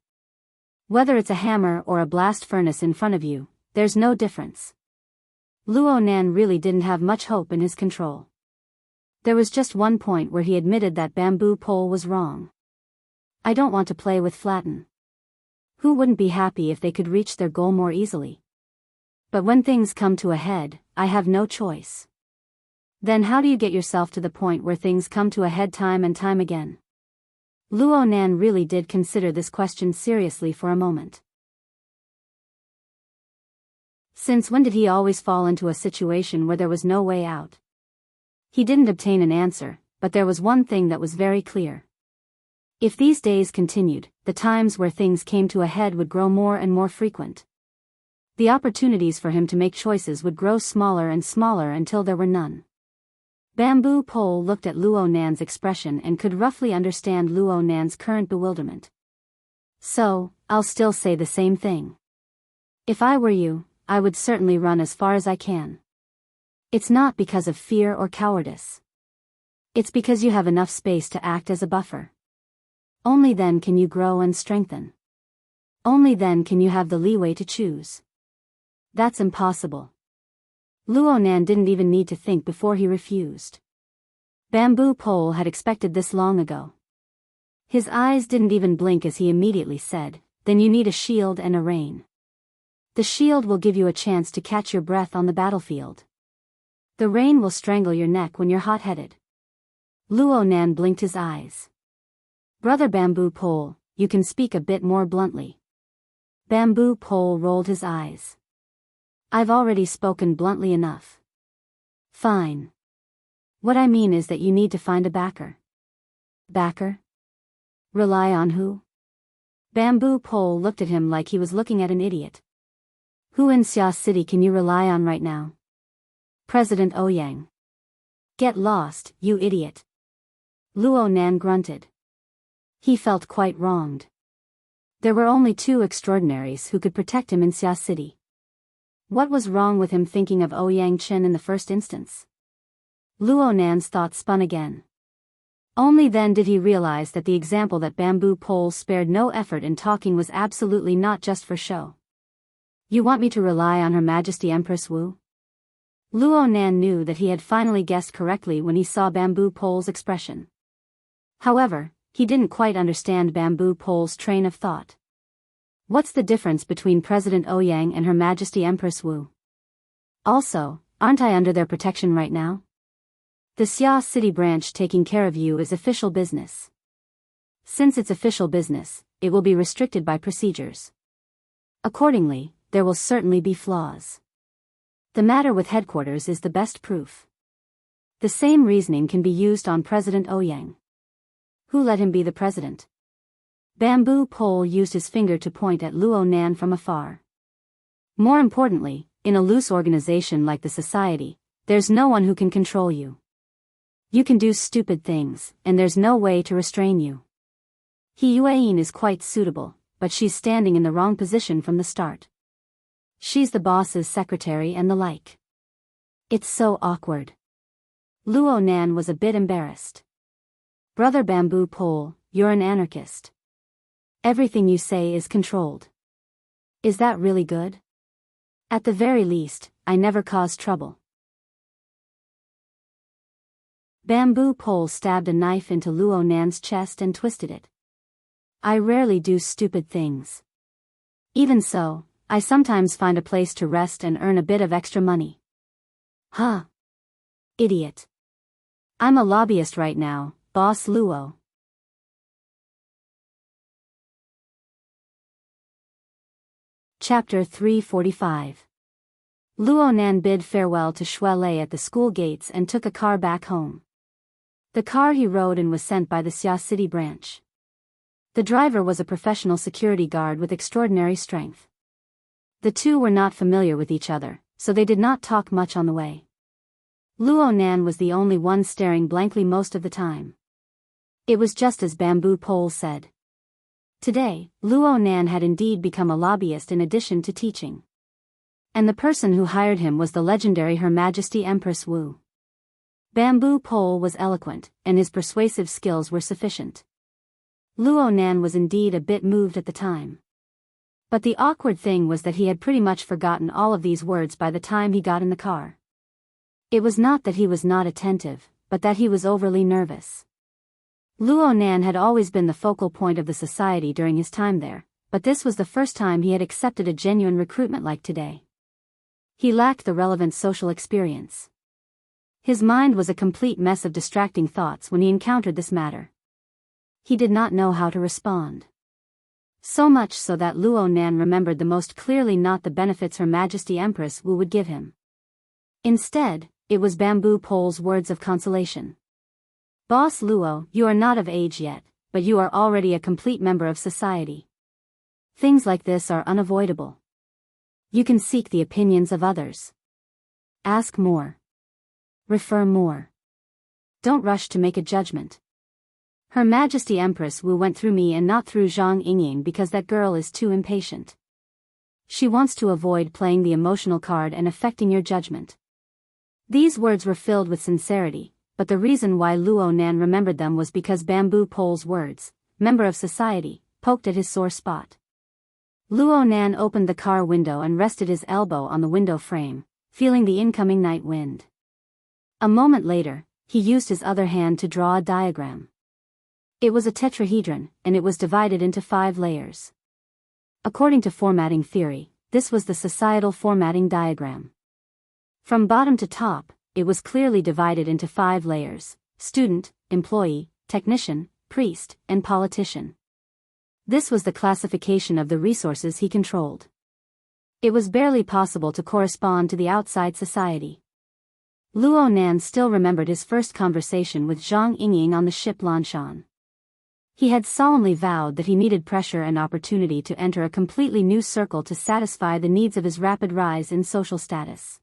Whether it's a hammer or a blast furnace in front of you, there's no difference. Luo Nan really didn't have much hope in his control. There was just one point where he admitted that bamboo pole was wrong. I don't want to play with flatten. Who wouldn't be happy if they could reach their goal more easily? But when things come to a head, I have no choice. Then how do you get yourself to the point where things come to a head time and time again? Luo Nan really did consider this question seriously for a moment. Since when did he always fall into a situation where there was no way out? He didn't obtain an answer, but there was one thing that was very clear. If these days continued, the times where things came to a head would grow more and more frequent. The opportunities for him to make choices would grow smaller and smaller until there were none. Bamboo Pole looked at Luo Nan's expression and could roughly understand Luo Nan's current bewilderment. So, I'll still say the same thing. If I were you, I would certainly run as far as I can. It's not because of fear or cowardice. It's because you have enough space to act as a buffer. Only then can you grow and strengthen. Only then can you have the leeway to choose. That's impossible. Luo Nan didn't even need to think before he refused. Bamboo Pole had expected this long ago. His eyes didn't even blink as he immediately said, "Then you need a shield and a rein. The shield will give you a chance to catch your breath on the battlefield. The rein will strangle your neck when you're hot-headed." Luo Nan blinked his eyes. "Brother Bamboo Pole, you can speak a bit more bluntly." Bamboo Pole rolled his eyes. "I've already spoken bluntly enough." "Fine. What I mean is that you need to find a backer." "Backer? Rely on who?" Bamboo Pole looked at him like he was looking at an idiot. "Who in Xia City can you rely on right now?" "President Ouyang." "Get lost, you idiot." Luo Nan grunted. He felt quite wronged. There were only two extraordinaries who could protect him in Xia City. What was wrong with him thinking of Ouyang Chen in the first instance? Luo Nan's thoughts spun again. Only then did he realize that the example that Bamboo Pole spared no effort in talking was absolutely not just for show. "You want me to rely on Her Majesty Empress Wu?" Luo Nan knew that he had finally guessed correctly when he saw Bamboo Pole's expression. However, he didn't quite understand Bamboo Pole's train of thought. What's the difference between President Ouyang and Her Majesty Empress Wu? Also, aren't I under their protection right now? The Xia City branch taking care of you is official business. Since it's official business, it will be restricted by procedures. Accordingly, there will certainly be flaws. The matter with headquarters is the best proof. The same reasoning can be used on President Ouyang. Who let him be the president? Bamboo Pole used his finger to point at Luo Nan from afar. More importantly, in a loose organization like the society, there's no one who can control you. You can do stupid things, and there's no way to restrain you. He Yuan is quite suitable, but she's standing in the wrong position from the start. She's the boss's secretary and the like. It's so awkward. Luo Nan was a bit embarrassed. Brother Bamboo Pole, you're an anarchist. Everything you say is controlled. Is that really good? At the very least, I never cause trouble. Bamboo Pole stabbed a knife into Luo Nan's chest and twisted it. I rarely do stupid things. Even so, I sometimes find a place to rest and earn a bit of extra money. Huh. Idiot. I'm a lobbyist right now, Boss Luo. Chapter 345. Luo Nan bid farewell to Shui Lei at the school gates and took a car back home. The car he rode in was sent by the Xia City branch. The driver was a professional security guard with extraordinary strength. The two were not familiar with each other, so they did not talk much on the way. Luo Nan was the only one staring blankly most of the time. It was just as Bamboo Pole said. Today, Luo Nan had indeed become a lobbyist in addition to teaching. And the person who hired him was the legendary Her Majesty Empress Wu. Bamboo Pole was eloquent, and his persuasive skills were sufficient. Luo Nan was indeed a bit moved at the time. But the awkward thing was that he had pretty much forgotten all of these words by the time he got in the car. It was not that he was not attentive, but that he was overly nervous. Luo Nan had always been the focal point of the society during his time there, but this was the first time he had accepted a genuine recruitment like today. He lacked the relevant social experience. His mind was a complete mess of distracting thoughts when he encountered this matter. He did not know how to respond. So much so that Luo Nan remembered the most clearly not the benefits Her Majesty Empress Wu would give him. Instead, it was Bamboo Pole's words of consolation. Boss Luo, you are not of age yet, but you are already a complete member of society. Things like this are unavoidable. You can seek the opinions of others. Ask more. Refer more. Don't rush to make a judgment. Her Majesty Empress Wu went through me and not through Zhang Yingying because that girl is too impatient. She wants to avoid playing the emotional card and affecting your judgment. These words were filled with sincerity, but the reason why Luo Nan remembered them was because Bamboo Pole's words, member of society, poked at his sore spot. Luo Nan opened the car window and rested his elbow on the window frame, feeling the incoming night wind. A moment later, he used his other hand to draw a diagram. It was a tetrahedron, and it was divided into 5 layers. According to formatting theory, this was the societal formatting diagram. From bottom to top, it was clearly divided into 5 layers: student, employee, technician, priest, and politician. This was the classification of the resources he controlled. It was barely possible to correspond to the outside society. Luo Nan still remembered his first conversation with Zhang Yingying on the ship Lanshan. He had solemnly vowed that he needed pressure and opportunity to enter a completely new circle to satisfy the needs of his rapid rise in social status.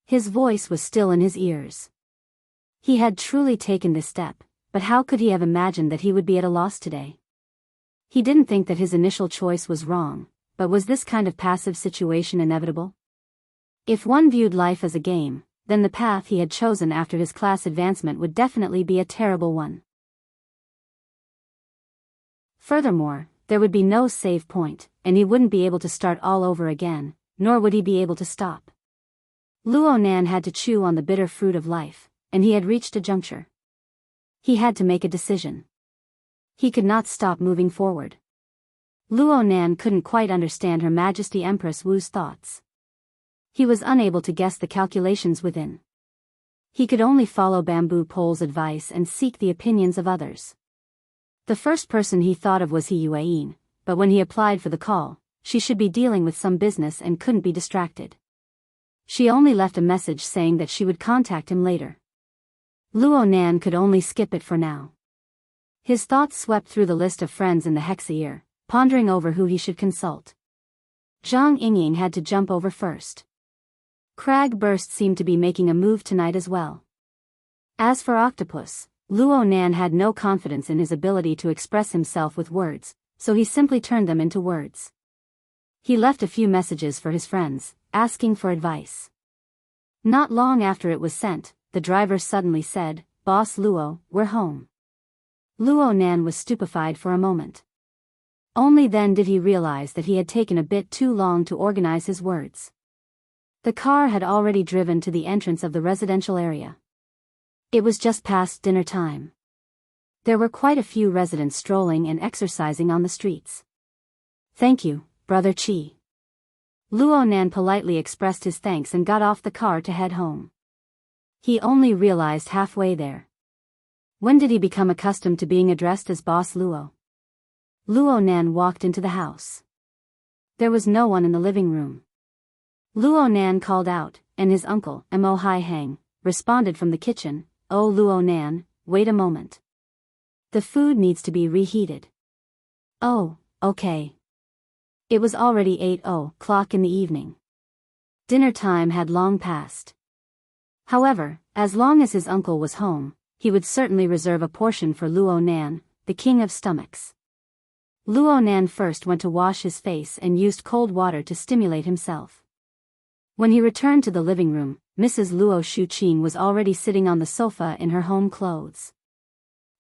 His voice was still in his ears. He had truly taken this step, but how could he have imagined that he would be at a loss today? He didn't think that his initial choice was wrong, but was this kind of passive situation inevitable? If one viewed life as a game, then the path he had chosen after his class advancement would definitely be a terrible one. Furthermore, there would be no save point, and he wouldn't be able to start all over again, nor would he be able to stop. Luo Nan had to chew on the bitter fruit of life, and he had reached a juncture. He had to make a decision. He could not stop moving forward. Luo Nan couldn't quite understand Her Majesty Empress Wu's thoughts. He was unable to guess the calculations within. He could only follow Bamboo Pole's advice and seek the opinions of others. The first person he thought of was He Yueyin, but when he applied for the call, she should be dealing with some business and couldn't be distracted. She only left a message saying that she would contact him later. Luo Nan could only skip it for now. His thoughts swept through the list of friends in the Hexaear, pondering over who he should consult. Zhang Yingying had to jump over first. Crag Burst seemed to be making a move tonight as well. As for Octopus, Luo Nan had no confidence in his ability to express himself with words, so he simply turned them into words. He left a few messages for his friends, asking for advice. Not long after it was sent, the driver suddenly said, "Boss Luo, we're home." Luo Nan was stupefied for a moment. Only then did he realize that he had taken a bit too long to organize his words. The car had already driven to the entrance of the residential area. It was just past dinner time. There were quite a few residents strolling and exercising on the streets. "Thank you, Brother Chi." Luo Nan politely expressed his thanks and got off the car to head home. He only realized halfway there. When did he become accustomed to being addressed as Boss Luo? Luo Nan walked into the house. There was no one in the living room. Luo Nan called out, and his uncle, Mo Hai Hang, responded from the kitchen, "Oh Luo Nan, wait a moment. The food needs to be reheated." "Oh, okay." It was already 8:00 in the evening. Dinner time had long passed. However, as long as his uncle was home, he would certainly reserve a portion for Luo Nan, the king of stomachs. Luo Nan first went to wash his face and used cold water to stimulate himself. When he returned to the living room, Mrs. Luo Shuqing was already sitting on the sofa in her home clothes.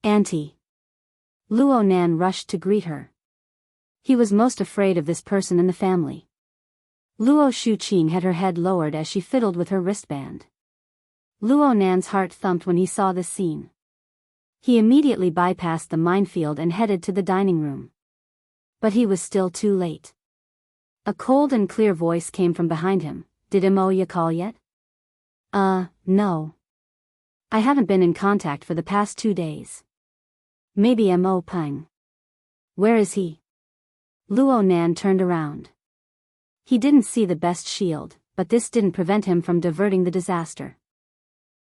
"Auntie." Luo Nan rushed to greet her. He was most afraid of this person in the family. Luo Shuqing had her head lowered as she fiddled with her wristband. Luo Nan's heart thumped when he saw this scene. He immediately bypassed the minefield and headed to the dining room. But he was still too late. A cold and clear voice came from behind him. "Did Imoya call yet?" No. I haven't been in contact for the past 2 days. Maybe Mo Peng. Where is he?" Luo Nan turned around. He didn't see the best shield, but this didn't prevent him from diverting the disaster.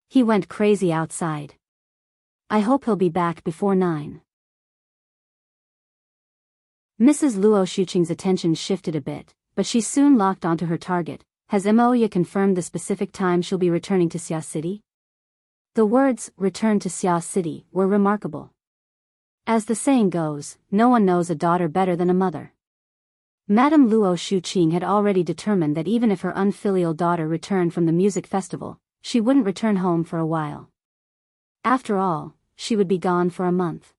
He went crazy outside. I hope he'll be back before 9. Mrs. Luo Shuqing's attention shifted a bit, but she soon locked onto her target. "Has Imoya confirmed the specific time she'll be returning to Xia City?" The words, "return to Xia City," were remarkable. As the saying goes, no one knows a daughter better than a mother. Madame Luo Shuqing had already determined that even if her unfilial daughter returned from the music festival, she wouldn't return home for a while. After all, she would be gone for a month.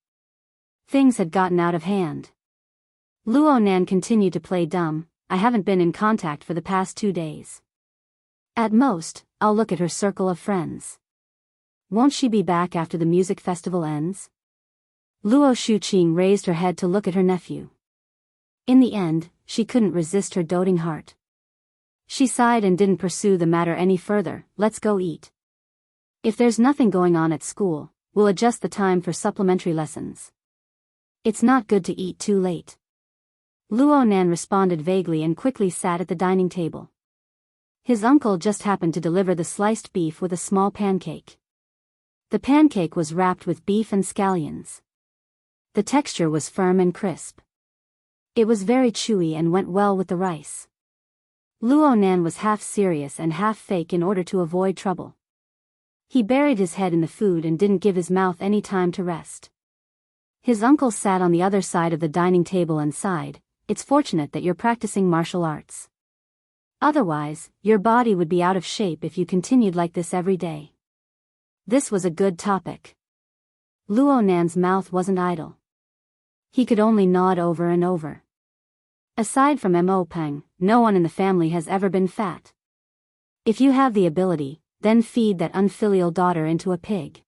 Things had gotten out of hand. Luo Nan continued to play dumb. "I haven't been in contact for the past 2 days. At most, I'll look at her circle of friends. Won't she be back after the music festival ends?" Luo Shuqing raised her head to look at her nephew. In the end, she couldn't resist her doting heart. She sighed and didn't pursue the matter any further. "Let's go eat. If there's nothing going on at school, we'll adjust the time for supplementary lessons. It's not good to eat too late." Luo Nan responded vaguely and quickly sat at the dining table. His uncle just happened to deliver the sliced beef with a small pancake. The pancake was wrapped with beef and scallions. The texture was firm and crisp. It was very chewy and went well with the rice. Luo Nan was half serious and half fake in order to avoid trouble. He buried his head in the food and didn't give his mouth any time to rest. His uncle sat on the other side of the dining table and sighed. "It's fortunate that you're practicing martial arts. Otherwise, your body would be out of shape if you continued like this every day." This was a good topic. Luo Nan's mouth wasn't idle. He could only nod over and over. Aside from Mo Peng, no one in the family has ever been fat. If you have the ability, then feed that unfilial daughter into a pig.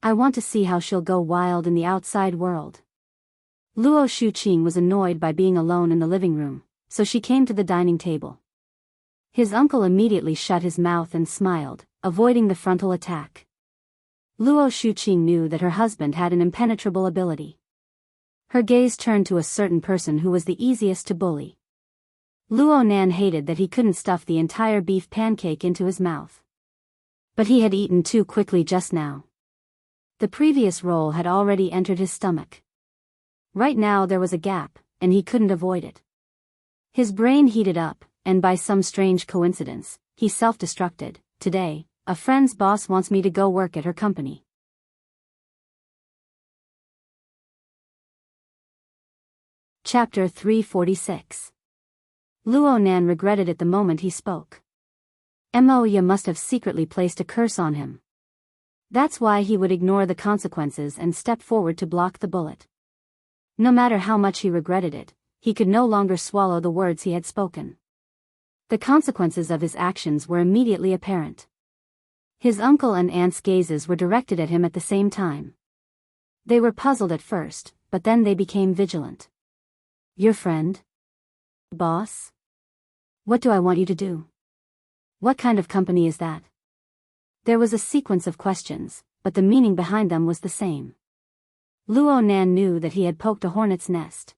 I want to see how she'll go wild in the outside world. Luo Shuqing was annoyed by being alone in the living room, so she came to the dining table. His uncle immediately shut his mouth and smiled, avoiding the frontal attack. Luo Shuqing knew that her husband had an impenetrable ability. Her gaze turned to a certain person who was the easiest to bully. Luo Nan hated that he couldn't stuff the entire beef pancake into his mouth. But he had eaten too quickly just now. The previous roll had already entered his stomach. Right now there was a gap, and he couldn't avoid it. His brain heated up, and by some strange coincidence, he self-destructed. "Today, a friend's boss wants me to go work at her company." Chapter 346. Luo Nan regretted it the moment he spoke. Moya must have secretly placed a curse on him. That's why he would ignore the consequences and step forward to block the bullet. No matter how much he regretted it, he could no longer swallow the words he had spoken. The consequences of his actions were immediately apparent. His uncle and aunt's gazes were directed at him at the same time. They were puzzled at first, but then they became vigilant. "Your friend? Boss? What do I want you to do? What kind of company is that?" There was a sequence of questions, but the meaning behind them was the same. Luo Nan knew that he had poked a hornet's nest.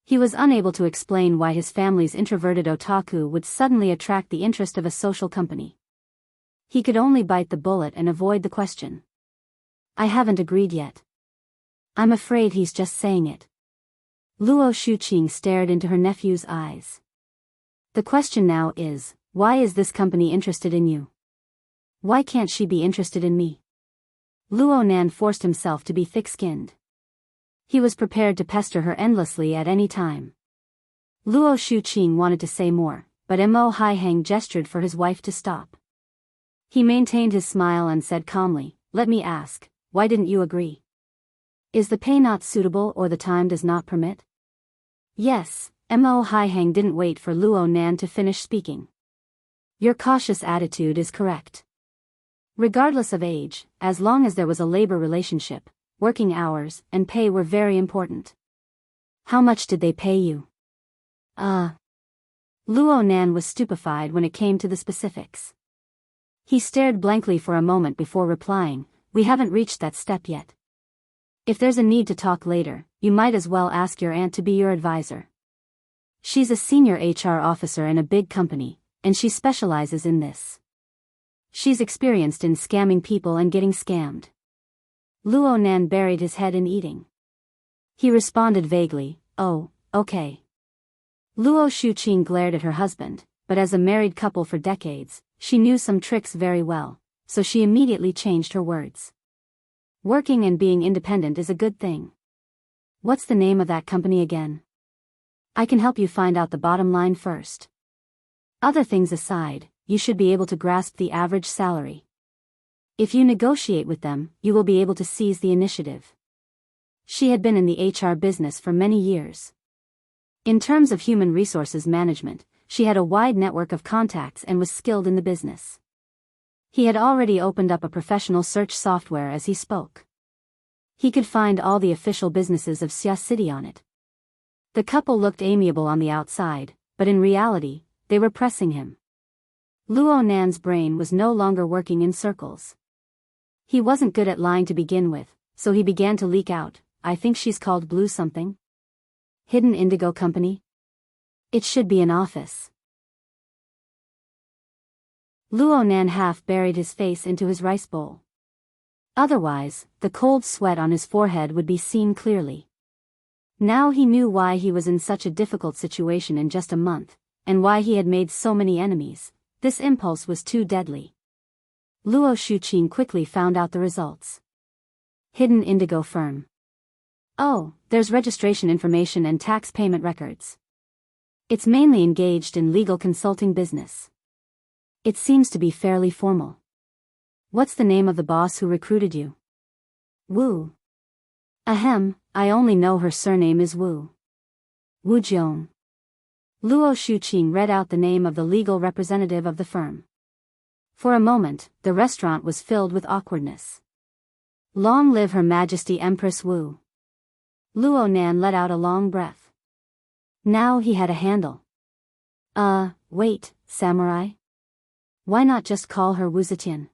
He was unable to explain why his family's introverted otaku would suddenly attract the interest of a social company. He could only bite the bullet and avoid the question. "I haven't agreed yet. I'm afraid he's just saying it." Luo Shuqing stared into her nephew's eyes. "The question now is, why is this company interested in you? Why can't she be interested in me?" Luo Nan forced himself to be thick-skinned. He was prepared to pester her endlessly at any time. Luo Shuqing wanted to say more, but Mo Haiheng gestured for his wife to stop. He maintained his smile and said calmly, "Let me ask, why didn't you agree? Is the pay not suitable or the time does not permit?" "Yes." Mo Haihang didn't wait for Luo Nan to finish speaking. "Your cautious attitude is correct. Regardless of age, as long as there was a labor relationship, working hours and pay were very important." "How much did they pay you?" Luo Nan was stupefied when it came to the specifics. He stared blankly for a moment before replying, "We haven't reached that step yet. If there's a need to talk later, you might as well ask your aunt to be your advisor. She's a senior HR officer in a big company, and she specializes in this. She's experienced in scamming people and getting scammed." Luo Nan buried his head in eating. He responded vaguely, "Oh, okay." Luo Shuqing glared at her husband, but as a married couple for decades, she knew some tricks very well, so she immediately changed her words. "Working and being independent is a good thing. What's the name of that company again? I can help you find out the bottom line first. Other things aside, you should be able to grasp the average salary. If you negotiate with them, you will be able to seize the initiative." She had been in the HR business for many years. In terms of human resources management, she had a wide network of contacts and was skilled in the business. He had already opened up a professional search software as he spoke. He could find all the official businesses of Xia City on it. The couple looked amiable on the outside, but in reality, they were pressing him. Luo Nan's brain was no longer working in circles. He wasn't good at lying to begin with, so he began to leak out, "I think she's called Blue something. Hidden Indigo Company? It should be an office." Luo Nan half buried his face into his rice bowl. Otherwise, the cold sweat on his forehead would be seen clearly. Now he knew why he was in such a difficult situation in just a month, and why he had made so many enemies. This impulse was too deadly. Luo Shuqing quickly found out the results. Hidden Indigo Firm. Oh, there's registration information and tax payment records. It's mainly engaged in legal consulting business. It seems to be fairly formal. What's the name of the boss who recruited you? Wu. Ahem, I only know her surname is Wu. Wu Jiong. Luo Shuqing read out the name of the legal representative of the firm. For a moment, the restaurant was filled with awkwardness. Long live Her Majesty Empress Wu. Luo Nan let out a long breath. Now he had a handle. Wait, samurai? Why not just call her Wu Zetian?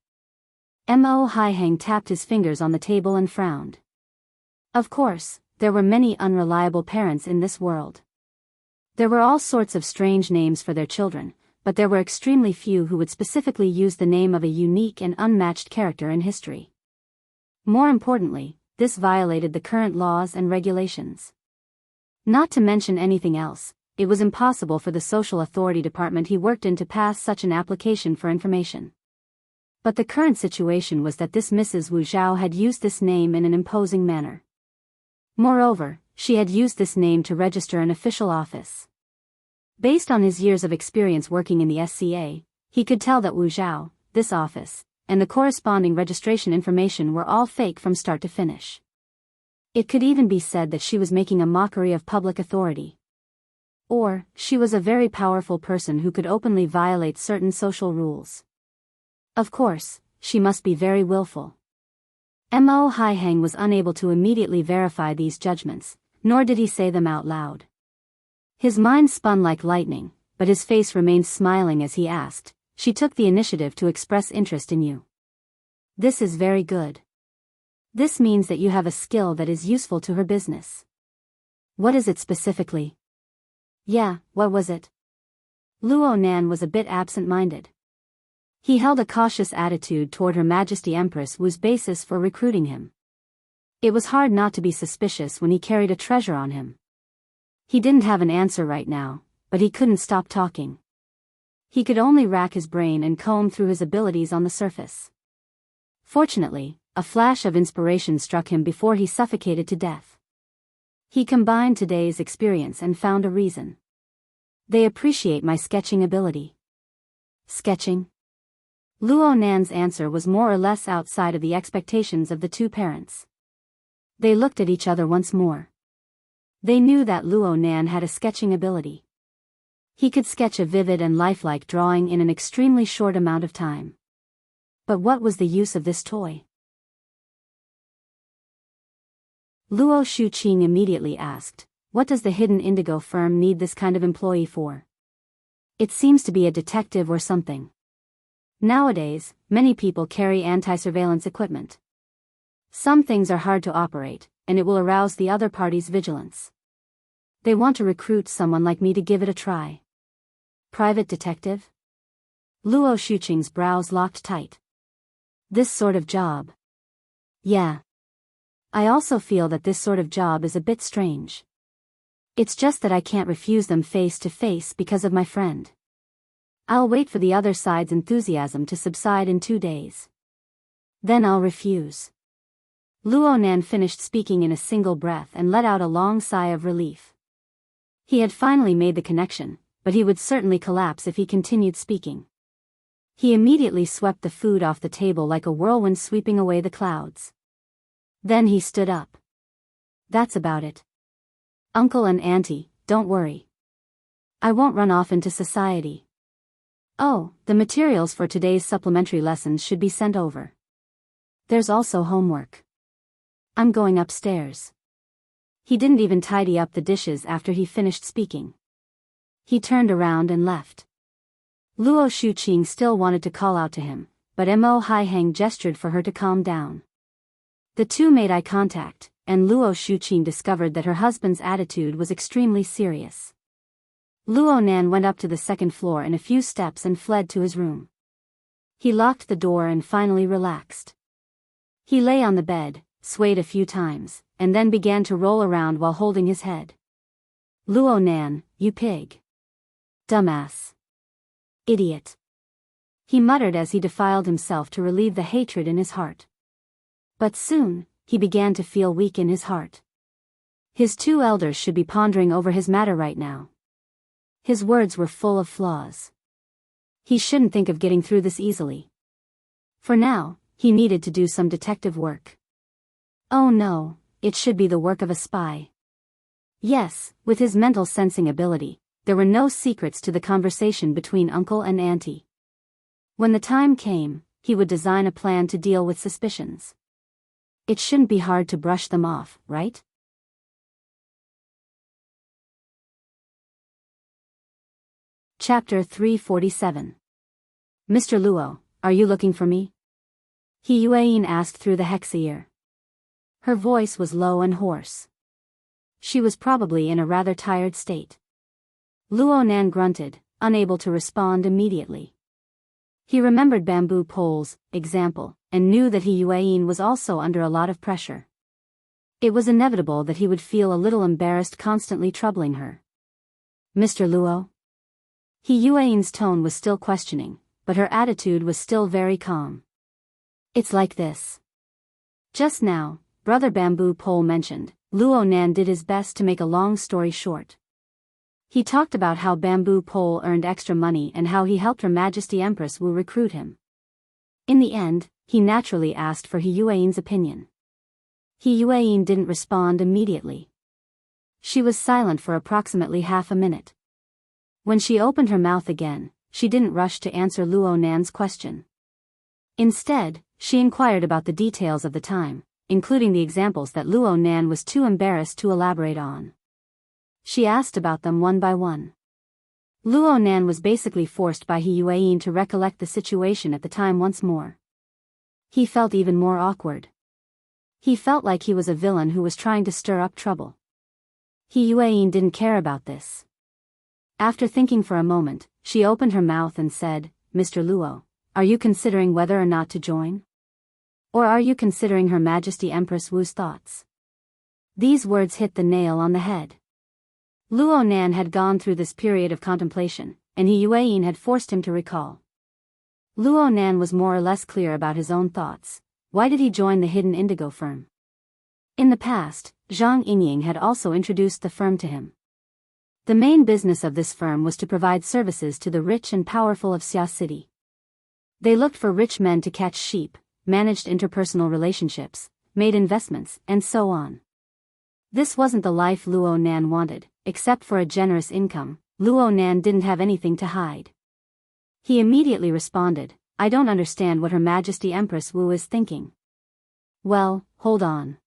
Mo Haihang tapped his fingers on the table and frowned. Of course, there were many unreliable parents in this world. There were all sorts of strange names for their children, but there were extremely few who would specifically use the name of a unique and unmatched character in history. More importantly, this violated the current laws and regulations. Not to mention anything else, it was impossible for the social authority department he worked in to pass such an application for information. But the current situation was that this Mrs. Wu Zhao had used this name in an imposing manner. Moreover, she had used this name to register an official office. Based on his years of experience working in the SCA, he could tell that Wu Zhao, this office, and the corresponding registration information were all fake from start to finish. It could even be said that she was making a mockery of public authority. Or, she was a very powerful person who could openly violate certain social rules. Of course, she must be very willful. Mo Haihang was unable to immediately verify these judgments, nor did he say them out loud. His mind spun like lightning, but his face remained smiling as he asked, "She took the initiative to express interest in you. This is very good. This means that you have a skill that is useful to her business." "What is it specifically?" "Yeah, what was it?" Luo Nan was a bit absent-minded. He held a cautious attitude toward Her Majesty Empress Wu's basis for recruiting him. It was hard not to be suspicious when he carried a treasure on him. He didn't have an answer right now, but he couldn't stop talking. He could only rack his brain and comb through his abilities on the surface. Fortunately, a flash of inspiration struck him before he suffocated to death. He combined today's experience and found a reason. They appreciate my sketching ability. Sketching? Luo Nan's answer was more or less outside of the expectations of the two parents. They looked at each other once more. They knew that Luo Nan had a sketching ability. He could sketch a vivid and lifelike drawing in an extremely short amount of time. But what was the use of this toy? Luo Shuqing immediately asked, "What does the hidden indigo firm need this kind of employee for? It seems to be a detective or something. Nowadays, many people carry anti-surveillance equipment. Some things are hard to operate, and it will arouse the other party's vigilance. They want to recruit someone like me to give it a try." Private detective? Luo Shuqing's brows locked tight. This sort of job. Yeah. I also feel that this sort of job is a bit strange. It's just that I can't refuse them face to face because of my friend. I'll wait for the other side's enthusiasm to subside in 2 days. Then I'll refuse. Luo Nan finished speaking in a single breath and let out a long sigh of relief. He had finally made the connection, but he would certainly collapse if he continued speaking. He immediately swept the food off the table like a whirlwind sweeping away the clouds. Then he stood up. "That's about it. Uncle and Auntie, don't worry. I won't run off into society. Oh, the materials for today's supplementary lessons should be sent over. There's also homework. I'm going upstairs." He didn't even tidy up the dishes after he finished speaking. He turned around and left. Luo Shuqing still wanted to call out to him, but Mo Haiheng gestured for her to calm down. The two made eye contact, and Luo Shuqing discovered that her husband's attitude was extremely serious. Luo Nan went up to the second floor in a few steps and fled to his room. He locked the door and finally relaxed. He lay on the bed, swayed a few times, and then began to roll around while holding his head. "Luo Nan, you pig. Dumbass. Idiot." He muttered as he defiled himself to relieve the hatred in his heart. But soon, he began to feel weak in his heart. His two elders should be pondering over his matter right now. His words were full of flaws. He shouldn't think of getting through this easily. For now, he needed to do some detective work. Oh no, it should be the work of a spy. Yes, with his mental sensing ability, there were no secrets to the conversation between uncle and auntie. When the time came, he would design a plan to deal with suspicions. It shouldn't be hard to brush them off, right? Chapter 347. "Mr. Luo, are you looking for me?" He Yueyin asked through the hex ear. Her voice was low and hoarse. She was probably in a rather tired state. Luo Nan grunted, unable to respond immediately. He remembered Bamboo Pole's example, and knew that he Yueyin was also under a lot of pressure. It was inevitable that he would feel a little embarrassed constantly troubling her. "Mr. Luo?" He Yueyin's tone was still questioning, but her attitude was still very calm. "It's like this. Just now, Brother Bamboo Pole mentioned." Luo Nan did his best to make a long story short. He talked about how Bamboo Pole earned extra money and how he helped Her Majesty Empress Wu recruit him. In the end, he naturally asked for He Yueyin's opinion. He Yueyin didn't respond immediately. She was silent for approximately half a minute. When she opened her mouth again, she didn't rush to answer Luo Nan's question. Instead, she inquired about the details of the time, including the examples that Luo Nan was too embarrassed to elaborate on. She asked about them one by one. Luo Nan was basically forced by He Yueyin to recollect the situation at the time once more. He felt even more awkward. He felt like he was a villain who was trying to stir up trouble. He Yueyin didn't care about this. After thinking for a moment, she opened her mouth and said, "Mr. Luo, are you considering whether or not to join? Or are you considering Her Majesty Empress Wu's thoughts?" These words hit the nail on the head. Luo Nan had gone through this period of contemplation, and He Yueyin had forced him to recall. Luo Nan was more or less clear about his own thoughts. Why did he join the hidden indigo firm? In the past, Zhang Yingying had also introduced the firm to him. The main business of this firm was to provide services to the rich and powerful of Xia City. They looked for rich men to catch sheep, managed interpersonal relationships, made investments, and so on. This wasn't the life Luo Nan wanted. Except for a generous income, Luo Nan didn't have anything to hide. He immediately responded, I don't understand what Her Majesty Empress Wu is thinking. Well, hold on.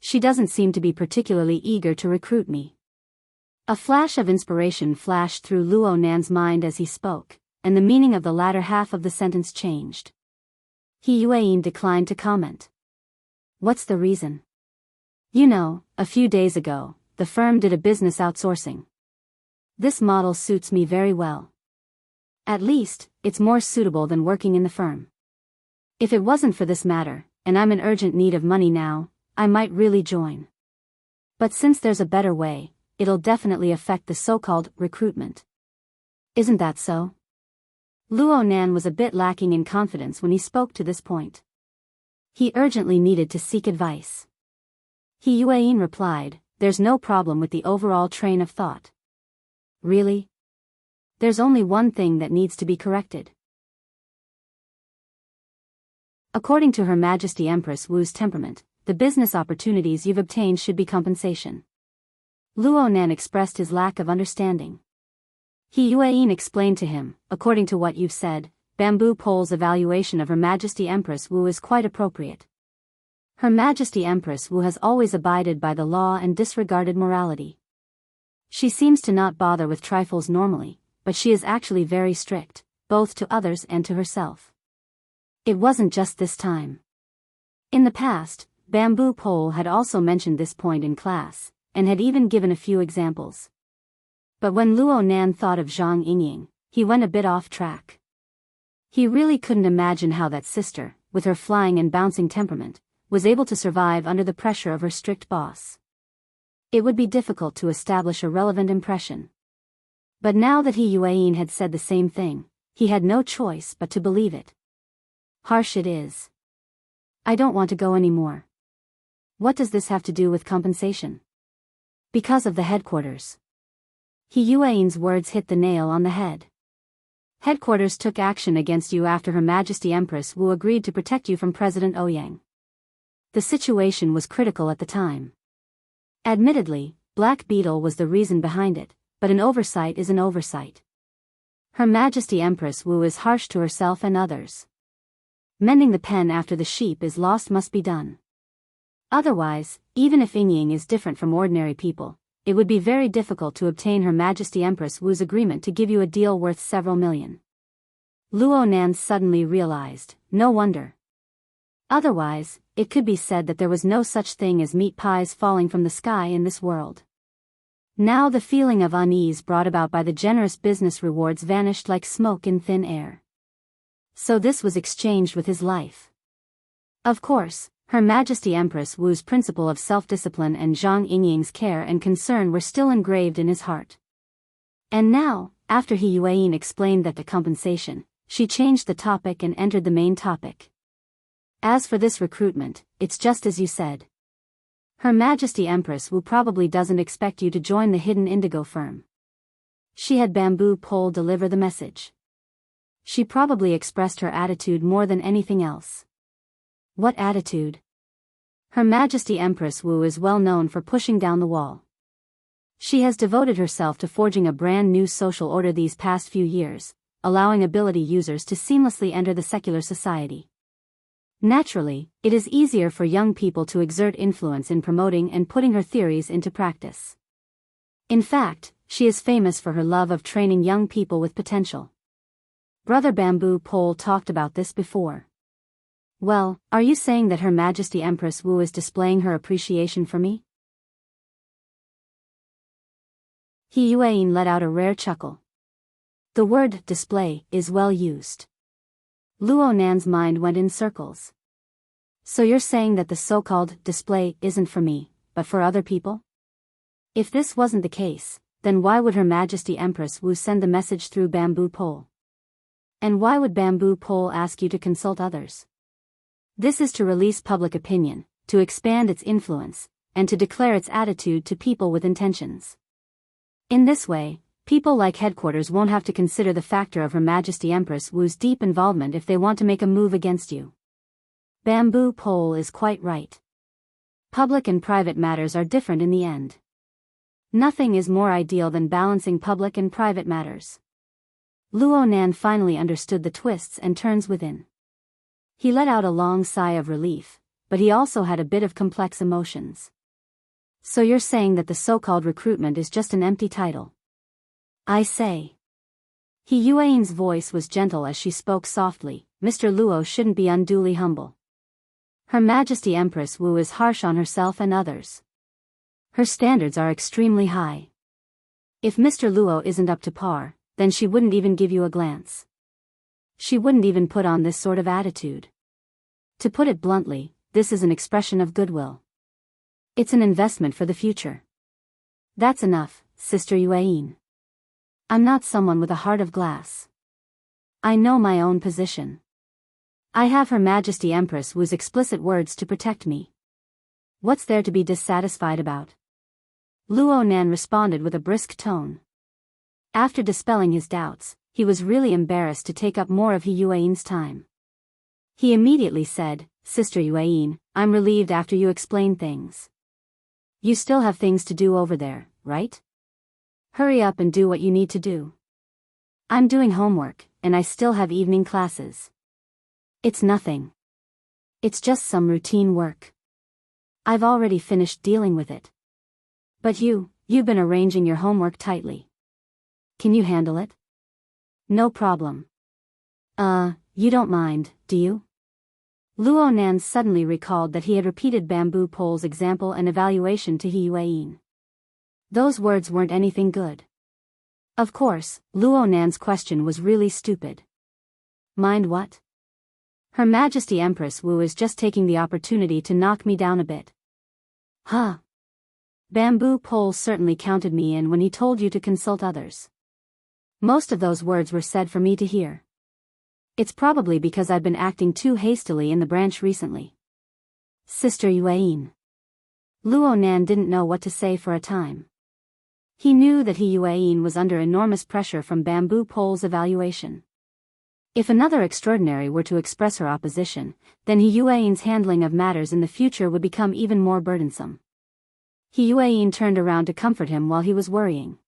She doesn't seem to be particularly eager to recruit me. A flash of inspiration flashed through Luo Nan's mind as he spoke, and the meaning of the latter half of the sentence changed. He Yuan declined to comment. What's the reason? You know, a few days ago, the firm did a business outsourcing. This model suits me very well. At least, it's more suitable than working in the firm. If it wasn't for this matter, and I'm in urgent need of money now, I might really join. But since there's a better way, it'll definitely affect the so-called recruitment. Isn't that so? Luo Nan was a bit lacking in confidence when he spoke to this point. He urgently needed to seek advice. He Yuan replied, there's no problem with the overall train of thought. Really? There's only one thing that needs to be corrected. According to Her Majesty Empress Wu's temperament, the business opportunities you've obtained should be compensation. Luo Nan expressed his lack of understanding. He Yuan explained to him, according to what you've said, Bamboo Pole's evaluation of Her Majesty Empress Wu is quite appropriate. Her Majesty Empress Wu has always abided by the law and disregarded morality. She seems to not bother with trifles normally, but she is actually very strict, both to others and to herself. It wasn't just this time. In the past, Bamboo Pole had also mentioned this point in class, and had even given a few examples. But when Luo Nan thought of Zhang Yingying, he went a bit off track. He really couldn't imagine how that sister, with her flying and bouncing temperament, was able to survive under the pressure of her strict boss. It would be difficult to establish a relevant impression. But now that He Yuan had said the same thing, he had no choice but to believe it. Harsh it is. I don't want to go anymore. What does this have to do with compensation? Because of the headquarters. He Yuan's words hit the nail on the head. Headquarters took action against you after Her Majesty Empress Wu agreed to protect you from President Ouyang. The situation was critical at the time. Admittedly, Black Beetle was the reason behind it, but an oversight is an oversight. Her Majesty Empress Wu is harsh to herself and others. Mending the pen after the sheep is lost must be done. Otherwise, even if Yingying is different from ordinary people, it would be very difficult to obtain Her Majesty Empress Wu's agreement to give you a deal worth several million. Luo Nan suddenly realized, no wonder. Otherwise, it could be said that there was no such thing as meat pies falling from the sky in this world. Now the feeling of unease brought about by the generous business rewards vanished like smoke in thin air. So this was exchanged with his life. Of course, Her Majesty Empress Wu's principle of self-discipline and Zhang Yingying's care and concern were still engraved in his heart. And now, after He Yuan explained that the compensation, she changed the topic and entered the main topic. As for this recruitment, it's just as you said. Her Majesty Empress Wu probably doesn't expect you to join the hidden indigo firm. She had Bamboo Pole deliver the message. She probably expressed her attitude more than anything else. What attitude? Her Majesty Empress Wu is well known for pushing down the wall. She has devoted herself to forging a brand new social order these past few years, allowing ability users to seamlessly enter the secular society. Naturally, it is easier for young people to exert influence in promoting and putting her theories into practice. In fact, she is famous for her love of training young people with potential. Brother Bamboo Pole talked about this before. Well, are you saying that Her Majesty Empress Wu is displaying her appreciation for me? He Yuan let out a rare chuckle. The word display is well used. Luo Nan's mind went in circles. So you're saying that the so-called display isn't for me, but for other people? If this wasn't the case, then why would Her Majesty Empress Wu send the message through Bamboo Pole? And why would Bamboo Pole ask you to consult others? This is to release public opinion, to expand its influence, and to declare its attitude to people with intentions. In this way, People like headquarters won't have to consider the factor of Her Majesty Empress Wu's deep involvement if they want to make a move against you. Bamboo Pole is quite right. Public and private matters are different in the end. Nothing is more ideal than balancing public and private matters. Luo Nan finally understood the twists and turns within. He let out a long sigh of relief, but he also had a bit of complex emotions. So you're saying that the so-called recruitment is just an empty title? I say. He Yuan's voice was gentle as she spoke softly. Mr. Luo shouldn't be unduly humble. Her Majesty Empress Wu is harsh on herself and others. Her standards are extremely high. If Mr. Luo isn't up to par, then she wouldn't even give you a glance. She wouldn't even put on this sort of attitude. To put it bluntly, this is an expression of goodwill. It's an investment for the future. That's enough, Sister Yuan. I'm not someone with a heart of glass. I know my own position. I have Her Majesty Empress Wu's explicit words to protect me. What's there to be dissatisfied about? Luo Nan responded with a brisk tone. After dispelling his doubts, he was really embarrassed to take up more of He Yuan's time. He immediately said, Sister Yuan, I'm relieved after you explain things. You still have things to do over there, right? Hurry up and do what you need to do. I'm doing homework, and I still have evening classes. It's nothing. It's just some routine work. I've already finished dealing with it. But you've been arranging your homework tightly. Can you handle it? No problem. You don't mind, do you? Luo Nan suddenly recalled that he had repeated Bamboo Pole's example and evaluation to He Yuan. Those words weren't anything good. Of course, Luo Nan's question was really stupid. Mind what? Her Majesty Empress Wu is just taking the opportunity to knock me down a bit. Huh. Bamboo Pole certainly counted me in when he told you to consult others. Most of those words were said for me to hear. It's probably because I've been acting too hastily in the branch recently. Sister Yuan. Luo Nan didn't know what to say for a time. He knew that He Yuan was under enormous pressure from Bamboo Pole's evaluation. If another extraordinary were to express her opposition, then He Yuan's handling of matters in the future would become even more burdensome. He Yuan turned around to comfort him while he was worrying.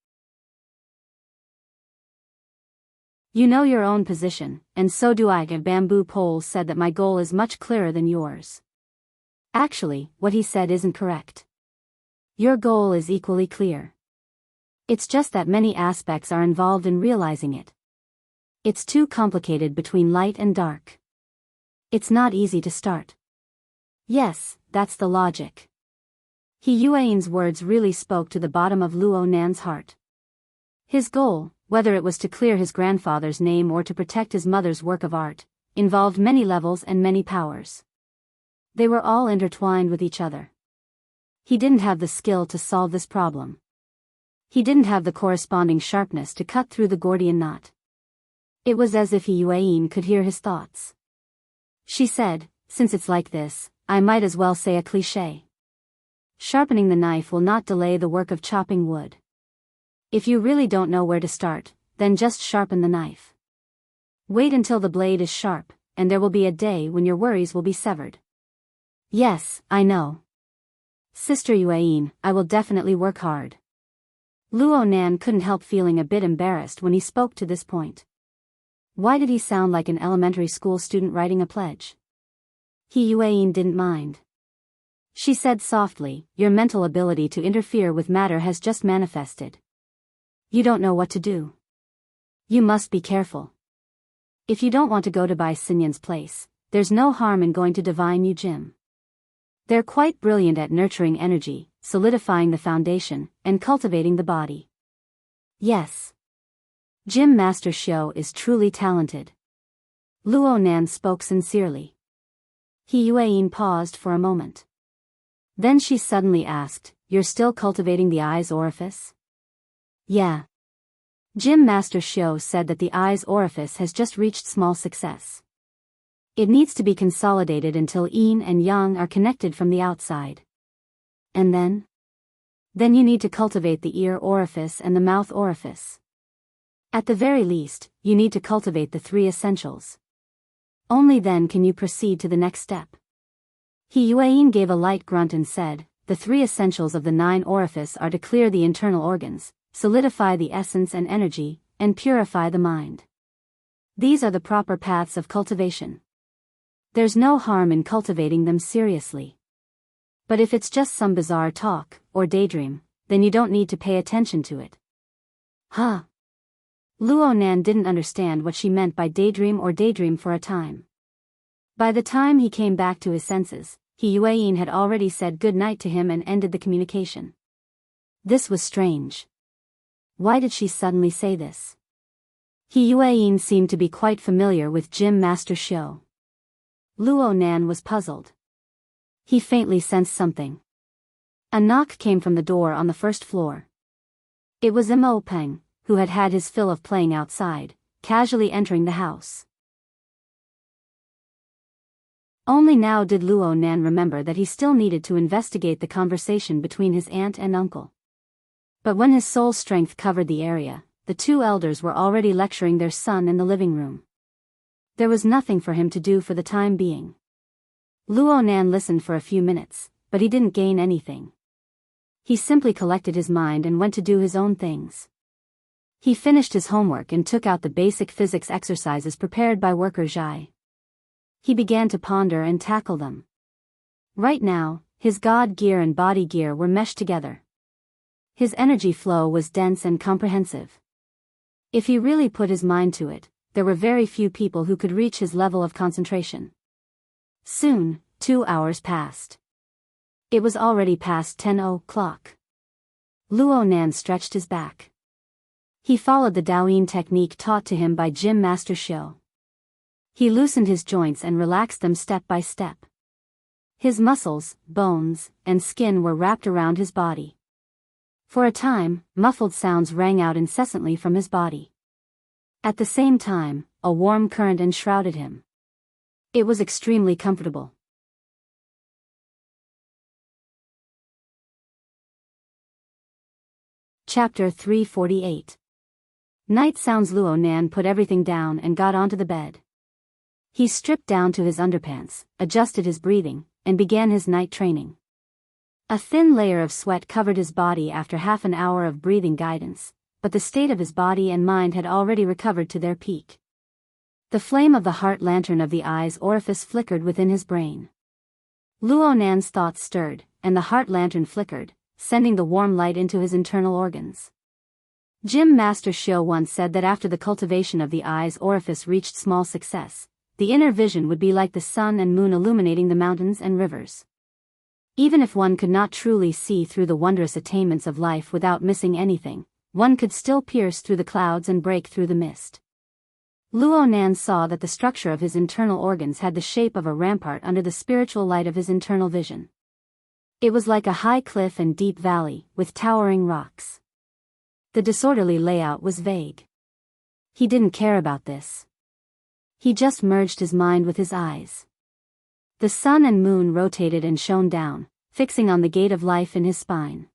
You know your own position, and so do I. Bamboo Pole said that my goal is much clearer than yours. Actually, what he said isn't correct. Your goal is equally clear. It's just that many aspects are involved in realizing it. It's too complicated between light and dark. It's not easy to start. Yes, that's the logic. He Yuan's words really spoke to the bottom of Luo Nan's heart. His goal, whether it was to clear his grandfather's name or to protect his mother's work of art, involved many levels and many powers. They were all intertwined with each other. He didn't have the skill to solve this problem. He didn't have the corresponding sharpness to cut through the Gordian knot. It was as if He Yuan could hear his thoughts. She said, since it's like this, I might as well say a cliché. Sharpening the knife will not delay the work of chopping wood. If you really don't know where to start, then just sharpen the knife. Wait until the blade is sharp, and there will be a day when your worries will be severed. Yes, I know. Sister Yuan, I will definitely work hard. Luo Nan couldn't help feeling a bit embarrassed when he spoke to this point. Why did he sound like an elementary school student writing a pledge? He Yuan didn't mind. She said softly, your mental ability to interfere with matter has just manifested. You don't know what to do. You must be careful. If you don't want to go to Bai Xinyan's place, there's no harm in going to Divine Yu Gym. They're quite brilliant at nurturing energy, solidifying the foundation, and cultivating the body. Yes. Gym Master Xiao is truly talented. Luo Nan spoke sincerely. He Yuan paused for a moment. Then she suddenly asked, you're still cultivating the eye's orifice? Yeah. Gym Master Xiao said that the eye's orifice has just reached small success. It needs to be consolidated until yin and yang are connected from the outside. And then? Then you need to cultivate the ear orifice and the mouth orifice. At the very least, you need to cultivate the 3 essentials. Only then can you proceed to the next step. Yuan gave a light grunt and said, the 3 essentials of the 9 orifice are to clear the internal organs, solidify the essence and energy, and purify the mind. These are the proper paths of cultivation. There's no harm in cultivating them seriously. But if it's just some bizarre talk, or daydream, then you don't need to pay attention to it. Huh? Luonan didn't understand what she meant by daydream or daydream for a time. By the time he came back to his senses, Yuan had already said good night to him and ended the communication. This was strange. Why did she suddenly say this? Yuan seemed to be quite familiar with Gym Master Shou. Luonan was puzzled. He faintly sensed something. A knock came from the door on the first floor. It was Mo Peng, who had had his fill of playing outside, casually entering the house. Only now did Luonan remember that he still needed to investigate the conversation between his aunt and uncle. But when his soul strength covered the area, the 2 elders were already lecturing their son in the living room. There was nothing for him to do for the time being. Luonan listened for a few minutes, but he didn't gain anything. He simply collected his mind and went to do his own things. He finished his homework and took out the basic physics exercises prepared by worker Zhai. He began to ponder and tackle them. Right now, his god gear and body gear were meshed together. His energy flow was dense and comprehensive. If he really put his mind to it, there were very few people who could reach his level of concentration. Soon, 2 hours passed. It was already past 10 o'clock. Luonan stretched his back. He followed the Daoyin technique taught to him by Gym Master Shou. He loosened his joints and relaxed them step by step. His muscles, bones, and skin were wrapped around his body. For a time, muffled sounds rang out incessantly from his body. At the same time, a warm current enshrouded him. It was extremely comfortable. Chapter 348. Night sounds. Luonan put everything down and got onto the bed. He stripped down to his underpants, adjusted his breathing, and began his night training. A thin layer of sweat covered his body after half an hour of breathing guidance, but the state of his body and mind had already recovered to their peak. The flame of the heart lantern of the eye's orifice flickered within his brain. Luonan's thoughts stirred, and the heart lantern flickered, sending the warm light into his internal organs. Gym Master Shou once said that after the cultivation of the eye's orifice reached small success, the inner vision would be like the sun and moon illuminating the mountains and rivers. Even if one could not truly see through the wondrous attainments of life without missing anything, one could still pierce through the clouds and break through the mist. Luonan saw that the structure of his internal organs had the shape of a rampart under the spiritual light of his internal vision. It was like a high cliff and deep valley, with towering rocks. The disorderly layout was vague. He didn't care about this. He just merged his mind with his eyes. The sun and moon rotated and shone down, fixing on the gate of life in his spine.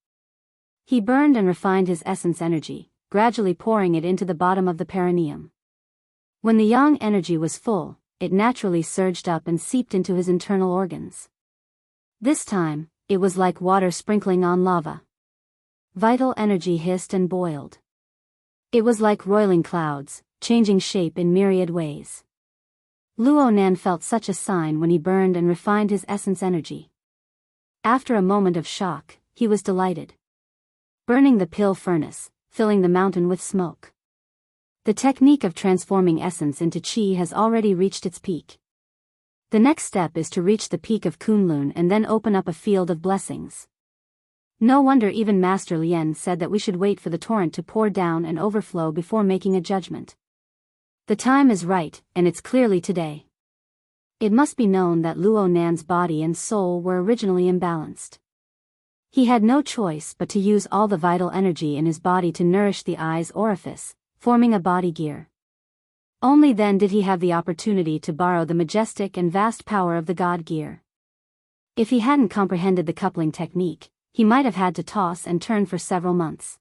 He burned and refined his essence energy, gradually pouring it into the bottom of the perineum. When the yang energy was full, it naturally surged up and seeped into his internal organs. This time, it was like water sprinkling on lava. Vital energy hissed and boiled. It was like roiling clouds, changing shape in myriad ways. Luonan felt such a sign when he burned and refined his essence energy. After a moment of shock, he was delighted. Burning the pill furnace, filling the mountain with smoke. The technique of transforming essence into qi has already reached its peak. The next step is to reach the peak of Kunlun and then open up a field of blessings. No wonder even Master Lien said that we should wait for the torrent to pour down and overflow before making a judgment. The time is right, and it's clearly today. It must be known that Luonan's body and soul were originally imbalanced. He had no choice but to use all the vital energy in his body to nourish the eye's orifice, forming a body gear. Only then did he have the opportunity to borrow the majestic and vast power of the god gear. If he hadn't comprehended the coupling technique, he might have had to toss and turn for several months.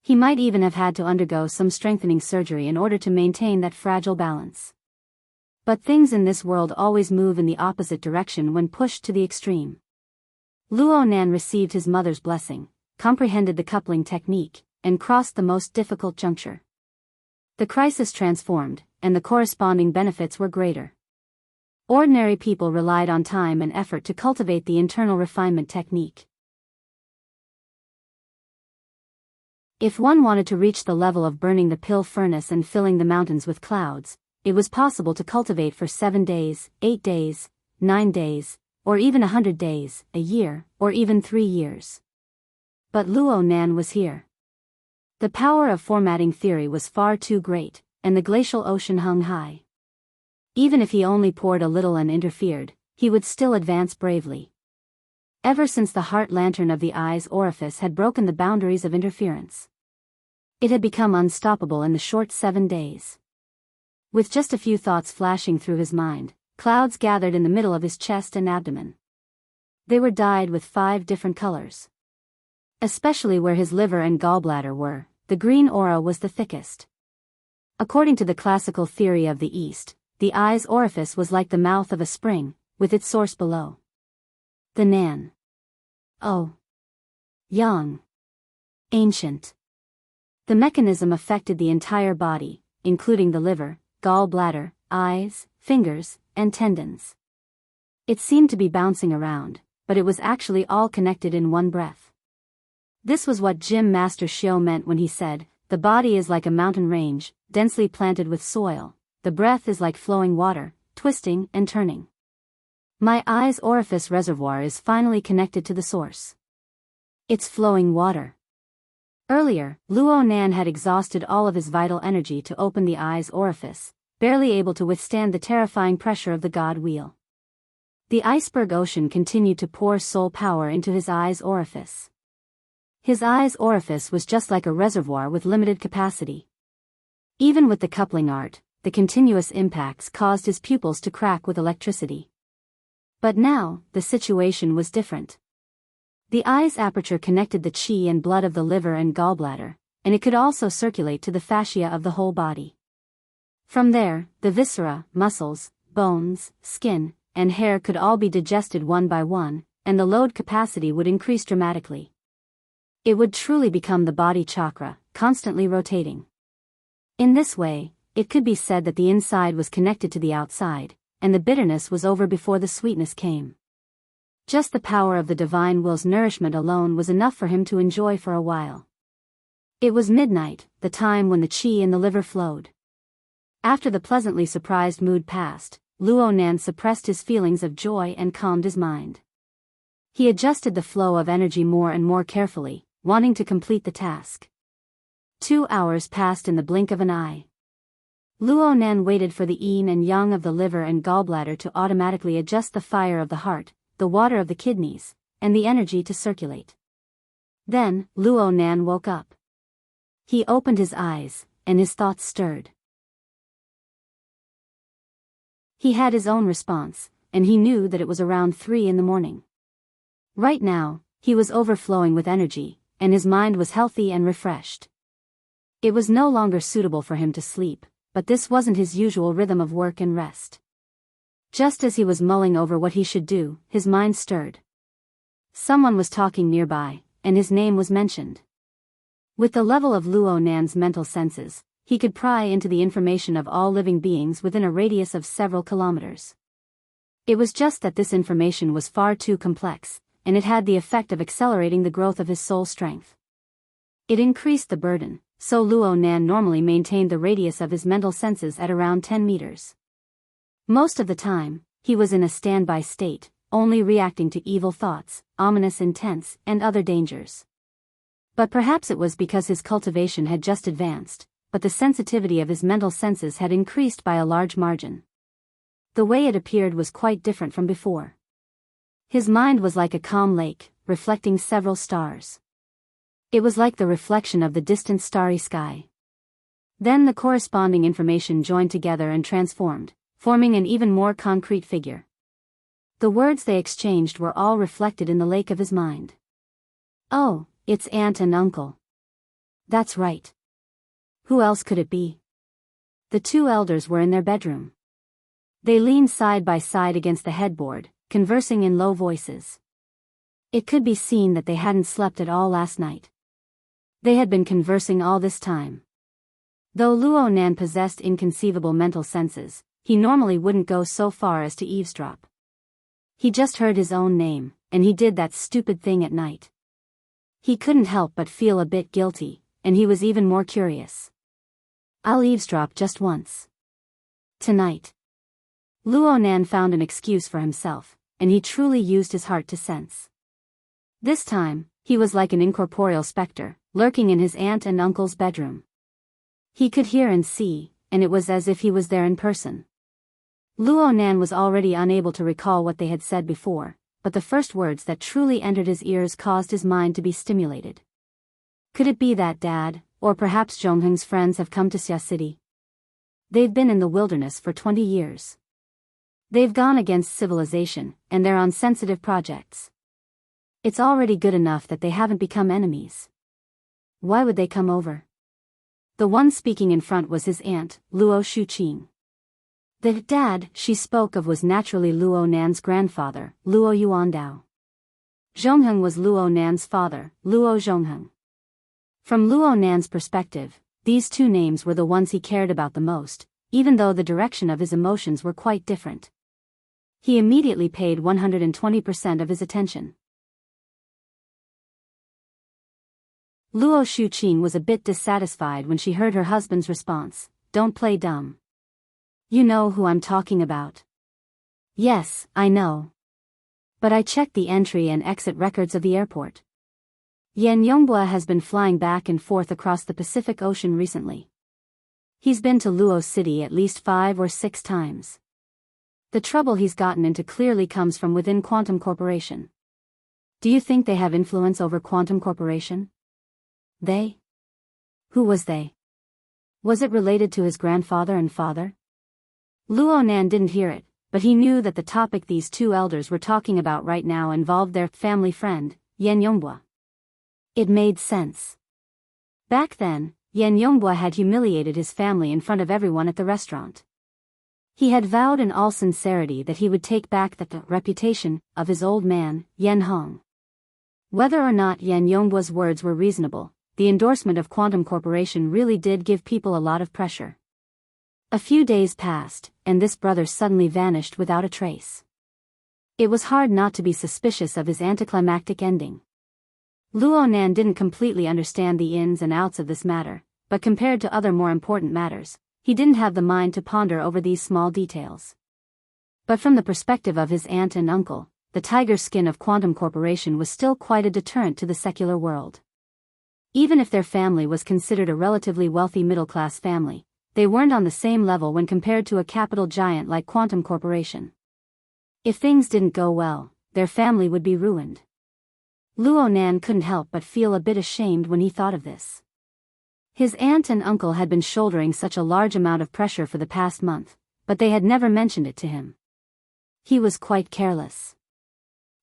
He might even have had to undergo some strengthening surgery in order to maintain that fragile balance. But things in this world always move in the opposite direction when pushed to the extreme. Luo Nan received his mother's blessing, comprehended the coupling technique, and crossed the most difficult juncture. The crisis transformed, and the corresponding benefits were greater. Ordinary people relied on time and effort to cultivate the internal refinement technique. If one wanted to reach the level of burning the pill furnace and filling the mountains with clouds, it was possible to cultivate for 7 days, 8 days, 9 days, or even 100 days, a year, or even 3 years. But Luo Nan was here. The power of formatting theory was far too great, and the glacial ocean hung high. Even if he only poured a little and interfered, he would still advance bravely. Ever since the heart lantern of the eye's orifice had broken the boundaries of interference, it had become unstoppable in the short 7 days. With just a few thoughts flashing through his mind, clouds gathered in the middle of his chest and abdomen. They were dyed with 5 different colors. Especially where his liver and gallbladder were, the green aura was the thickest. According to the classical theory of the East, the eye's orifice was like the mouth of a spring, with its source below. The Nan. Oh. Young. Ancient. The mechanism affected the entire body, including the liver, gallbladder, eyes, fingers, and tendons. It seemed to be bouncing around, but it was actually all connected in one breath. This was what Gym Master Xiao meant when he said, "The body is like a mountain range, densely planted with soil. The breath is like flowing water, twisting and turning." My eye's orifice reservoir is finally connected to the source. It's flowing water. Earlier, Luo Nan had exhausted all of his vital energy to open the eye's orifice, barely able to withstand the terrifying pressure of the God Wheel. The iceberg ocean continued to pour soul power into his eye's orifice. His eye's orifice was just like a reservoir with limited capacity. Even with the coupling art, the continuous impacts caused his pupils to crack with electricity. But now, the situation was different. The eye's aperture connected the qi and blood of the liver and gallbladder, and it could also circulate to the fascia of the whole body. From there, the viscera, muscles, bones, skin, and hair could all be digested one by one, and the load capacity would increase dramatically. It would truly become the body chakra, constantly rotating. In this way, it could be said that the inside was connected to the outside, and the bitterness was over before the sweetness came. Just the power of the divine will's nourishment alone was enough for him to enjoy for a while. It was midnight, the time when the qi in the liver flowed. After the pleasantly surprised mood passed, Luo Nan suppressed his feelings of joy and calmed his mind. He adjusted the flow of energy more and more carefully, wanting to complete the task. 2 hours passed in the blink of an eye. Luo Nan waited for the yin and yang of the liver and gallbladder to automatically adjust the fire of the heart, the water of the kidneys, and the energy to circulate. Then, Luo Nan woke up. He opened his eyes, and his thoughts stirred. He had his own response, and he knew that it was around 3 in the morning. Right now, he was overflowing with energy, and his mind was healthy and refreshed. It was no longer suitable for him to sleep, but this wasn't his usual rhythm of work and rest. Just as he was mulling over what he should do, his mind stirred. Someone was talking nearby, and his name was mentioned. With the level of Luo Nan's mental senses, he could pry into the information of all living beings within a radius of several kilometers. It was just that this information was far too complex, and it had the effect of accelerating the growth of his soul strength. It increased the burden, so Luo Nan normally maintained the radius of his mental senses at around 10 meters. Most of the time, he was in a standby state, only reacting to evil thoughts, ominous intents, and other dangers. But perhaps it was because his cultivation had just advanced, but the sensitivity of his mental senses had increased by a large margin. The way it appeared was quite different from before. His mind was like a calm lake, reflecting several stars. It was like the reflection of the distant starry sky. Then the corresponding information joined together and transformed, forming an even more concrete figure. The words they exchanged were all reflected in the lake of his mind. "Oh, it's aunt and uncle." That's right. Who else could it be? The two elders were in their bedroom. They leaned side by side against the headboard, conversing in low voices. It could be seen that they hadn't slept at all last night. They had been conversing all this time. Though Luo Nan possessed inconceivable mental senses, he normally wouldn't go so far as to eavesdrop. He just heard his own name, and he did that stupid thing at night. He couldn't help but feel a bit guilty, and he was even more curious. I'll eavesdrop just once. Tonight. Luo Nan found an excuse for himself, and he truly used his heart to sense. This time, he was like an incorporeal specter, lurking in his aunt and uncle's bedroom. He could hear and see, and it was as if he was there in person. Luo Nan was already unable to recall what they had said before, but the first words that truly entered his ears caused his mind to be stimulated. Could it be that Dad, or perhaps Zhongheng's friends have come to Xia City? They've been in the wilderness for 20 years. They've gone against civilization, and they're on sensitive projects. It's already good enough that they haven't become enemies. Why would they come over? The one speaking in front was his aunt, Luo Shuqing. The dad she spoke of was naturally Luo Nan's grandfather, Luo Yuandao. Zhongheng was Luo Nan's father, Luo Zhongheng. From Luo Nan's perspective, these two names were the ones he cared about the most, even though the direction of his emotions were quite different. He immediately paid 120% of his attention. Luo Shuqing was a bit dissatisfied when she heard her husband's response, "Don't play dumb. You know who I'm talking about." "Yes, I know. But I checked the entry and exit records of the airport. Yan Yongbua has been flying back and forth across the Pacific Ocean recently. He's been to Luo City at least 5 or 6 times. The trouble he's gotten into clearly comes from within Quantum Corporation. Do you think they have influence over Quantum Corporation?" They? Who was they? Was it related to his grandfather and father? Luo Nan didn't hear it, but he knew that the topic these two elders were talking about right now involved their family friend, Yan Yongbua. It made sense. Back then, Yan Yongbua had humiliated his family in front of everyone at the restaurant. He had vowed in all sincerity that he would take back the reputation of his old man, Yan Hong. Whether or not Yan Yongbua's words were reasonable, the endorsement of Quantum Corporation really did give people a lot of pressure. A few days passed, and this brother suddenly vanished without a trace. It was hard not to be suspicious of his anticlimactic ending. Luo Nan didn't completely understand the ins and outs of this matter, but compared to other more important matters, he didn't have the mind to ponder over these small details. But from the perspective of his aunt and uncle, the tiger skin of Quantum Corporation was still quite a deterrent to the secular world. Even if their family was considered a relatively wealthy middle-class family, they weren't on the same level when compared to a capital giant like Quantum Corporation. If things didn't go well, their family would be ruined. Luo Nan couldn't help but feel a bit ashamed when he thought of this. His aunt and uncle had been shouldering such a large amount of pressure for the past month, but they had never mentioned it to him. He was quite careless.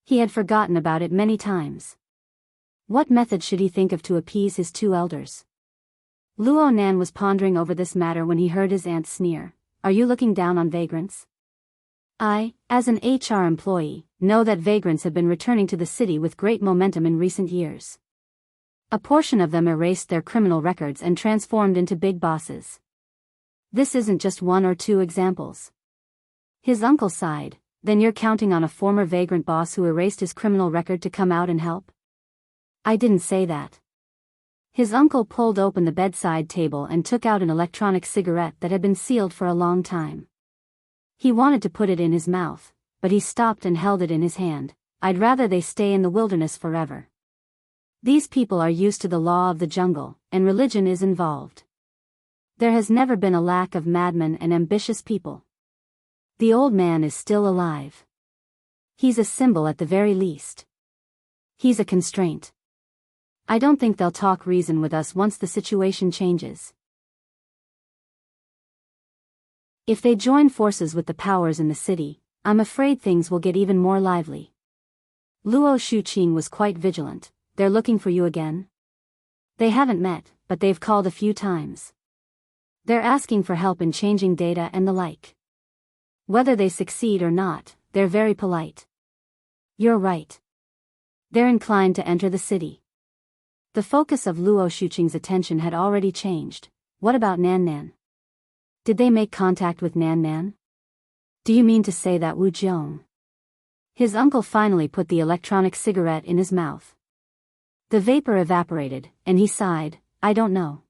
He had forgotten about it many times. What method should he think of to appease his two elders? Luo Nan was pondering over this matter when he heard his aunt sneer, "Are you looking down on vagrants? I, as an HR employee, know that vagrants have been returning to the city with great momentum in recent years. A portion of them erased their criminal records and transformed into big bosses. This isn't just 1 or 2 examples." His uncle sighed, "Then you're counting on a former vagrant boss who erased his criminal record to come out and help?" "I didn't say that." His uncle pulled open the bedside table and took out an electronic cigarette that had been sealed for a long time. He wanted to put it in his mouth, but he stopped and held it in his hand. "I'd rather they stay in the wilderness forever. These people are used to the law of the jungle, and religion is involved. There has never been a lack of madmen and ambitious people. The old man is still alive. He's a symbol at the very least. He's a constraint. I don't think they'll talk reason with us once the situation changes. If they join forces with the powers in the city, I'm afraid things will get even more lively." Luo Shuqing was quite vigilant. "They're looking for you again?" "They haven't met, but they've called a few times. They're asking for help in changing data and the like. Whether they succeed or not, they're very polite. You're right. They're inclined to enter the city. The focus of Luo Shuqing's attention had already changed. What about Nan Nan? Did they make contact with Nan Nan? Do you mean to say that Wu Jiong? His uncle finally put the electronic cigarette in his mouth. The vapor evaporated, and he sighed, I don't know.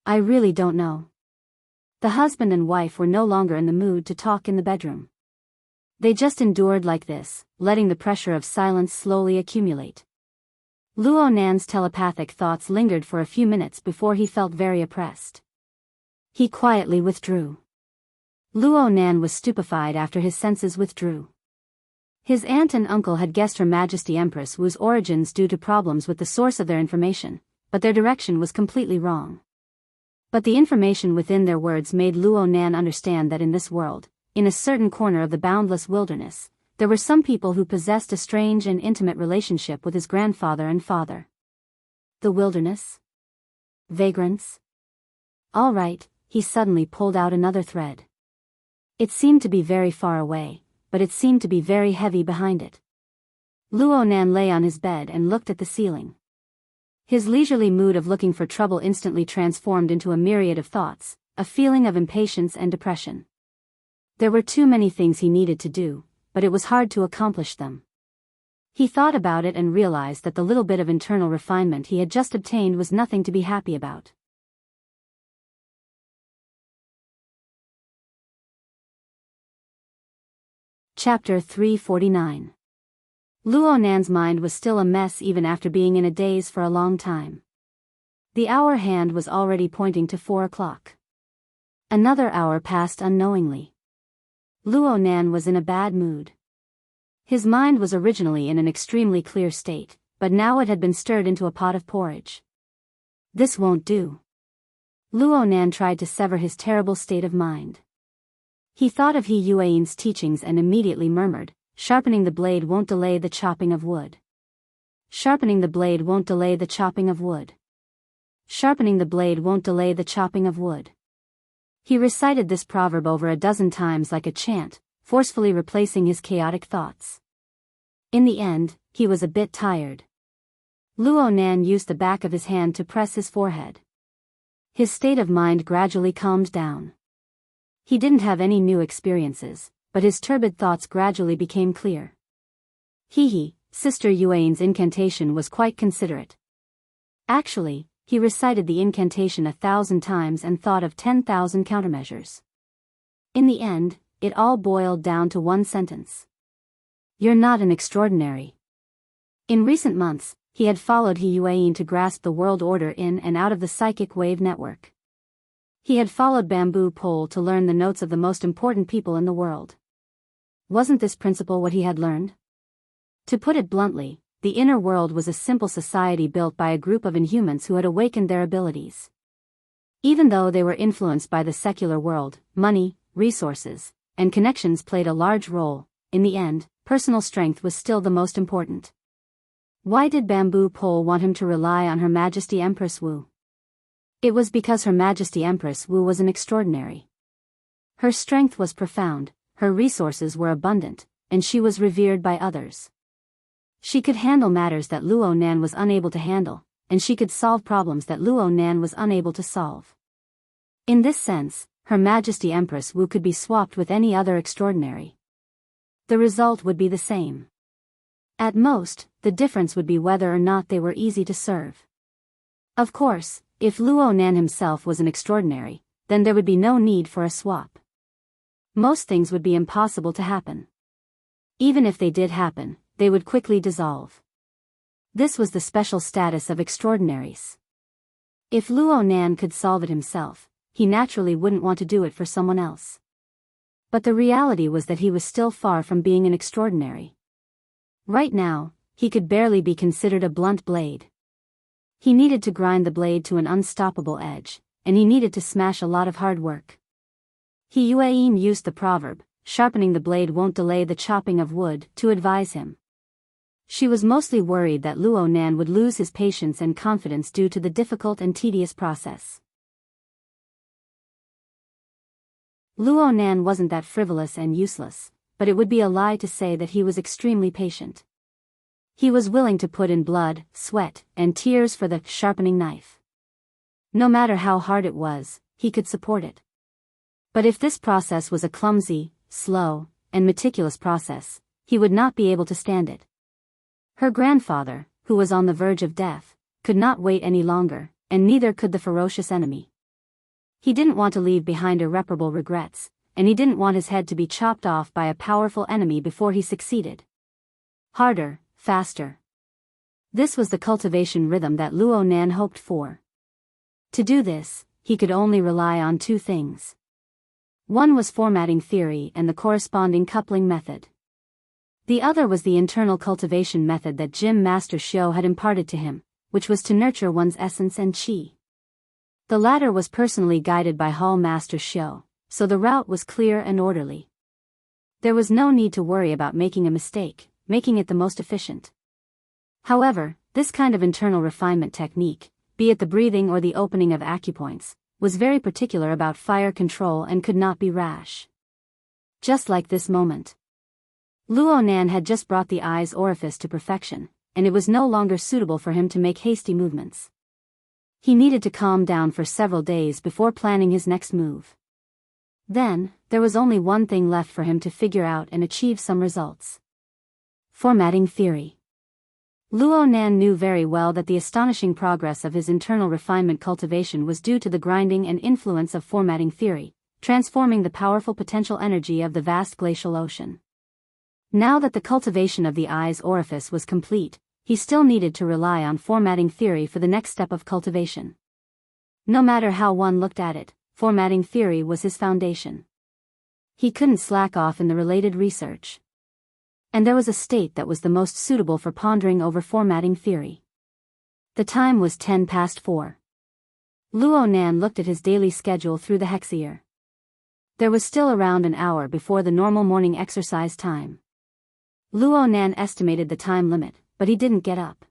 I really don't know. The husband and wife were no longer in the mood to talk in the bedroom. They just endured like this, letting the pressure of silence slowly accumulate. Luo Nan's telepathic thoughts lingered for a few minutes before he felt very oppressed. He quietly withdrew. Luo Nan was stupefied after his senses withdrew. His aunt and uncle had guessed Her Majesty Empress Wu's origins due to problems with the source of their information, but their direction was completely wrong. But the information within their words made Luo Nan understand that in this world, in a certain corner of the boundless wilderness, there were some people who possessed a strange and intimate relationship with his grandfather and father. The wilderness? Vagrants? All right, he suddenly pulled out another thread. It seemed to be very far away, but it seemed to be very heavy behind it. Luo Nan lay on his bed and looked at the ceiling. His leisurely mood of looking for trouble instantly transformed into a myriad of thoughts, a feeling of impatience and depression. There were too many things he needed to do, but it was hard to accomplish them. He thought about it and realized that the little bit of internal refinement he had just obtained was nothing to be happy about. Chapter 349. Luo Nan's mind was still a mess even after being in a daze for a long time. The hour hand was already pointing to 4 o'clock. Another hour passed unknowingly. Luo Nan was in a bad mood. His mind was originally in an extremely clear state, but now it had been stirred into a pot of porridge. This won't do. Luo Nan tried to sever his terrible state of mind. He thought of He Yuan's teachings and immediately murmured, sharpening the blade won't delay the chopping of wood. Sharpening the blade won't delay the chopping of wood. Sharpening the blade won't delay the chopping of wood. He recited this proverb over a dozen times like a chant, forcefully replacing his chaotic thoughts. In the end, he was a bit tired. Luo Nan used the back of his hand to press his forehead. His state of mind gradually calmed down. He didn't have any new experiences, but his turbid thoughts gradually became clear. Sister Yuan's incantation was quite considerate. Actually, he recited the incantation 1,000 times and thought of 10,000 countermeasures. In the end, it all boiled down to one sentence. You're not an extraordinary. In recent months, he had followed He Yuan to grasp the world order in and out of the psychic wave network. He had followed Bamboo Pole to learn the notes of the most important people in the world. Wasn't this principle what he had learned? To put it bluntly, the inner world was a simple society built by a group of inhumans who had awakened their abilities. Even though they were influenced by the secular world, money, resources, and connections played a large role. In the end, personal strength was still the most important. Why did Bamboo Pole want him to rely on Her Majesty Empress Wu? It was because Her Majesty Empress Wu was an extraordinary. Her strength was profound, her resources were abundant, and she was revered by others. She could handle matters that Luo Nan was unable to handle, and she could solve problems that Luo Nan was unable to solve. In this sense, Her Majesty Empress Wu could be swapped with any other extraordinary. The result would be the same. At most, the difference would be whether or not they were easy to serve. Of course, if Luo Nan himself was an extraordinary, then there would be no need for a swap. Most things would be impossible to happen. Even if they did happen, they would quickly dissolve. This was the special status of extraordinaries. If Luo Nan could solve it himself, he naturally wouldn't want to do it for someone else. But the reality was that he was still far from being an extraordinary. Right now, he could barely be considered a blunt blade. He needed to grind the blade to an unstoppable edge, and he needed to smash a lot of hard work. He Yuan used the proverb, sharpening the blade won't delay the chopping of wood, to advise him. She was mostly worried that Luo Nan would lose his patience and confidence due to the difficult and tedious process. Luo Nan wasn't that frivolous and useless, but it would be a lie to say that he was extremely patient. He was willing to put in blood, sweat, and tears for the sharpening knife. No matter how hard it was, he could support it. But if this process was a clumsy, slow, and meticulous process, he would not be able to stand it. Her grandfather, who was on the verge of death, could not wait any longer, and neither could the ferocious enemy. He didn't want to leave behind irreparable regrets, and he didn't want his head to be chopped off by a powerful enemy before he succeeded. Harder, faster. This was the cultivation rhythm that Luo Nan hoped for. To do this, he could only rely on two things. One was formatting theory and the corresponding coupling method. The other was the internal cultivation method that Gym Master Xiao had imparted to him, which was to nurture one's essence and qi. The latter was personally guided by Hall Master Xiao, so the route was clear and orderly. There was no need to worry about making a mistake, making it the most efficient. However, this kind of internal refinement technique, be it the breathing or the opening of acupoints, was very particular about fire control and could not be rash. Just like this moment. Luo Nan had just brought the eye's orifice to perfection, and it was no longer suitable for him to make hasty movements. He needed to calm down for several days before planning his next move. Then, there was only one thing left for him to figure out and achieve some results. Formatting theory. Luo Nan knew very well that the astonishing progress of his internal refinement cultivation was due to the grinding and influence of formatting theory, transforming the powerful potential energy of the vast glacial ocean. Now that the cultivation of the eye's orifice was complete, he still needed to rely on formatting theory for the next step of cultivation. No matter how one looked at it, formatting theory was his foundation. He couldn't slack off in the related research. And there was a state that was the most suitable for pondering over formatting theory. The time was 4:10. Luo Nan looked at his daily schedule through the hexier. There was still around an hour before the normal morning exercise time. Luo Nan estimated the time limit, but he didn't get up.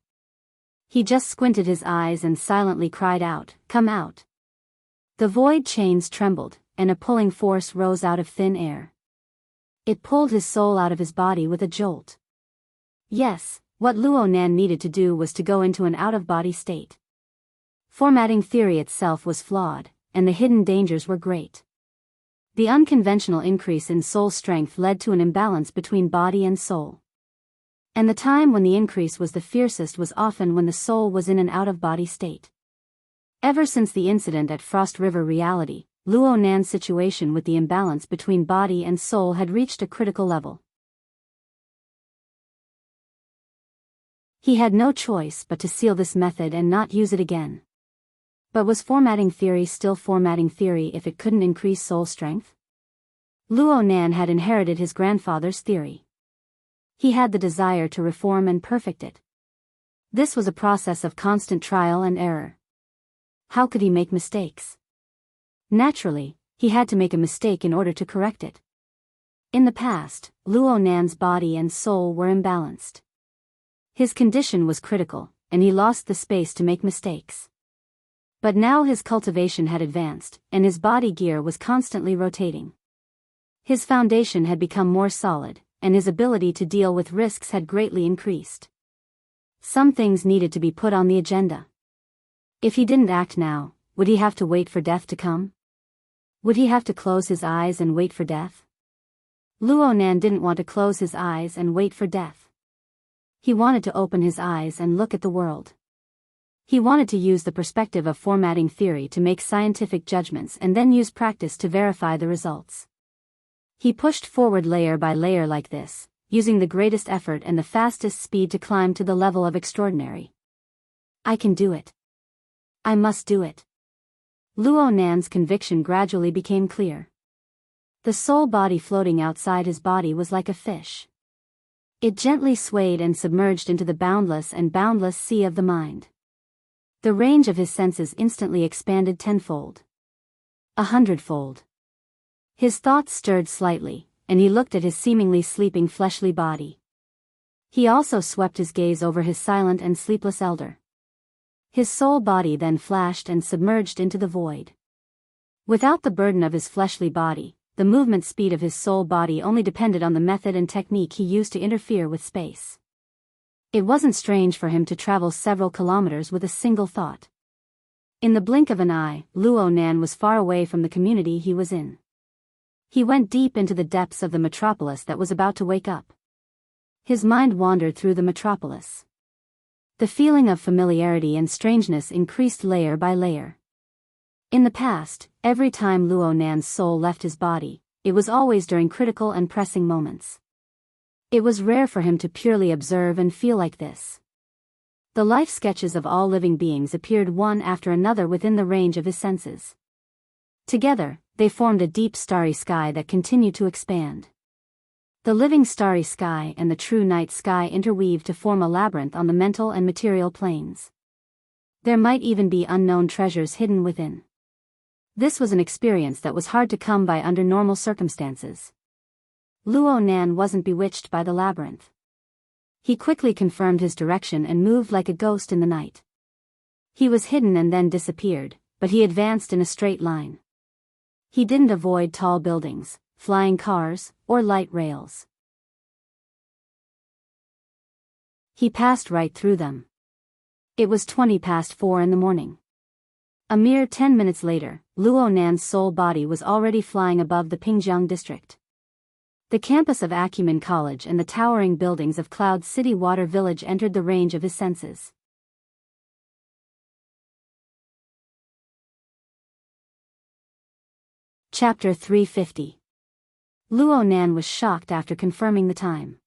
He just squinted his eyes and silently cried out, "Come out." The void chains trembled, and a pulling force rose out of thin air. It pulled his soul out of his body with a jolt. Yes, what Luo Nan needed to do was to go into an out-of-body state. Formatting theory itself was flawed, and the hidden dangers were great. The unconventional increase in soul strength led to an imbalance between body and soul. And the time when the increase was the fiercest was often when the soul was in an out-of-body state. Ever since the incident at Frost River Reality, Luo Nan's situation with the imbalance between body and soul had reached a critical level. He had no choice but to seal this method and not use it again. But was formatting theory still formatting theory if it couldn't increase soul strength? Luo Nan had inherited his grandfather's theory. He had the desire to reform and perfect it. This was a process of constant trial and error. How could he make mistakes? Naturally, he had to make a mistake in order to correct it. In the past, Luo Nan's body and soul were imbalanced. His condition was critical, and he lost the space to make mistakes. But now his cultivation had advanced, and his body gear was constantly rotating. His foundation had become more solid, and his ability to deal with risks had greatly increased. Some things needed to be put on the agenda. If he didn't act now, would he have to wait for death to come? Would he have to close his eyes and wait for death? Luo Nan didn't want to close his eyes and wait for death. He wanted to open his eyes and look at the world. He wanted to use the perspective of formatting theory to make scientific judgments and then use practice to verify the results. He pushed forward layer by layer like this, using the greatest effort and the fastest speed to climb to the level of extraordinary. I can do it. I must do it. Luo Nan's conviction gradually became clear. The soul body floating outside his body was like a fish. It gently swayed and submerged into the boundless and boundless sea of the mind. The range of his senses instantly expanded tenfold. 100-fold. His thoughts stirred slightly, and he looked at his seemingly sleeping fleshly body. He also swept his gaze over his silent and sleepless elder. His soul body then flashed and submerged into the void. Without the burden of his fleshly body, the movement speed of his soul body only depended on the method and technique he used to interfere with space. It wasn't strange for him to travel several kilometers with a single thought. In the blink of an eye, Luo Nan was far away from the community he was in. He went deep into the depths of the metropolis that was about to wake up. His mind wandered through the metropolis. The feeling of familiarity and strangeness increased layer by layer. In the past, every time Luo Nan's soul left his body, it was always during critical and pressing moments. It was rare for him to purely observe and feel like this. The life sketches of all living beings appeared one after another within the range of his senses. Together, they formed a deep starry sky that continued to expand. The living starry sky and the true night sky interweave to form a labyrinth on the mental and material planes. There might even be unknown treasures hidden within. This was an experience that was hard to come by under normal circumstances. Luo Nan wasn't bewitched by the labyrinth. He quickly confirmed his direction and moved like a ghost in the night. He was hidden and then disappeared, but he advanced in a straight line. He didn't avoid tall buildings, flying cars, or light rails. He passed right through them. It was 4:20 in the morning. A mere 10 minutes later, Luo Nan's soul body was already flying above the Pingjiang district. The campus of Acumen College and the towering buildings of Cloud City Water Village entered the range of his senses. Chapter 350. Luo Nan was shocked after confirming the time.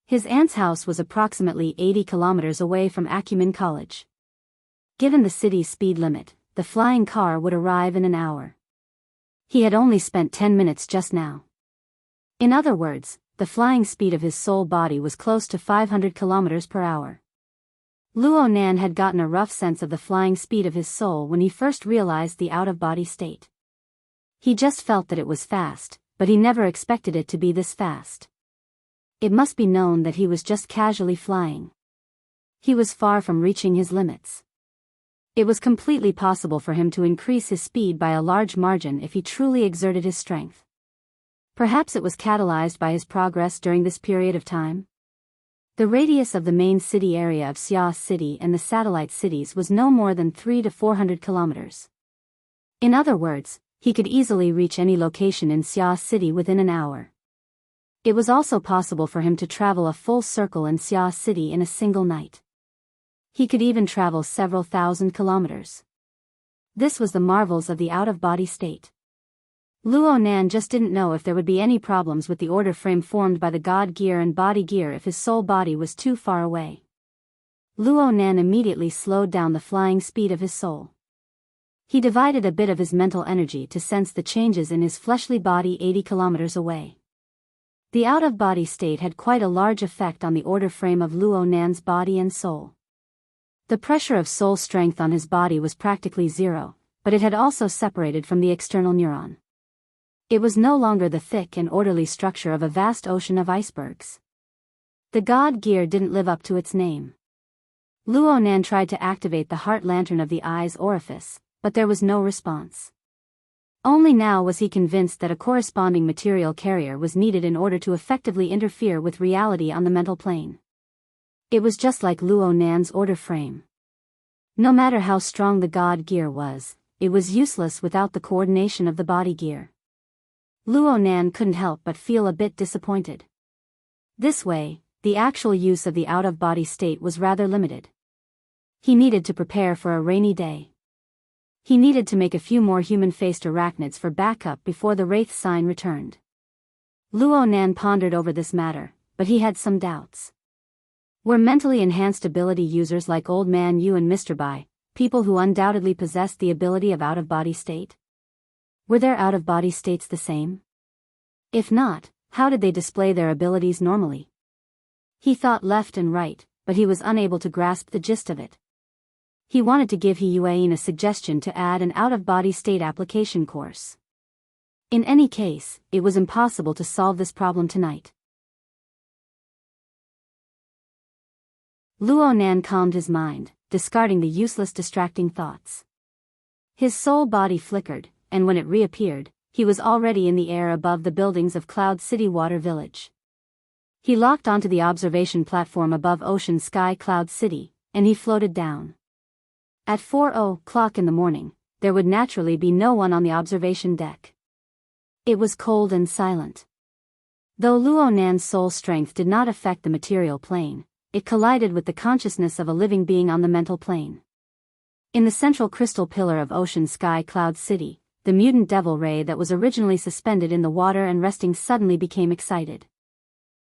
His aunt's house was approximately 80 kilometers away from Acumen College. Given the city's speed limit, the flying car would arrive in an hour. He had only spent 10 minutes just now. In other words, the flying speed of his soul body was close to 500 kilometers per hour. Luo Nan had gotten a rough sense of the flying speed of his soul when he first realized the out-of-body state. He just felt that it was fast, but he never expected it to be this fast. It must be known that he was just casually flying. He was far from reaching his limits. It was completely possible for him to increase his speed by a large margin if he truly exerted his strength. Perhaps it was catalyzed by his progress during this period of time. The radius of the main city area of Xia City and the satellite cities was no more than 300 to 400 kilometers. In other words, he could easily reach any location in Xia City within an hour. It was also possible for him to travel a full circle in Xia City in a single night. He could even travel several thousand kilometers. This was the marvels of the out-of-body state. Luo Nan just didn't know if there would be any problems with the order frame formed by the God Gear and Body Gear if his soul body was too far away. Luo Nan immediately slowed down the flying speed of his soul. He divided a bit of his mental energy to sense the changes in his fleshly body 80 kilometers away. The out-of-body state had quite a large effect on the order frame of Luo Nan's body and soul. The pressure of soul strength on his body was practically zero, but it had also separated from the external neuron. It was no longer the thick and orderly structure of a vast ocean of icebergs. The God Gear didn't live up to its name. Luo Nan tried to activate the heart lantern of the eye's orifice, but there was no response. Only now was he convinced that a corresponding material carrier was needed in order to effectively interfere with reality on the mental plane. It was just like Luo Nan's order frame. No matter how strong the God Gear was, it was useless without the coordination of the body gear. Luo Nan couldn't help but feel a bit disappointed. This way, the actual use of the out-of-body state was rather limited. He needed to prepare for a rainy day. He needed to make a few more human-faced arachnids for backup before the Wraith sign returned. Luo Nan pondered over this matter, but he had some doubts. Were mentally enhanced ability users like Old Man Yu and Mr. Bai, people who undoubtedly possessed the ability of out-of-body state? Were their out-of-body states the same? If not, how did they display their abilities normally? He thought left and right, but he was unable to grasp the gist of it. He wanted to give He Yuan a suggestion to add an out-of-body state application course. In any case, it was impossible to solve this problem tonight. Luo Nan calmed his mind, discarding the useless distracting thoughts. His soul body flickered, and when it reappeared, he was already in the air above the buildings of Cloud City Water Village. He locked onto the observation platform above Ocean Sky Cloud City, and he floated down. At 4:00 in the morning, there would naturally be no one on the observation deck. It was cold and silent. Though Luo Nan's soul strength did not affect the material plane, it collided with the consciousness of a living being on the mental plane. In the central crystal pillar of Ocean Sky Cloud City, the mutant devil ray that was originally suspended in the water and resting suddenly became excited.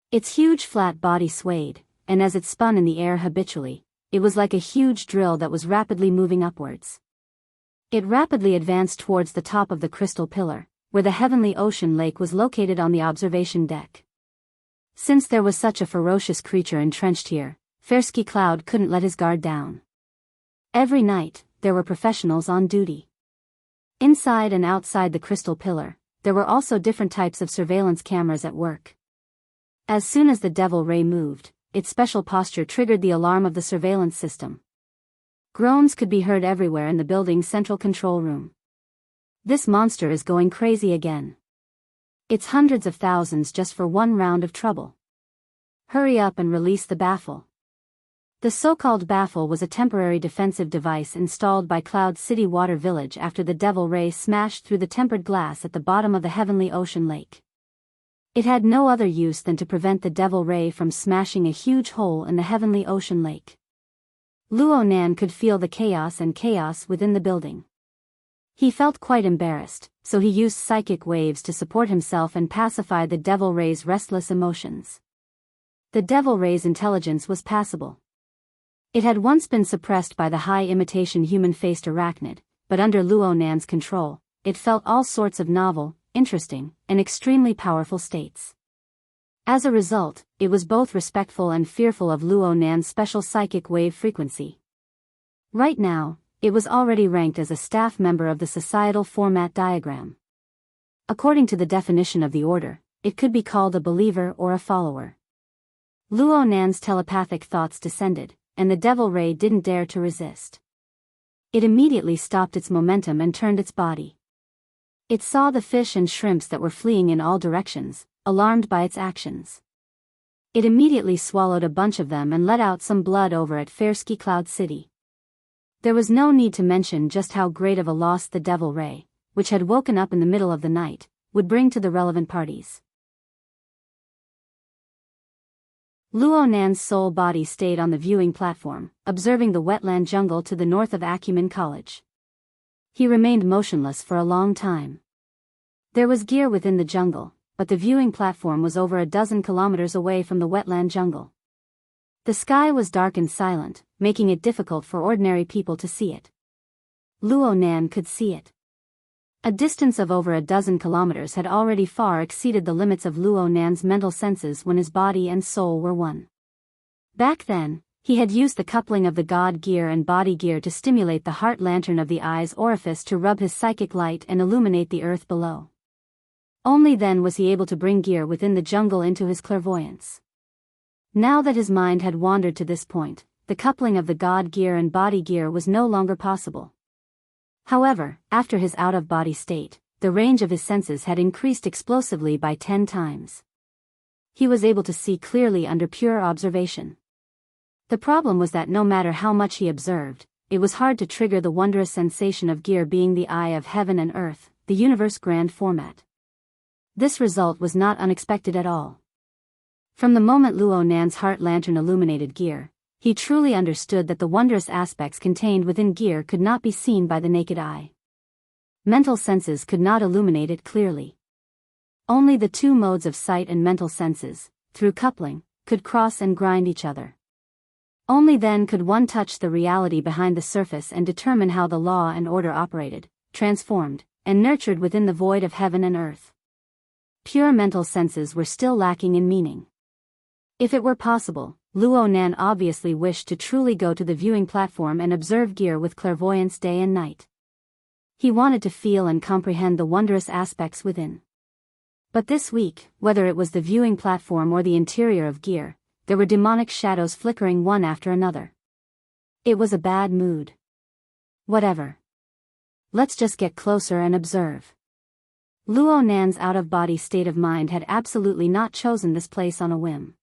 Its huge flat body swayed, and as it spun in the air habitually, it was like a huge drill that was rapidly moving upwards. It rapidly advanced towards the top of the crystal pillar, where the heavenly ocean lake was located on the observation deck. Since there was such a ferocious creature entrenched here, Fairski Cloud couldn't let his guard down. Every night, there were professionals on duty. Inside and outside the crystal pillar, there were also different types of surveillance cameras at work. As soon as the devil ray moved, its special posture triggered the alarm of the surveillance system. Groans could be heard everywhere in the building's central control room. This monster is going crazy again. It's hundreds of thousands just for one round of trouble. Hurry up and release the baffle. The so-called baffle was a temporary defensive device installed by Cloud City Water Village after the devil ray smashed through the tempered glass at the bottom of the heavenly ocean lake. It had no other use than to prevent the devil ray from smashing a huge hole in the heavenly ocean lake. Luo Nan could feel the chaos within the building. He felt quite embarrassed, so he used psychic waves to support himself and pacify the devil ray's restless emotions. The devil ray's intelligence was passable. It had once been suppressed by the high imitation human-faced arachnid, but under Luo Nan's control, it felt all sorts of novel, interesting, and extremely powerful states. As a result, it was both respectful and fearful of Luo Nan's special psychic wave frequency. Right now, it was already ranked as a staff member of the societal format diagram. According to the definition of the order, it could be called a believer or a follower. Luo Nan's telepathic thoughts descended, and the devil ray didn't dare to resist. It immediately stopped its momentum and turned its body. It saw the fish and shrimps that were fleeing in all directions, alarmed by its actions. It immediately swallowed a bunch of them and let out some blood over at Fairski Cloud City. There was no need to mention just how great of a loss the devil ray, which had woken up in the middle of the night, would bring to the relevant parties. Luo Nan's soul body stayed on the viewing platform, observing the wetland jungle to the north of Acumen College. He remained motionless for a long time. There was gear within the jungle, but the viewing platform was over a dozen kilometers away from the wetland jungle. The sky was dark and silent, making it difficult for ordinary people to see it. Luo Nan could see it. A distance of over a dozen kilometers had already far exceeded the limits of Luo Nan's mental senses when his body and soul were one. Back then, he had used the coupling of the god gear and body gear to stimulate the heart lantern of the eye's orifice to rub his psychic light and illuminate the earth below. Only then was he able to bring gear within the jungle into his clairvoyance. Now that his mind had wandered to this point, the coupling of the god gear and body gear was no longer possible. However, after his out-of-body state, the range of his senses had increased explosively by 10 times. He was able to see clearly under pure observation. The problem was that no matter how much he observed, it was hard to trigger the wondrous sensation of gear being the eye of heaven and earth, the universe grand format. This result was not unexpected at all. From the moment Luo Nan's heart lantern illuminated gear, he truly understood that the wondrous aspects contained within gear could not be seen by the naked eye. Mental senses could not illuminate it clearly. Only the two modes of sight and mental senses, through coupling, could cross and grind each other. Only then could one touch the reality behind the surface and determine how the law and order operated, transformed, and nurtured within the void of heaven and earth. Pure mental senses were still lacking in meaning. If it were possible, Luo Nan obviously wished to truly go to the viewing platform and observe gear with clairvoyance day and night. He wanted to feel and comprehend the wondrous aspects within. But this week, whether it was the viewing platform or the interior of gear, there were demonic shadows flickering one after another. It was a bad mood. Whatever. Let's just get closer and observe. Luo Nan's out-of-body state of mind had absolutely not chosen this place on a whim.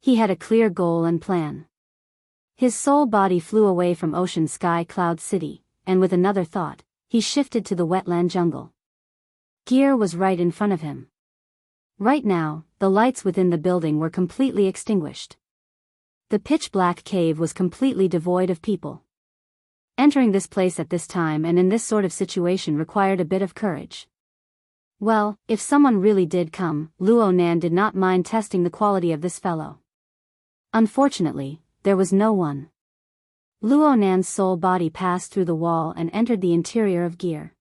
He had a clear goal and plan. His soul body flew away from Ocean Sky Cloud City, and with another thought, he shifted to the wetland jungle. Gear was right in front of him. Right now, the lights within the building were completely extinguished. The pitch-black cave was completely devoid of people. Entering this place at this time and in this sort of situation required a bit of courage. Well, if someone really did come, Luo Nan did not mind testing the quality of this fellow. Unfortunately, there was no one. Luo Nan's soul body passed through the wall and entered the interior of Gear.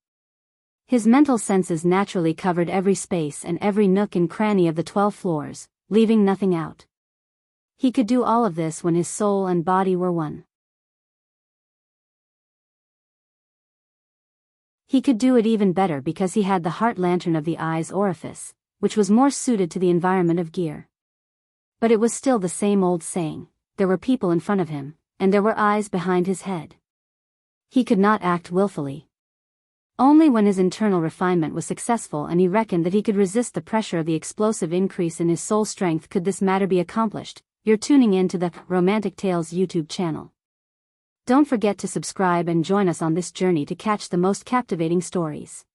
His mental senses naturally covered every space and every nook and cranny of the 12 floors, leaving nothing out. He could do all of this when his soul and body were one. He could do it even better because he had the heart lantern of the eye's orifice, which was more suited to the environment of Gear. But it was still the same old saying, there were people in front of him, and there were eyes behind his head. He could not act willfully. Only when his internal refinement was successful and he reckoned that he could resist the pressure of the explosive increase in his soul strength could this matter be accomplished. You're tuning in to the Romantic Tales YouTube channel. Don't forget to subscribe and join us on this journey to catch the most captivating stories.